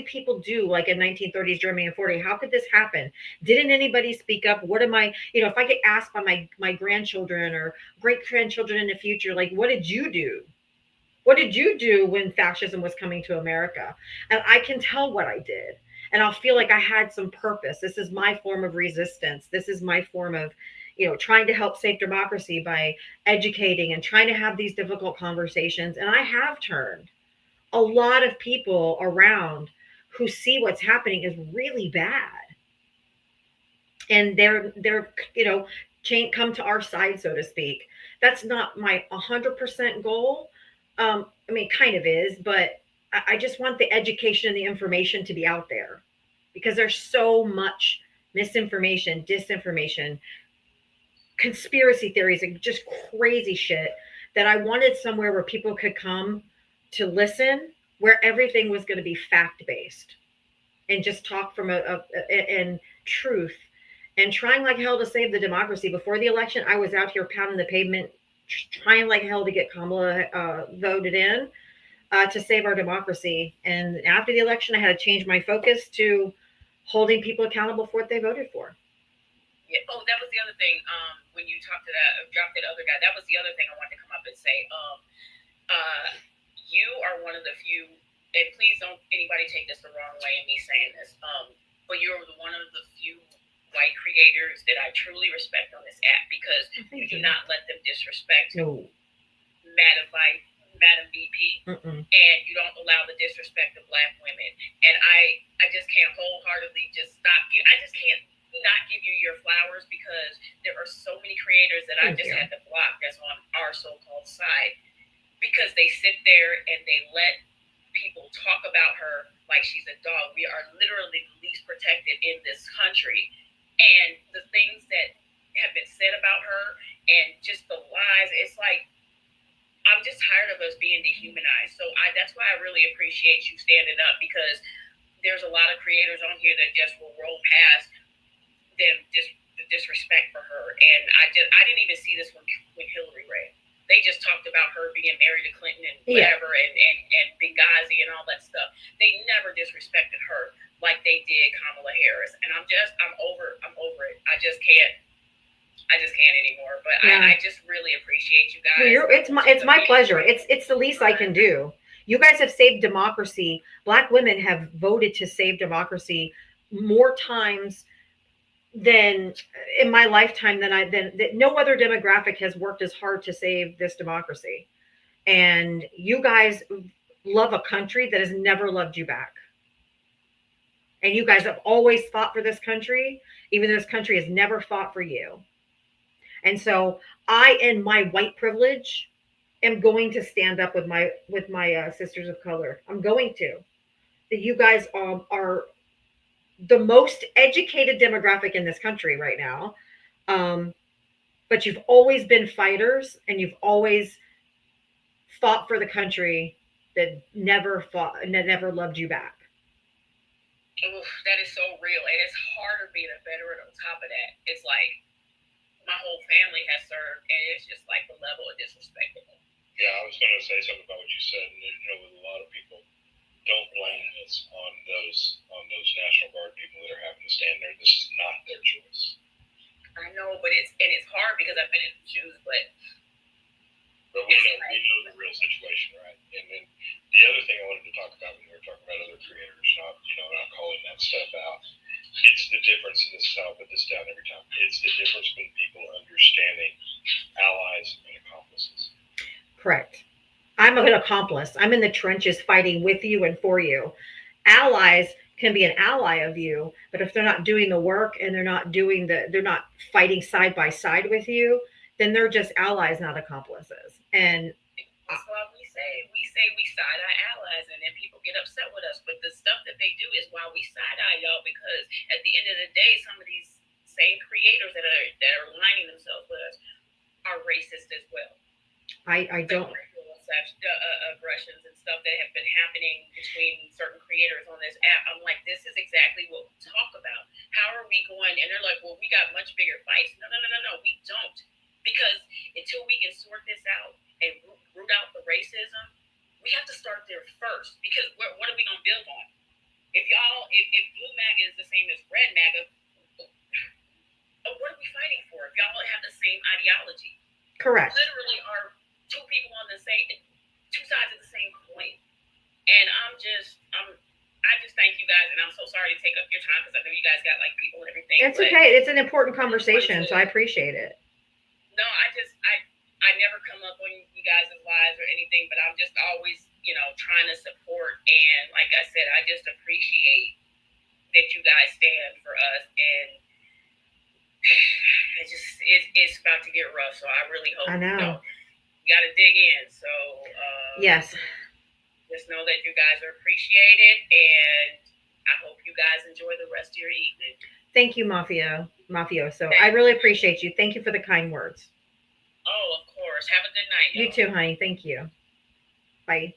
people do like in 1930s Germany and 40? How could this happen? Didn't anybody speak up? What am I, if I get asked by my grandchildren or great grandchildren in the future, like, what did you do? What did you do when fascism was coming to America? And I can tell what I did. And I'll feel like I had some purpose. This is my form of resistance. This is my form of, trying to help save democracy by educating and trying to have these difficult conversations. And I have turned a lot of people around who see what's happening is really bad. And they're come to our side, so to speak. That's not my 100% goal. I mean, it kind of is, but I just want the education and the information to be out there, because there's so much misinformation, disinformation, conspiracy theories, and just crazy shit that I wanted somewhere where people could come to listen, where everything was going to be fact-based and just talk from and truth, and trying like hell to save the democracy. Before the election, I was out here pounding the pavement, trying like hell to get Kamala voted in to save our democracy. And after the election, I had to change my focus to holding people accountable for what they voted for. Yeah. Oh, that was the other thing. When you talked to dropped that other guy, that was the other thing I wanted to come up and say. You are one of the few, and please don't anybody take this the wrong way in me saying this, but you're one of the few white creators that I truly respect on this app, because you do not let them disrespect Madam VP, and you don't allow the disrespect of Black women. And I just can't wholeheartedly just stop. I just can't not give you your flowers, because there are so many creators that I just had to block that's on our so-called side, because they sit there and they let people talk about her like she's a dog. We are literally the least protected in this country. And the things that have been said about her and just the lies, it's like, I'm just tired of us being dehumanized. So that's why I really appreciate you standing up, because there's a lot of creators on here that just will roll past them, just the disrespect for her. And I didn't even see this when Hillary ran. They just talked about her being married to Clinton and whatever, and Benghazi and all that stuff. They never disrespected her like they did Kamala Harris. And I'm over it. I just can't anymore. But I just really appreciate you guys. Well, it's my pleasure. It's the least I can do. You guys have saved democracy. Black women have voted to save democracy more times than in my lifetime than no other demographic has worked as hard to save this democracy. And you guys love a country that has never loved you back. And you guys have always fought for this country, even though this country has never fought for you. And so I, in my white privilege, am going to stand up with my sisters of color. I'm going to. That you guys are the most educated demographic in this country right now. Um, but you've always been fighters, and you've always fought for the country that never loved you back. Oof, that is so real, and it's harder being a veteran. On top of that, it's like my whole family has served, and it's just like the level of disrespect. Yeah, I was going to say something about what you said, and with a lot of people, don't blame this on those National Guard people that are having to stand there. This is not their choice. I know, but it's hard because I've been in the shoes, but we know the real situation, right? And then the other thing I wanted to talk about when we were talking about other creators, not calling that stuff out. It's the difference, and this is how I put this down every time. It's the difference between people understanding allies and accomplices. Correct. I'm an accomplice. I'm in the trenches fighting with you and for you. Allies can be an ally of you, but if they're not doing the work and they're not fighting side by side with you, then they're just allies, not accomplices. And that's why we say we side eye allies, and then people get upset with us. But the stuff that they do is why we side eye y'all, because at the end of the day, some of these same creators that are aligning themselves with us are racist as well. I don't. Aggressions and stuff that have been happening between certain creators on this app. I'm like, this is exactly what we talk about. How are we going? And they're like, well, we got much bigger fights. No, we don't. Because until we can sort this out and root out the racism, we have to start there first. Because what are we going to build on? If blue MAGA is the same as red MAGA, what are we fighting for? If y'all have the same ideology. Correct. Literally are two people on the same, two sides of the same coin. And I just thank you guys, and I'm so sorry to take up your time because I know you guys got like people and everything. It's okay. It's an important conversation, so I appreciate it. No, I never come up on you guys' lives or anything, but I'm just always, trying to support. And like I said, I just appreciate that you guys stand for us. And it's about to get rough, so I really hope. I know. You got to dig in. So yes. Just know that you guys are appreciated, and I hope you guys enjoy the rest of your evening. Thank you, Mafioso. I really appreciate you. Thank you for the kind words. Oh, of course. Have a good night. You too, honey. Thank you. Bye.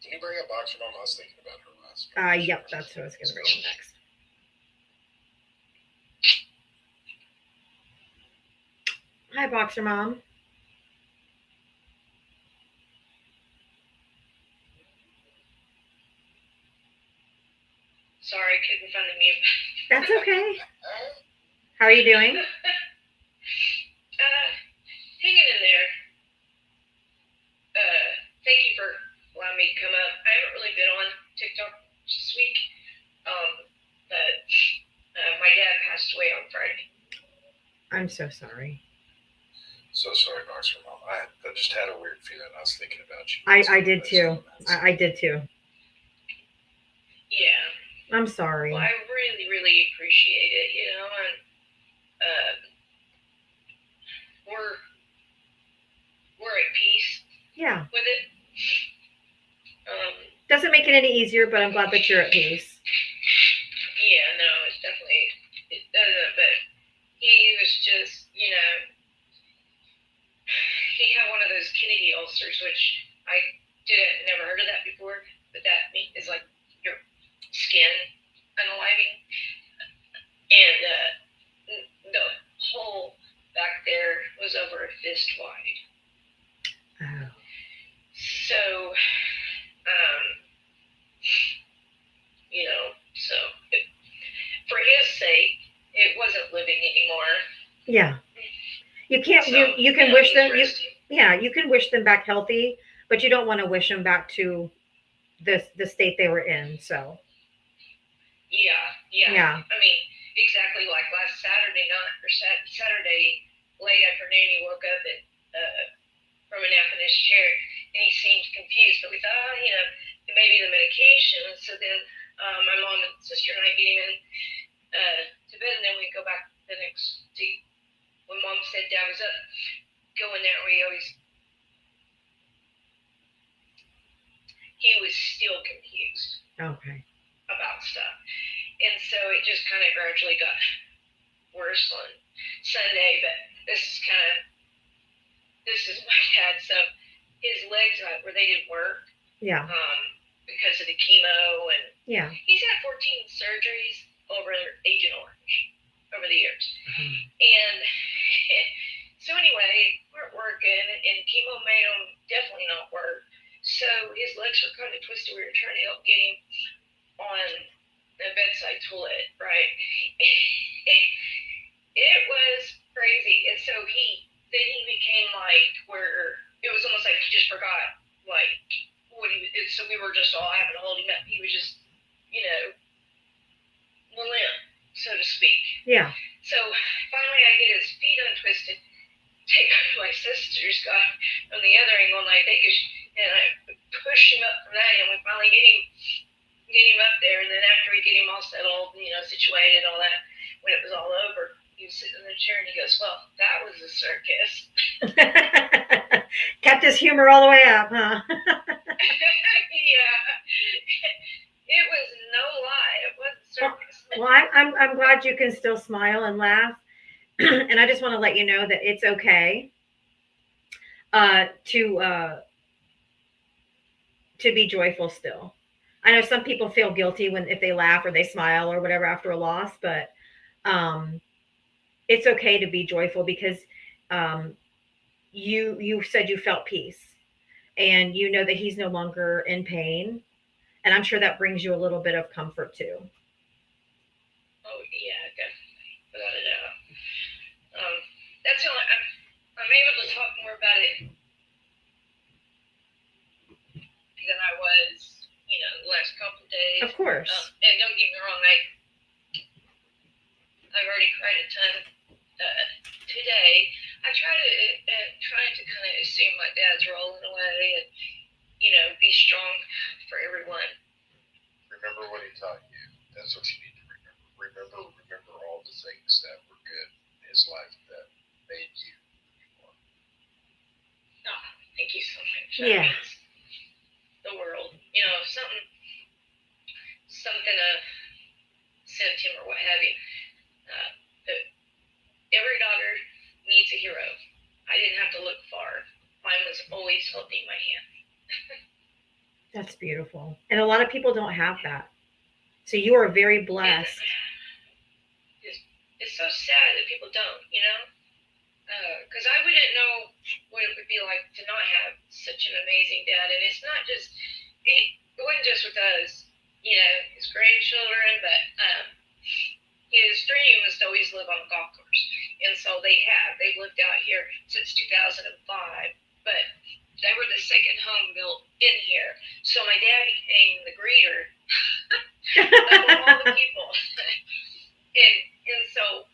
Can you bring up Boxer Mom? I was thinking about her last. Yep, that's what I was going to bring up next. Hi, Boxer Mom. Sorry, couldn't find the mute. That's okay. How are you doing? Hanging in there. Thank you for allowing me to come up. I haven't really been on TikTok this week, but my dad passed away on Friday. I'm so sorry. So sorry, Boxer Mom. I just had a weird feeling. I was thinking about you. I did too. I did too. Yeah. I'm sorry. Well, I really, really appreciate it, and we're at peace. Yeah. With it. Doesn't make it any easier, but I'm glad that you're at peace. Yeah, no, it doesn't, but he was just, he had one of those Kennedy ulcers, which I never heard of that before, but that is like your skin unaliving, and the hole back there was over a fist wide. Oh. So, so for his sake, it wasn't living anymore. Yeah. You can't. So, you can wish them. You can wish them back healthy, but you don't want to wish them back to the state they were in. So. Yeah. I mean, exactly like last Saturday night or Saturday late afternoon, he woke up at from a nap in his chair, and he seemed confused. But we thought, oh, it may be the medication. So then my mom and sister and I get him in to bed, and then we go back the next day. When Mom said Dad was up, go in there. He was still confused. Okay. About stuff, and so it just kind of gradually got worse on Sunday. But this is my dad. So his legs where they didn't work. Yeah. Because of the chemo, and yeah, he's had 14 surgeries over Agent Orange over the years. Mm-hmm. And so anyway, we're working, and chemo made him definitely not work. So his legs were kind of twisted. We were trying to help get him on the bedside toilet, right? It was crazy. And so he became like where it was almost like he just forgot like what so we were just all having to hold him up. He was just, limp, so to speak. Yeah. So finally I get his feet untwisted, take my sister's got on the other angle, and I push him up from that end. We finally get him up there, and then after we get him all settled, situated, all that, when it was all over, he was sitting in the chair and he goes, "Well, that was a circus." Kept his humor all the way up, huh? Yeah, it was no lie. It was a circus. Well, I'm glad you can still smile and laugh, and I just want to let you know that it's okay to be joyful still. I know some people feel guilty if they laugh or they smile or whatever after a loss, but it's okay to be joyful because you said you felt peace, and you know that he's no longer in pain, and I'm sure that brings you a little bit of comfort too. Oh yeah, definitely, without a doubt. That's all. I'm able to talk more about it than I was, the last couple of days. Of course. And don't get me wrong, I've already cried a ton today. I trying to kind of assume my dad's rolling away and be strong for everyone. Remember what he taught you. That's what you need to remember. Remember all the things that were good in his life that made you who you are. Oh, thank you so much. Yeah. That means the world. Something sent him or what have you. Every daughter needs a hero. I didn't have to look far. Mine was always holding my hand. That's beautiful. And a lot of people don't have that. So you are very blessed. It's so sad that people don't, because I wouldn't know what it would be like to not have such an amazing dad. And it's not just, it wasn't just with us, his grandchildren, but his dream was to always live on a golf course. And so they've lived out here since 2005, but they were the second home built in here. So my dad became the greeter of all the people. and so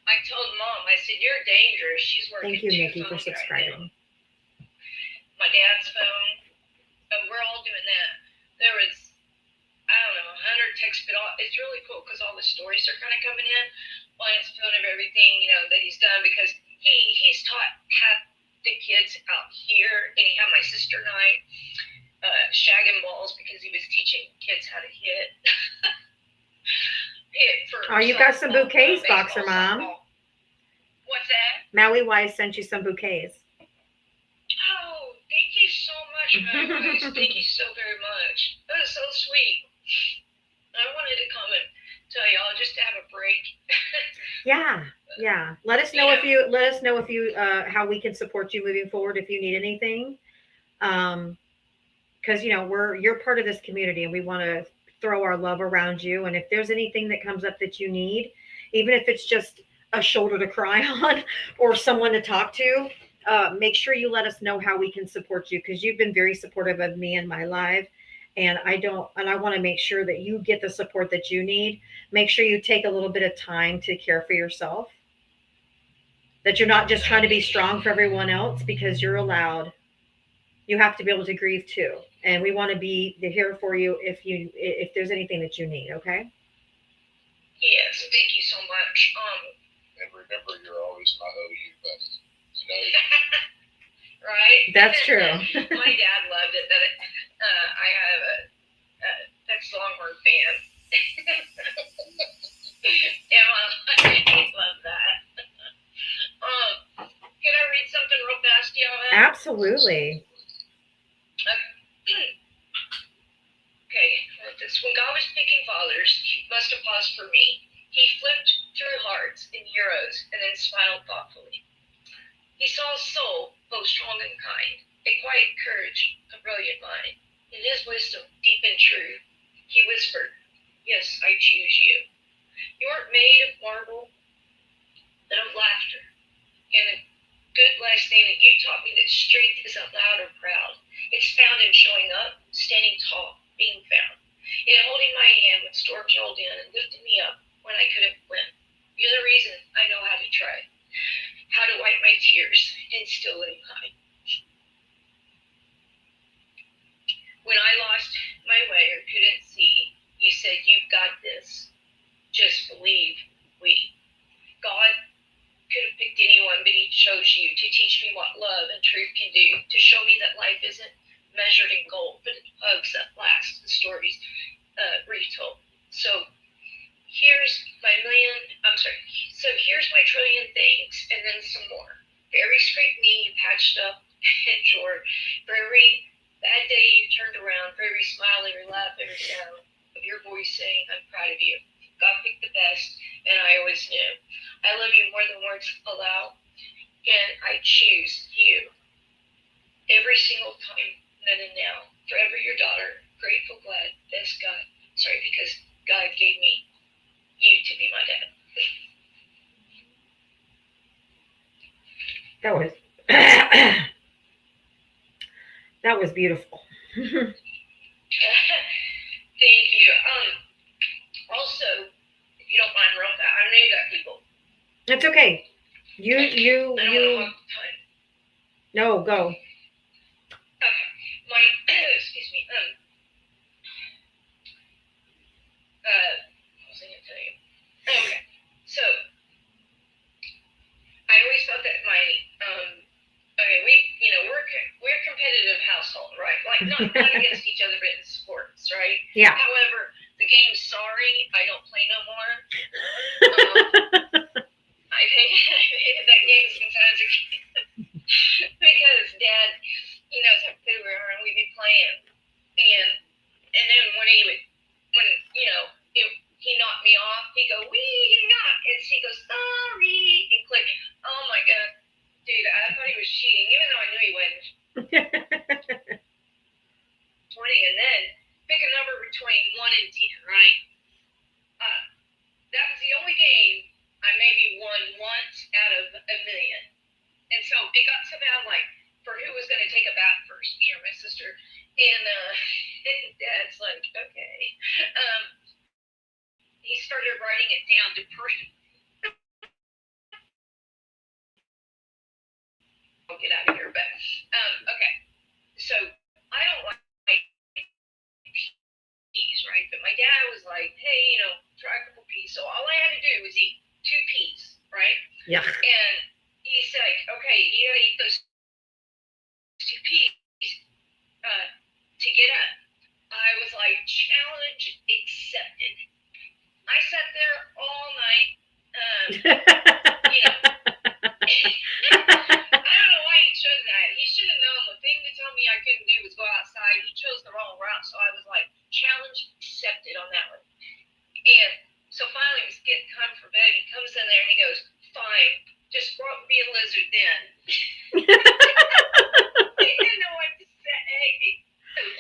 I told Mom, I said, "You're dangerous." She's working. Thank you, 2 Nikki, for phones right subscribing. now. My dad's phone, and we're all doing that. There was, I don't know, 100 texts, but it's really cool because all the stories are kind of coming in on his phone of everything, that he's done, because he's taught half the kids out here, and he had my sister and I shagging balls because he was teaching kids how to hit. Oh, you got some bouquets, Boxer Mom. What's that? Maui Wise sent you some bouquets. Oh, thank you so much, Maui Wise. Thank you so very much. That is so sweet. I wanted to come and tell y'all just to have a break. Yeah. Let us know if you how we can support you moving forward if you need anything. Because you're part of this community, and we want to throw our love around you. And if there's anything that comes up that you need, even if it's just a shoulder to cry on or someone to talk to, make sure you let us know how we can support you, because you've been very supportive of me and my life. And I want to make sure that you get the support that you need. Make sure you take a little bit of time to care for yourself, that you're not just trying to be strong for everyone else, because you're allowed you have to be able to grieve too. And we want to be here for you if there's anything that you need. Okay. Yes, thank you so much. And remember, you're always my OU buddy. You know, Right? That's true. My dad loved it that I have a Texas Longhorn fan. And I love that. Can I read something real fast, y'all? Absolutely. Okay, this. When God was picking fathers, he must have paused for me. He flipped through hearts and heroes and then smiled thoughtfully. He saw a soul, both strong and kind, a quiet courage, a brilliant mind. In his wisdom, deep and true, he whispered, "Yes, I choose you. You aren't made of marble, but of laughter." And a good last thing that you taught me that strength isn't loud or proud. It's found in showing up, standing tall, being found. In holding my hand when storms rolled in and lifting me up when I couldn't win. You're the reason I know how to try, how to wipe my tears and still let him hide. When I lost my way or couldn't see, you said, "You've got this. Just believe we." God could have picked anyone, but he chose you to teach me what love and truth can do, to show me that life isn't measured in gold, but in hugs that last and stories retold. So here's my trillion things and then some more. For every scraped knee you patched up and short, for every bad day you turned around, for every smile, every laugh, every sound of your voice saying, "I'm proud of you." God picked the best, and I always knew. I love you more than words allow, and I choose you every single time, then and now. Forever your daughter, grateful, glad, best God. Sorry, because God gave me you to be my dad. That was beautiful. Thank you. Also, if you don't mind, real fast, I know you got people. It's okay. I don't want to hog the time. No, go. Okay. Excuse me. What was I going to tell you? Okay. So, I always thought that we're a competitive household, right? Like, not against each other, but in sports, right? Yeah. However, the game's sorry, I don't play no more. I hated that game sometimes because Dad, he knows how good we are, and we'd be playing, and then when he knocked me off, he'd go, "Wee, knock," and she goes, "Sorry," and click. Oh my God, dude, I thought he was cheating, even though I knew he wasn't. 20, and then pick a number between 1 and 10, right? That was the only game I maybe won once out of a million. And so it got so bad, like, for who was going to take a bath first, me or my sister. And Dad's like, okay. He started writing it down to prove. I'll get out of here, but okay. So I don't like peas, right? But my dad was like, "Hey, try a couple peas." So all I had to do was eat 2 peas, right? Yeah. And he's like, "Okay, you gotta eat those 2 peas to get up." I was like, "Challenge accepted." I sat there all night. I don't know why he chose that. He should have known the thing to tell me I couldn't do was go outside. He chose the wrong route, so I was like, challenge accepted on that one. And so finally it was getting time for bed. He comes in there and he goes, "Fine, just be a lizard then." He didn't know what to say.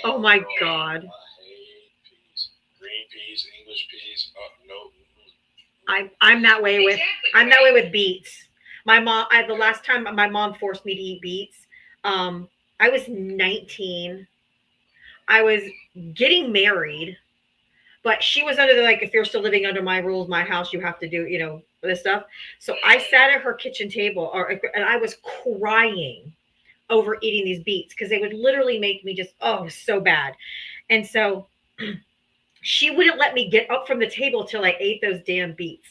Oh my God. I hate peas. Green peas, English peas. No. I'm that way with Exactly, I'm that right? way with beets. My mom, the last time my mom forced me to eat beets, I was 19. I was getting married, but she was under the, like, if you're still living under my rules, my house, you have to do, this stuff. So I sat at her kitchen table, and I was crying overeating these beets because they would literally make me just, oh, so bad. And so she wouldn't let me get up from the table till I ate those damn beets.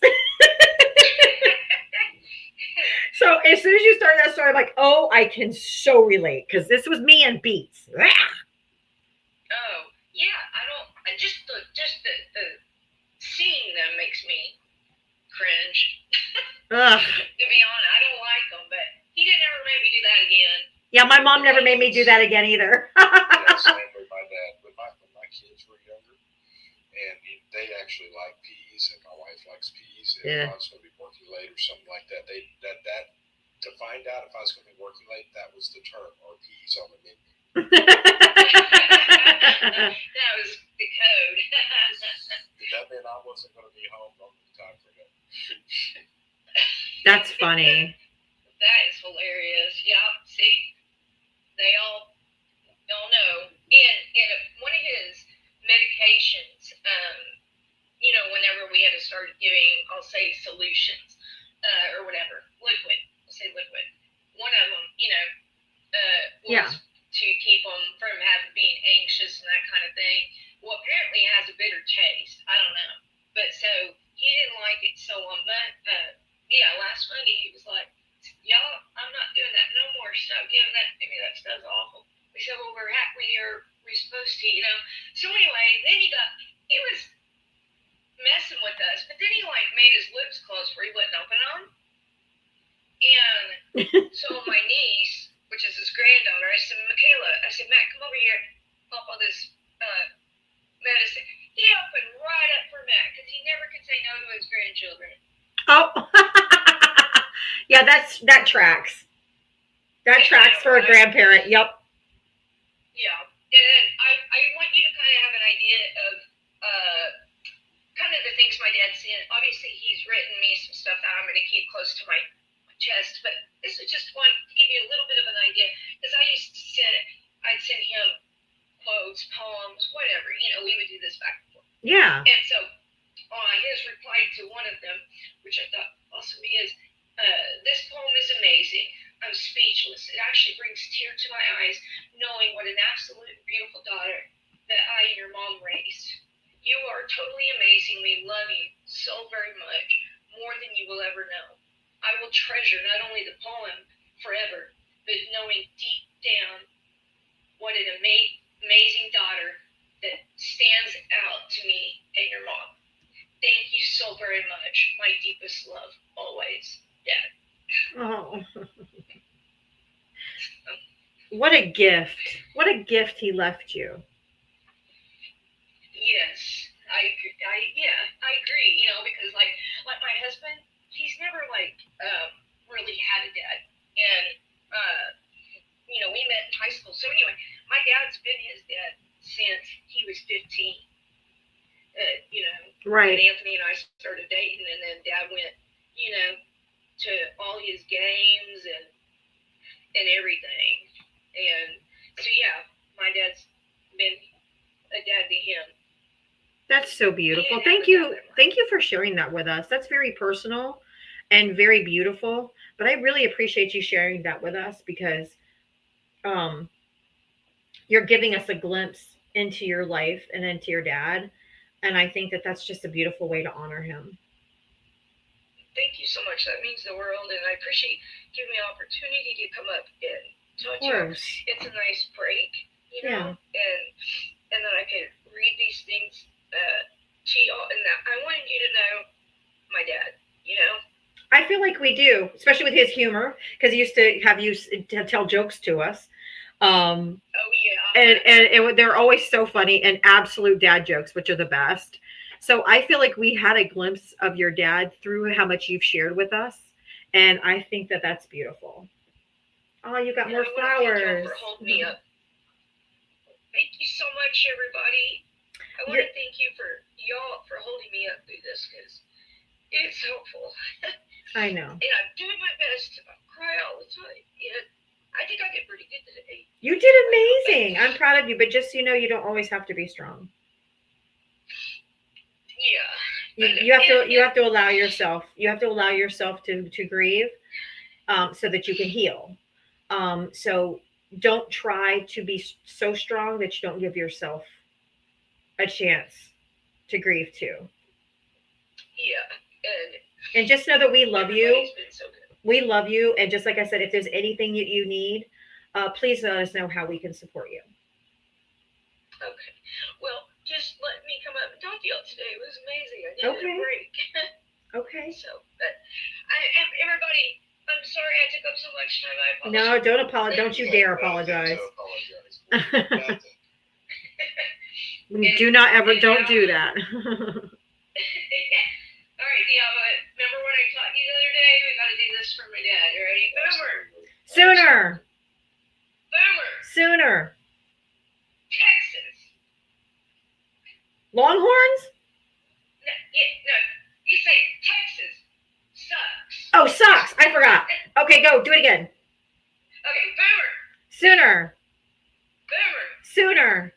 So as soon as you started that story, I'm like, oh, I can so relate because this was me and beets. Oh, yeah. Just the seeing them makes me cringe. Ugh. To be honest, I don't like them, but he didn't ever make me do that again. Yeah, my mom never made me do that again either. Yeah, same with my dad. When my kids were younger, and they actually like peas, and my wife likes peas, and Yeah. if I was going to be working late or something like that, that to find out if I was going to be working late, that was the term, or peas on the menu. That was the code. That meant I wasn't going to be home on time for him. That's funny. That is hilarious. Yep. See, they all know. And one of his medications, whenever we had to start giving, I'll say solutions, or whatever, liquid. I'll say liquid. One of them, was Yeah. to keep them from being anxious and that kind of thing. Well, apparently it has a bitter taste. I don't know. But so he didn't like it. So last Monday he was like, y'all, I'm not doing that no more. Stop giving that to me. That stuff's awful. We said, well, we're supposed to, So anyway, then he was messing with us, but then he made his lips close where he wouldn't open them. And so my niece, which is his granddaughter, I said, Michaela, Matt, come over here, pop all this medicine. He opened right up for Matt because he never could say no to his grandchildren. Oh, yeah, that tracks. That tracks for a grandparent. Yep. Yeah, and then I want you to kind of have an idea of kind of the things my dad's seen. Obviously, he's written me some stuff that I'm going to keep close to my chest, but this is just one to give you a little bit of an idea because I'd send him quotes, poems, whatever. We would do this back and forth. Yeah. And so his reply to one of them, which I thought awesome, is, this poem is amazing. I'm speechless. It actually brings tears to my eyes knowing what an absolute beautiful daughter that I and your mom raised. You are totally amazing. We love you so very much, more than you will ever know. I will treasure not only the poem forever, but knowing deep down what an amazing daughter that stands out to me and your mom. Thank you so very much. My deepest love, always, Dad. Oh. What a gift. What a gift he left you. Yes, I agree, because like my husband, he's never really had a dad. And we met in high school. So anyway, my dad's been his dad since he was 15. Right. When Anthony and I started dating, and then Dad went, to all his games and everything. And so yeah, my dad's been a dad to him. That's so beautiful. Thank you. Thank you for sharing that with us. That's very personal and very beautiful. But I really appreciate you sharing that with us because you're giving us a glimpse into your life and into your dad. And I think that that's just a beautiful way to honor him. Thank you so much. That means the world. And I appreciate giving me an opportunity to come up and talk to you. It's a nice break, Yeah. And then I can read these things to y'all. And that I wanted you to know my dad, I feel like we do, especially with his humor, because he used to have you tell jokes to us. Oh yeah. And they're always so funny and absolute dad jokes, which are the best. So I feel like we had a glimpse of your dad through how much you've shared with us, and I think that that's beautiful. Oh, you got more flowers. Thank you for holding me up. Thank you so much, everybody. I want to thank you for holding me up through this because it's helpful. I know. And I'm doing my best to not cry all the time. And I think I did pretty good today. You did amazing. I'm proud of you, but just you don't always have to be strong. Yeah. You have to allow yourself. You have to allow yourself to grieve, so that you can heal. So don't try to be so strong that you don't give yourself a chance to grieve too. Yeah, and And just know that we love you. everybody's been so good. We love you. And just like I said, if there's anything that you need, please let us know how we can support you. Okay. Well, just let me come up and talk to y'all today. It was amazing. I needed Okay. a break. Okay. So, but everybody, I'm sorry I took up so much time. I apologize. No, don't apologize. Don't you dare apologize. Nothing. Do not ever, don't do that. All right, Diava, remember what I taught you the other day? We got to do this for my dad. You ready? Boomer. Sooner. Boomer. Sooner. Texas. Longhorns? No, you say Texas sucks. Oh, sucks. I forgot. Okay, go. Do it again. Okay, boomer. Sooner. Boomer. Sooner.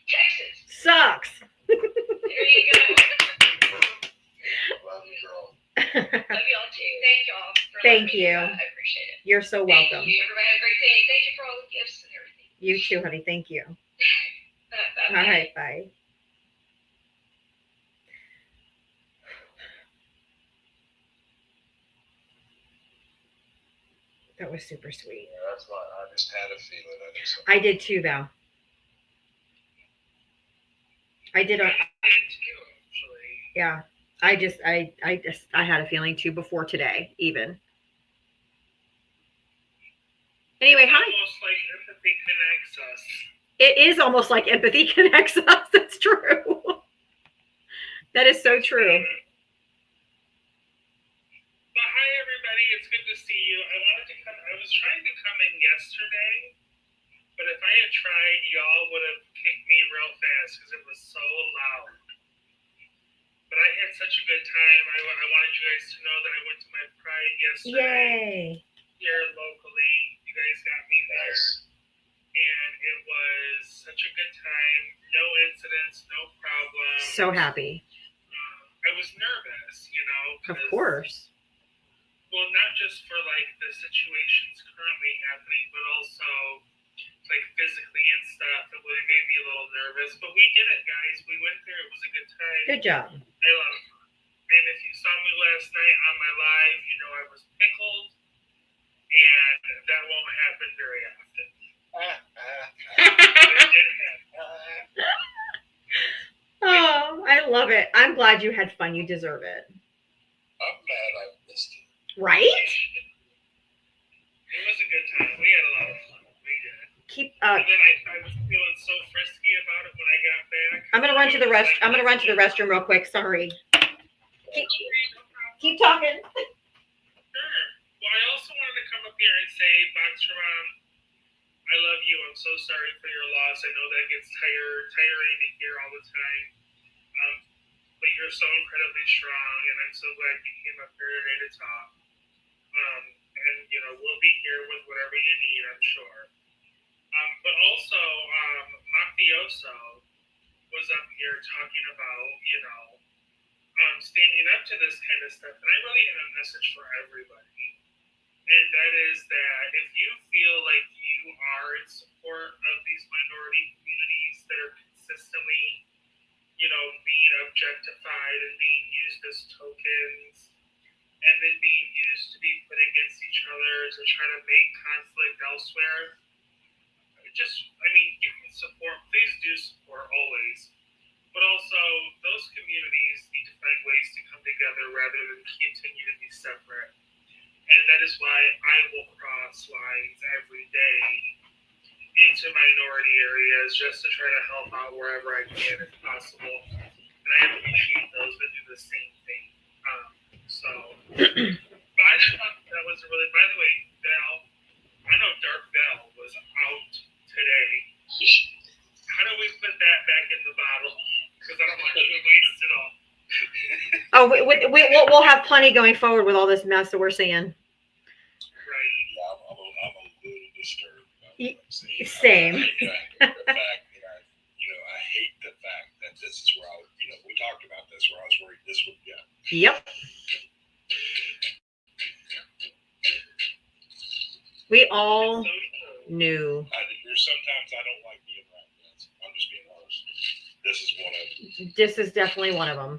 Texas. Sucks. There you go. Love you, girl. Love y'all too. Thank y'all for Thank letting me do you. that. I appreciate it. You're so Thank welcome. you. Everybody have a great day. Thank you for all the gifts and everything. You too, honey. Thank you. Bye. All right, bye. That was super sweet. Yeah, that's why I just had a feeling. I did too, though. I did. Yeah. I had a feeling too before today, even. Anyway, hi. Almost like empathy connects us. It is almost like empathy connects us. That's true. That is so true. But hi, everybody. It's good to see you. I was trying to come in yesterday, but if I had tried, y'all would have kicked me real fast because it was so loud. But I had such a good time. I wanted you guys to know that I went to my Pride yesterday. Yay. Here locally. You guys got me there. And it was such a good time. No incidents, no problems. So happy. I was nervous, Of course. Well, not just for like the situations currently happening, but also like physically and stuff. It really made me a little nervous. But we did it, guys. We went there. It was a good time. Good job. I had a lot of fun. And if you saw me last night on my live, you know I was pickled. And that won't happen very often. But it did happen. Oh, I love it. I'm glad you had fun. You deserve it. I'm mad I missed it. Right? It was a good time. We had a lot of fun. We did. And then I was feeling so frisky about it when I got back. I'm gonna run to the restroom real quick. Sorry. Keep talking. Sure. Well, I also wanted to come up here and say, Boxer Mom, I love you. I'm so sorry for your loss. I know that gets tiring to hear all the time. But you're so incredibly strong, and I'm so glad you came up here today to talk. And we'll be here with whatever you need, I'm sure. But also, Mafioso was up here talking about, standing up to this kind of stuff. And I really have a message for everybody. And that is that if you feel like you are in support of these minority communities that are consistently, being objectified and being used as tokens, and then being used to be put against each other to try to make conflict elsewhere, you can support, please do support always. But also, those communities need to find ways to come together rather than continue to be separate. And that is why I will cross lines every day into minority areas just to try to help out wherever I can if possible. And I appreciate those that do the same thing. But I just thought that was really, by the way, Val, I know Dark Val was out today. How do we put that back in the bottle? Because I don't want you to waste it all. Oh, we'll have plenty going forward with all this mess that we're seeing. Right. Yeah, I'm a little disturbed. Same. I hate the fact that this is where we talked about this, where I was worried this would go. Yep. We all It's so true. knew. There's sometimes I don't like being around guns. I'm just being honest. This is one of them. This is definitely one of them.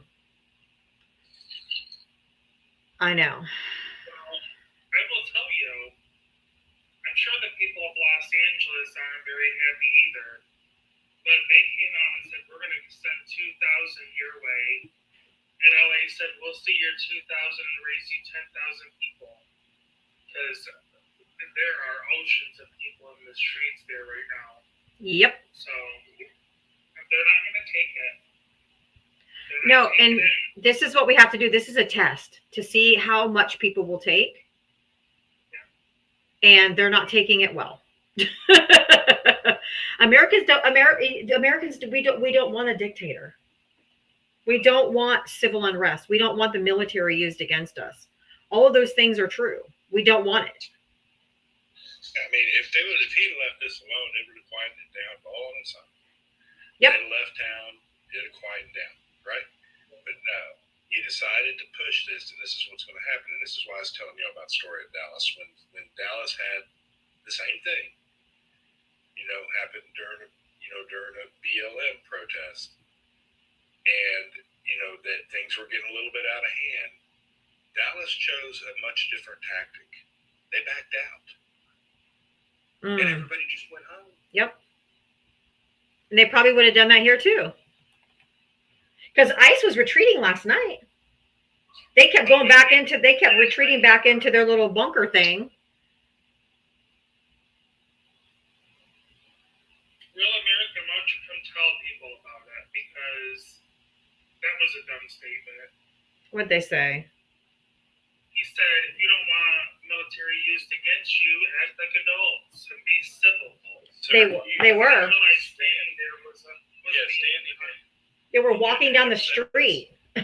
I know. Well, I will tell you, I'm sure the people of Los Angeles aren't very happy either. But they came out and said, we're going to send 2,000 your way. And LA said, we'll see your 2,000 and raise you 10,000 people. Because there are oceans of people in the streets there right now. Yep. So they're not going to take it. No, and this is what we have to do. This is a test to see how much people will take. And they're not taking it well. Americans, we don't want a dictator. We don't want civil unrest. We don't want the military used against us. All of those things are true. We don't want it. I mean, if he'd left this alone, it would have quieted it down all on its own. Yep. They left town, it would quiet down, right? But no, he decided to push this, and this is what's going to happen. And this is why I was telling you about the story of Dallas. When Dallas had the same thing, happened during a BLM protest, and that things were getting a little bit out of hand. Dallas chose a much different tactic. They backed out, and everybody just went home. Yep. And they probably would have done that here too. Because ICE was retreating last night. They kept retreating back into their little bunker thing. Real American, why don't you come tell people about it? Because that was a dumb statement. What'd they say? He said, if you don't want military used against you, act like adults and be civil. They were. Standing there was standing there. They were walking down the street. I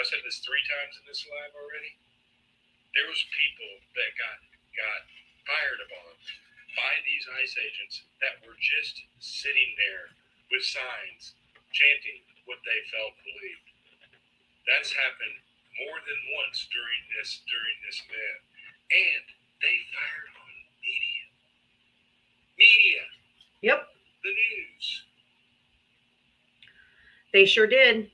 said this 3 times in this live already. There was people that got fired upon by these ICE agents that were just sitting there with signs chanting what they felt believed. That's happened more than once during this event, and they fired on media. Yep. The news. They sure did.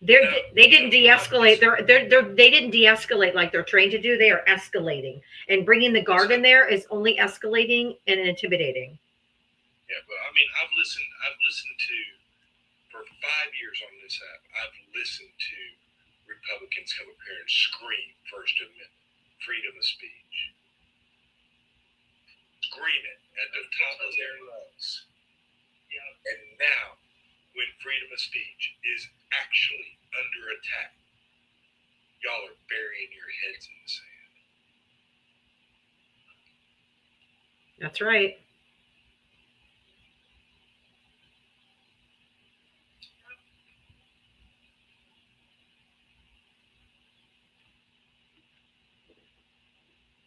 They didn't de-escalate. They didn't de-escalate like they're trained to do. They are escalating, and bringing the guard in there is only escalating and intimidating. Yeah, but I mean, I've listened to for 5 years on this app. I've listened to Republicans come up here and scream First Amendment, freedom of speech, scream it at the top of their lungs. Yeah. And now, when freedom of speech is actually under attack, y'all are burying your heads in the sand. That's right.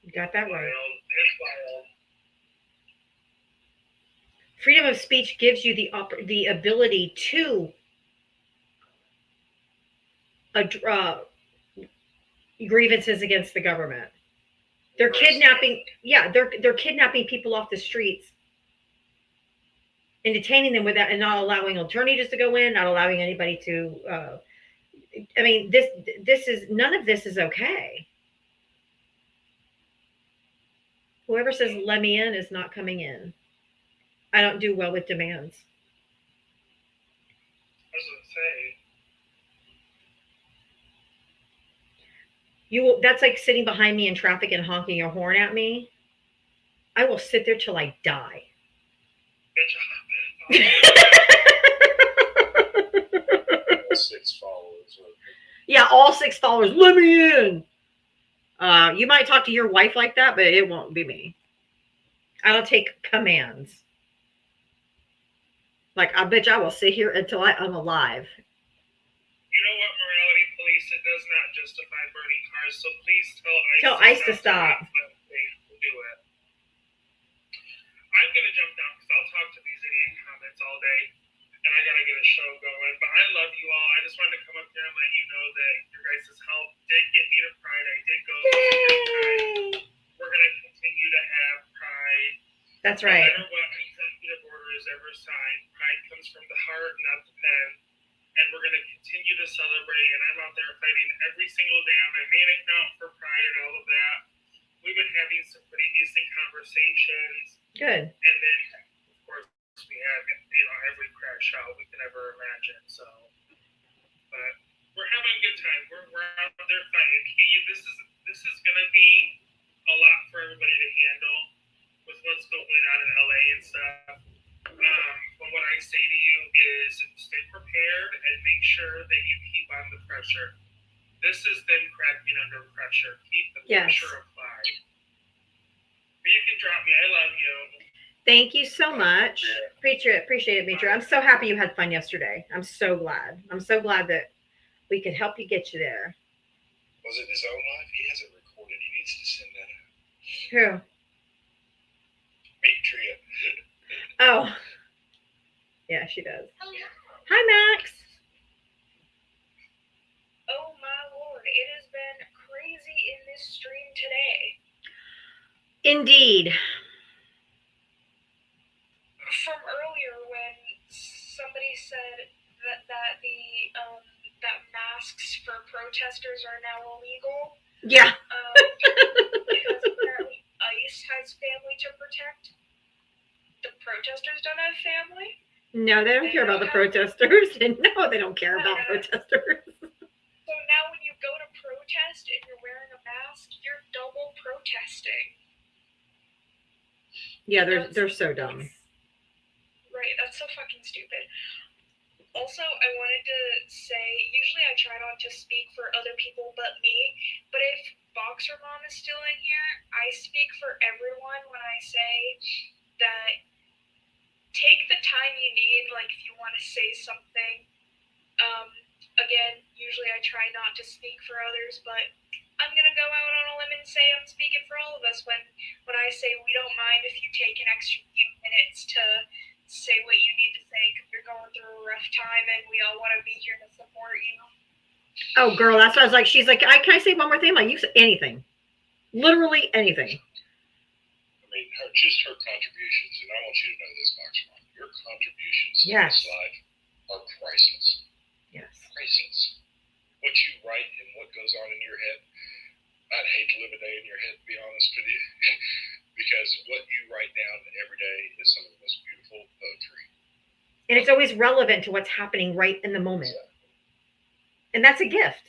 You got that right. It's wild. Freedom of speech gives you the ability to grievances against the government. They're kidnapping. Yeah, they're kidnapping people off the streets and detaining them without, and not allowing alternatives to go in, not allowing anybody to. I mean, this is none of this is okay. Whoever says "let me in" is not coming in. I don't do well with demands. I was going to say. That's like sitting behind me in traffic and honking your horn at me. I will sit there till I die. All 6 followers. Yeah, all 6 followers. Let me in. You might talk to your wife like that, but it won't be me. I don't take commands. Like, I bet you I will sit here until I'm alive. You know what, morality police, it does not justify burning cars, so please tell ICE to stop. We'll do it. I'm going to jump down because I'll talk to these idiot comments all day, and I got to get a show going. But I love you all. I just wanted to come up here and let you know that your guys' help did get me to Pride. I did go. We're going That's right. No matter what executive order is ever signed, pride comes from the heart, not the pen. And we're going to continue to celebrate. And I'm out there fighting every single day on my main account for pride and all of that. We've been having some pretty decent conversations. Good. And then, of course, we have, every crash out we can ever imagine. So, but we're having a good time. We're out there fighting. This is going to be a lot for everybody to handle with what's going on in LA and stuff. But what I say to you is stay prepared and make sure that you keep on the pressure. This is them cracking under pressure. Keep the pressure applied. But you can drop me. I love you. Thank you so much. Appreciate it, Mitra. I'm so happy you had fun yesterday. I'm so glad. I'm so glad that we could help you get you there. Was it his own life? He has it recorded. He needs to send that out. Who? Mitria. Oh. Yeah, she does. Hello. Hi, Max. Oh my lord, it has been crazy in this stream today. Indeed. From earlier when somebody said that the that masks for protesters are now illegal. Yeah. Because apparently ICE has family to protect. The protesters don't have family. No, they don't care about the protesters. No, they don't care about protesters. So now when you go to protest and you're wearing a mask, you're double protesting. Yeah, they're so dumb. Right, that's so fucking stupid. Also, I wanted to say, usually I try not to speak for other people but me, but if Boxer Mom is still in here, I speak for everyone when I say that take the time you need, like if you want to say something. Again, usually I try not to speak for others, but I'm going to go out on a limb and say I'm speaking for all of us when I say we don't mind if you take an extra few minutes to say what you need to say because you're going through a rough time and we all want to be here to support you. Oh, girl, that's what I was like. She's like, can I say one more thing? I'm like, you say anything. Literally anything. I mean, just her contributions, and I want you to know this, Box Mom. Your contributions to Yes. this life are priceless. Yes. Priceless. What you write and what goes on in your head, I'd hate to live a day in your head, to be honest with you. Because what you write down every day is some of the most beautiful poetry. And it's always relevant to what's happening right in the moment. And that's a gift.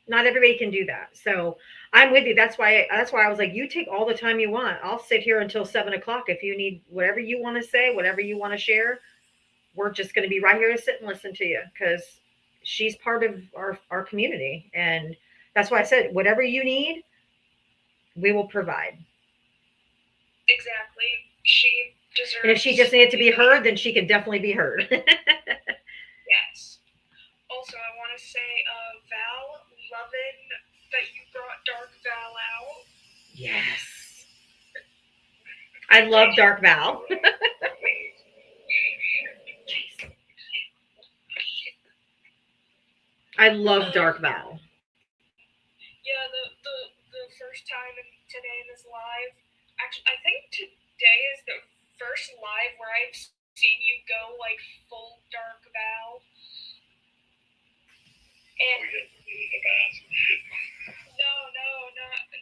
Not everybody can do that. So I'm with you. That's why I was like, you take all the time you want. I'll sit here until 7 o'clock. If you need whatever you want to say, whatever you want to share, we're just going to be right here to sit and listen to you because she's part of our community. And that's why I said, whatever you need, we will provide. Exactly. She deserves. And if she just needed to be heard, then she can definitely be heard. Yes. Also, I want to say, Val, loving that you brought Dark Val out. Yes. I love Dark Val. I love Dark Val. Yeah, the first time today in this live, actually, I think today is the first live where I've seen you go like full Dark Val. And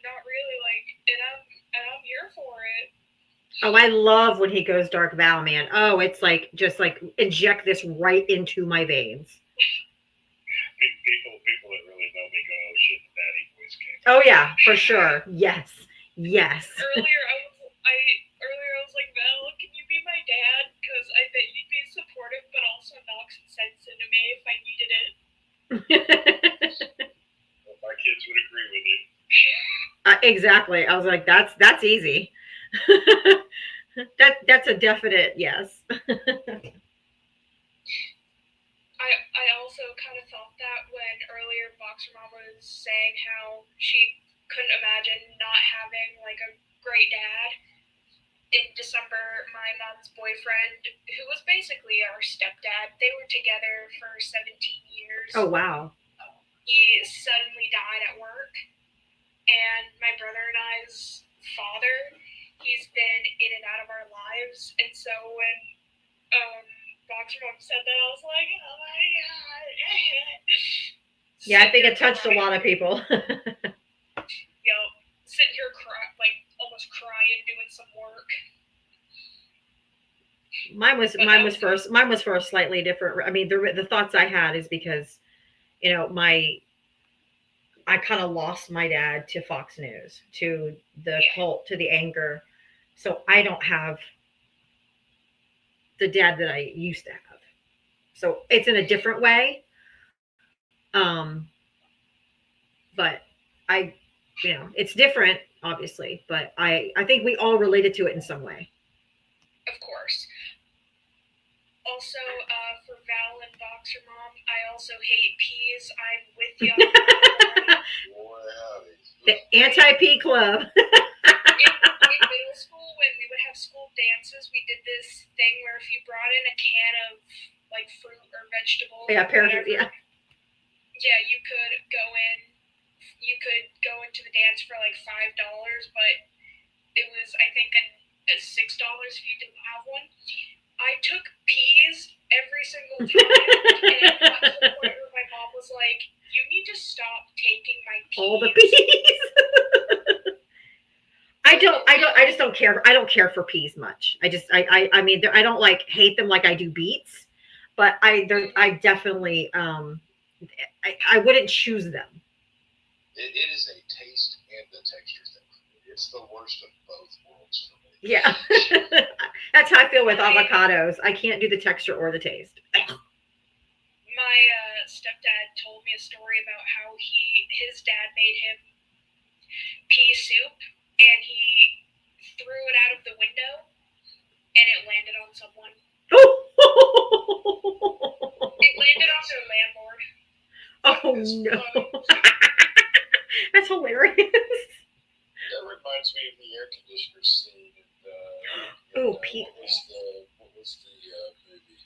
not really. Like, and I'm here for it. Oh, I love when he goes Dark Val, man. Oh, it's like just like inject this right into my veins. People that really know me go, oh shit, Daddy voice came. Oh yeah, for sure. Yes. Earlier I was like, Val, can you be my dad? Because I bet you'd be supportive, but also knock some sense into me if I needed it. Well, my kids would agree with you. Exactly. I was like, that's easy. That's a definite yes. I also kind of felt that when earlier Boxer Mom was saying how she couldn't imagine not having like a great dad. In December, my mom's boyfriend, who was basically our stepdad, they were together for 17 years. Oh, wow. He suddenly died at work. And my brother and I's father, he's been in and out of our lives, and so when Boxer Mom said that, I was like, oh my god. Yeah, I think it touched a lot of people. Sitting here like almost crying, doing some work. Mine was for a slightly different. I mean, the thoughts I had is because, you know, I kind of lost my dad to Fox News, to the cult, to the anger. So I don't have the dad that I used to have. So it's in a different way. But I, you know, it's different, obviously, but I think we all related to it in some way. Of course. Also, for Val and Boxer Mom, I also hate peas. I'm with you. The anti-pea club. in middle school, when we would have school dances, we did this thing where if you brought in a can of like fruit or vegetable, you could go in. You could go into the dance for like $5, but it was, I think, $6 if you didn't have one. I took peas every single time, and it got to the point where my mom was like, "You need to stop taking my peas." All the peas. I just don't care. I don't care for peas much. I mean, I don't like hate them like I do beets, but I definitely, I wouldn't choose them. It is a taste and a texture thing. It's the worst of both worlds for me. Yeah. That's how I feel with avocados. I can't do the texture or the taste. My stepdad told me a story about how his dad made him pea soup, and he threw it out of the window, and it landed on someone. It landed on their landlord. Oh no. That's hilarious. That reminds me of the air conditioner scene in what was the movie?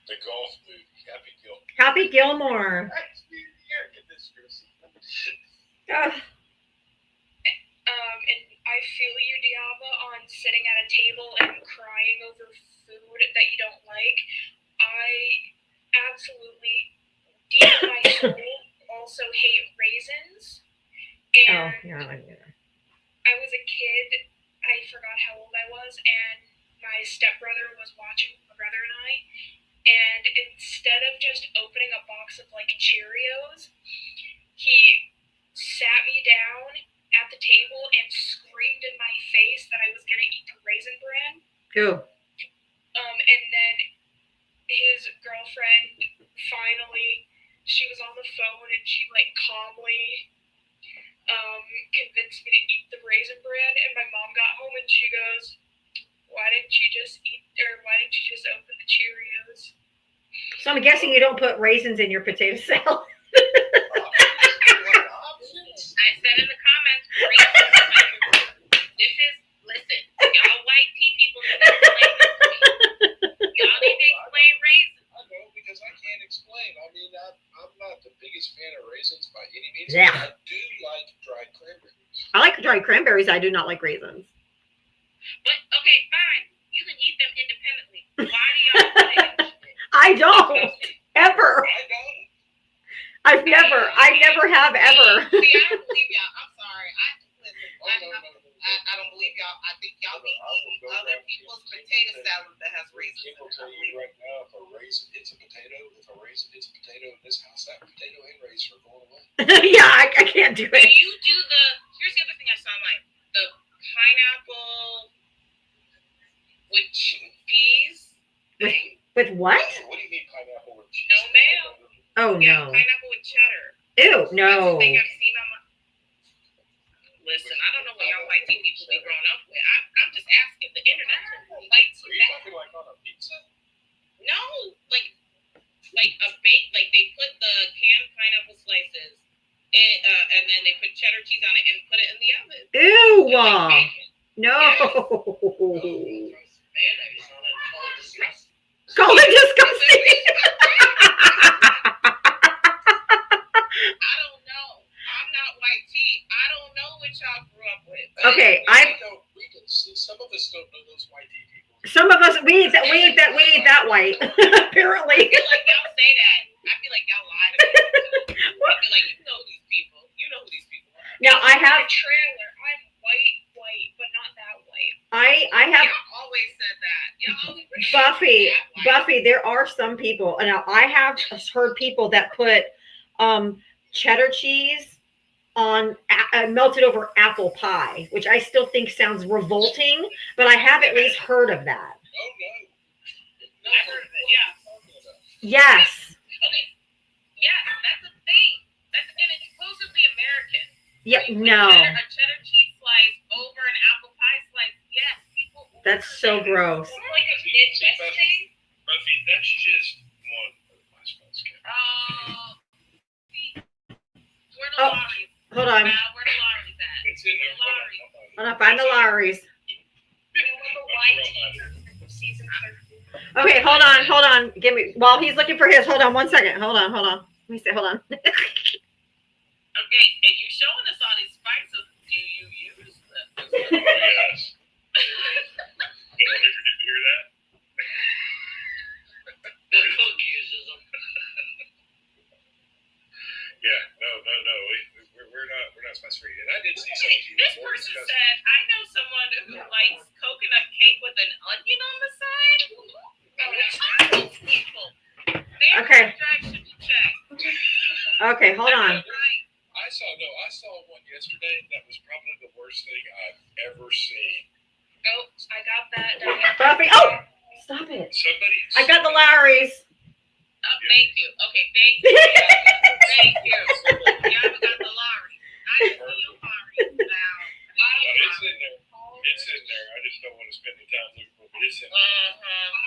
The golf movie, Happy Gilmore. Happy Gilmore. The air conditioner scene. And I feel you, Diava, on sitting at a table and crying over food that you don't like. I absolutely, deep in my soul, also hate raisins. And I was a kid, I forgot how old I was, and my stepbrother was watching my brother and I, and instead of just opening a box of like Cheerios, he sat me down at the table and screamed in my face that I was gonna eat the Raisin Bran. Ew. And then his girlfriend finally, she was on the phone and she like calmly convinced me to eat the Raisin Bran, and my mom got home and she goes, why didn't you just open the Cheerios? So I'm guessing you don't put raisins in your potato salad. I said in the comments, listen, y'all white tea people need to explain this to me. Y'all need to explain raisins. I know, because I can't explain. I mean, I'm not the biggest fan of raisins by any means. Yeah. But I do like dried cranberries. I like dried cranberries. I do not like raisins. But, okay, fine. You can eat them independently. Why do y'all play that shit? I don't. Ever. I don't. I never have ever. See, I don't believe y'all. I'm sorry. I don't believe y'all. I think y'all be eating other people's potato salad that has raisins. People tell you right now, if a raisin hits a potato, in this house, that potato and raisin are going away. Yeah, I can't do Do it. you do here's the other thing I saw online. The pineapple with peas thing. With what? What do you mean pineapple with cheese? No, ma'am. Oh, Yeah, no. pineapple with cheddar. Ew, That's the no. thing I've seen on my... Listen, I don't know what y'all white tea people be growing up with. I'm just asking. The internet lights Are you that. talking like on a pizza? No, like a bake. Like they put the canned pineapple slices, and then they put cheddar cheese on it and put it in the oven. Ew. So, like, bacon. No. Mayonnaise on it. Oh, disgusting. Call it disgusting. I don't know. I'm not white tea. I don't know what y'all grew up with. Okay, We can see Some of us don't know those white people. Some of us we ain't that white apparently. I feel like y'all say that. I feel like y'all lie to me. I feel like you know these people. You know who these people are. Now I have trailer. I'm white, but not that white. I have Y'all always said that. Y'all always Buffy, there are some people. Now I have heard people that put cheddar cheese on melted over apple pie, which I still think sounds revolting, but I have at least heard of that. Oh no. I heard of it, yeah. Yes. Okay. Yeah, that's a thing. And it's supposedly American. Yeah. Like, No. A cheddar cheese slice over an apple pie slice. Yes, people. That's so gross. It's like a Midwest thing. Buffy, that's just one of my small scale. Where the Oh, Lowry's? hold on. Where the Lowry's at? It's in there. Hold on. Find the Lowry's. Season 13. Okay, hold on. Give me while he's looking for his. Hold on 1 second. Hold on. Let me see. Hold on. Okay, and you showing us all these spices. Do you use them? Yes. You want to hear that? The cook uses them. Yeah, no. We're not spice free. And I did see some of you. This person said, I know someone who likes coconut cake with an onion on the side. Those people. Their Okay. drive should be checked. Okay, hold on. Right. I saw one yesterday that was probably the worst thing I've ever seen. Oh, I got that. Buffy. Oh, stop it. Somebody. I got the Lowry's. Thank you. Okay, thank you. Thank you. You haven't got the Lowry. I didn't see your Lowry. Now. It's in there. I just don't want to spend the time looking for it. It's in there.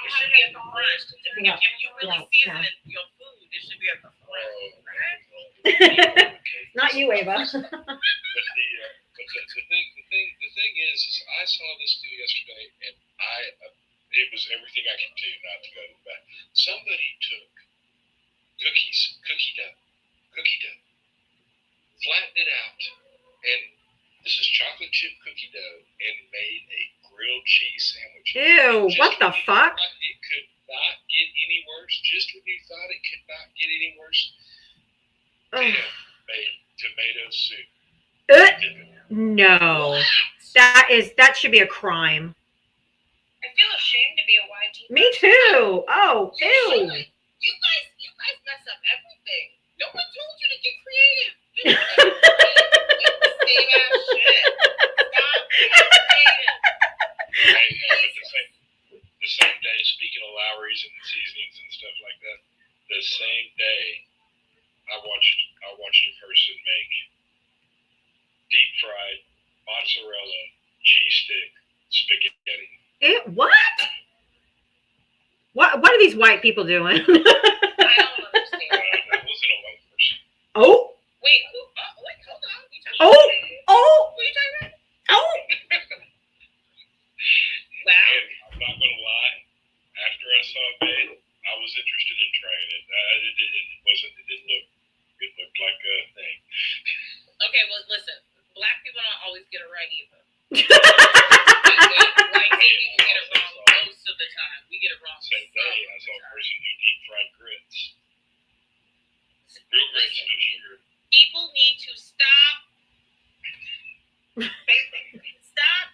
It should be at the front. Yeah. If you really season your food, it should be at the front. Not you, Ava. But the thing is I saw this too yesterday, and it was everything I could do not to go to the back. Somebody took cookie dough, flattened it out, and this is chocolate chip cookie dough, and made a grilled cheese sandwich. Ew, what the fuck? It could not get any worse. Just when you thought it could not get any worse, Ugh. Tim made tomato soup. No. That should be a crime. I feel ashamed to be a YG. Me too. Oh, ew. You guys mess up everything. No one told you to get creative. You same ass shit. Stop being creative. But the same day, speaking of Lowry's and seasonings and stuff like that, the same day I watched a person make deep fried mozzarella cheese stick spaghetti. What? What are these white people doing? I don't understand. That wasn't a white person. Oh. Wait, who? Wait, hold on. Who you talking Oh. about? Oh. Who you talking about? Oh. Wow. And I'm not gonna lie, after I saw it made, I was interested in trying it. It looked like a thing. Okay, well, listen. Black people don't always get it right either. White people get it wrong most of the time. We get it wrong. Same day, I saw a person do deep fried grits. Real grits, no sugar. People need to stop.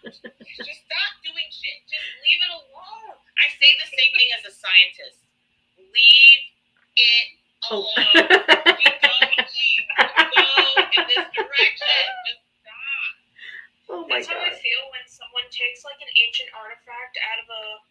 Just stop doing shit. Just leave it alone. I say the same thing as a scientist. Leave it alone. We don't need to go in this direction. Just stop. Oh my That's how I god. feel when someone takes like an ancient artifact out of a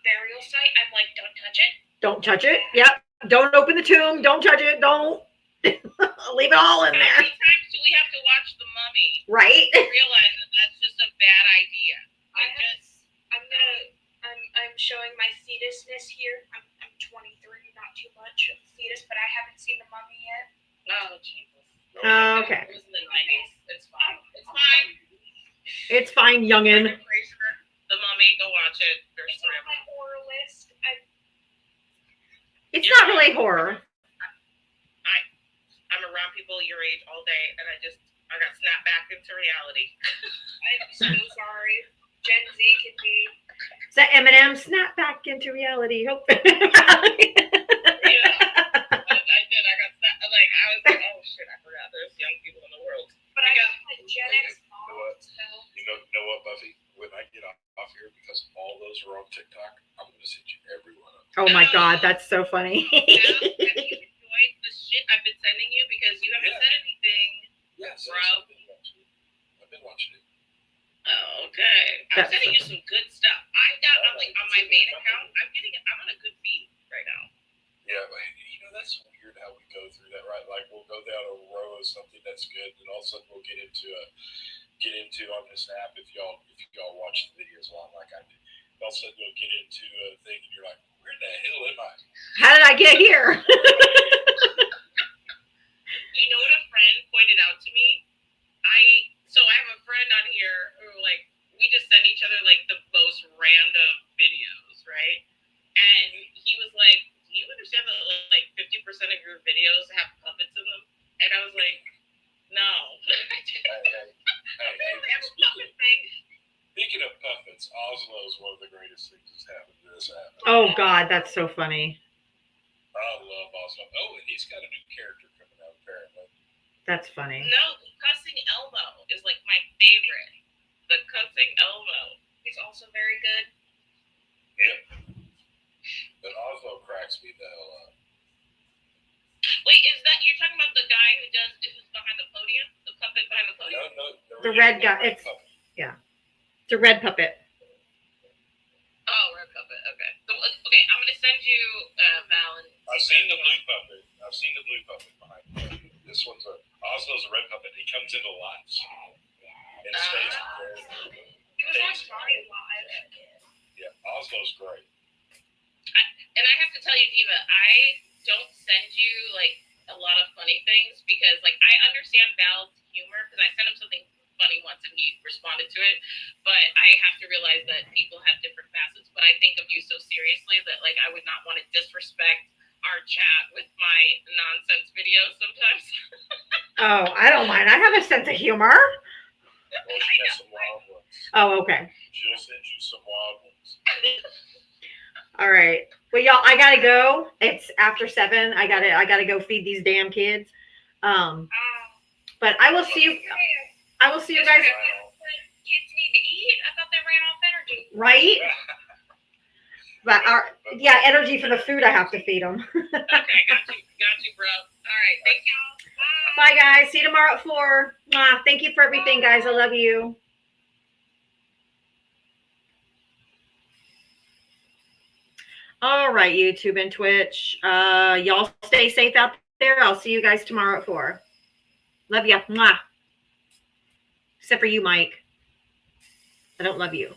burial site. I'm like, don't touch it. Don't touch it. Yep. Don't open the tomb. Don't touch it. Don't. Leave it all in How there. many times do we have to watch The Mummy Right? to realize that that's just a bad idea? I'm showing my fetusness here. I'm 23, not too much of a fetus, but I haven't seen The Mummy yet. Oh, Jesus. Okay. It was in the 90s. It's fine. It's fine. It's fine, youngin. The Mummy, go watch it. There's It's three on of my them. horror list. It's not really horror. I'm around people your age all day, and I I got snapped back into reality. I'm so sorry. Gen Z could be. Is that Eminem? Snap back into reality. Hope. Yeah, I did. I got snapped. Like, I was like, oh shit, I forgot there's young people in the world. But I Because- got my Gen X You know mom, what? so. You know what, Buffy? When I get off here, because all those are on TikTok, I'm going to send you every one of them. Oh my God, that's so funny. Now, have you enjoyed the shit I've been sending you? Because you haven't Yeah. said anything. Yes, Bro. I've been watching it. Oh, okay. I'm That's sending you some good stuff. I'm like on my main account. I'm on a good feed right now. Yeah, but you know, that's weird how we go through that, right? Like we'll go down a row of something that's good, and all of a sudden we'll get into on this app. If y'all watch the videos a lot like I do, all of a sudden you'll get into a thing, and you're like, where the hell am I? How did I get here? You know what a friend pointed out to me? I have a friend on here who like we just send each other like the most random videos, right? And he was like, "Do you understand that like 50% of your videos have puppets in them?" And I was like, "No." Speaking of puppets, Oslo is one of the greatest things that's happened to this app. Oh God, that's so funny. I love Oslo. Oh, and he's got a new character coming out apparently. That's funny. No, Cussing Elmo is like my favorite. The Cussing Elmo. He's also very good. Yep. But Oslo cracks me the hell up. Wait, is that you're talking about the guy who's behind the podium? The puppet behind the podium? No, The red guy. It's a red puppet. Oh, red puppet. Okay. Okay, I'm gonna send you Val and. I've seen the blue puppet. Behind me. This one's Oslo's a red puppet. He comes into lights and stays there. He was on Johnny Live. Yeah, Oslo's great. And I have to tell you, Diva, I don't send you like a lot of funny things because like I understand Val's humor because I sent him something funny once and he responded to it, but I have to realize that people have different facets. But I think of you so seriously that like I would not want to disrespect our chat with my nonsense videos sometimes. Oh, I don't mind. I have a sense of humor. Well, she has some wild ones. Oh, okay. She'll send you some wild ones. All right. Well, y'all, I gotta go. It's after 7. I gotta go feed these damn kids. But I will see you. I will see you guys. Kids need to eat. I thought they ran off energy. Right? But energy for the food I have to feed them. Okay, got you, bro. All right, thank y'all. Bye, guys. See you tomorrow at 4. Mwah. Thank you for everything, guys. I love you. All right, YouTube and Twitch. Y'all stay safe out there. I'll see you guys tomorrow at 4. Love ya. Mwah. Except for you, Mike. I don't love you.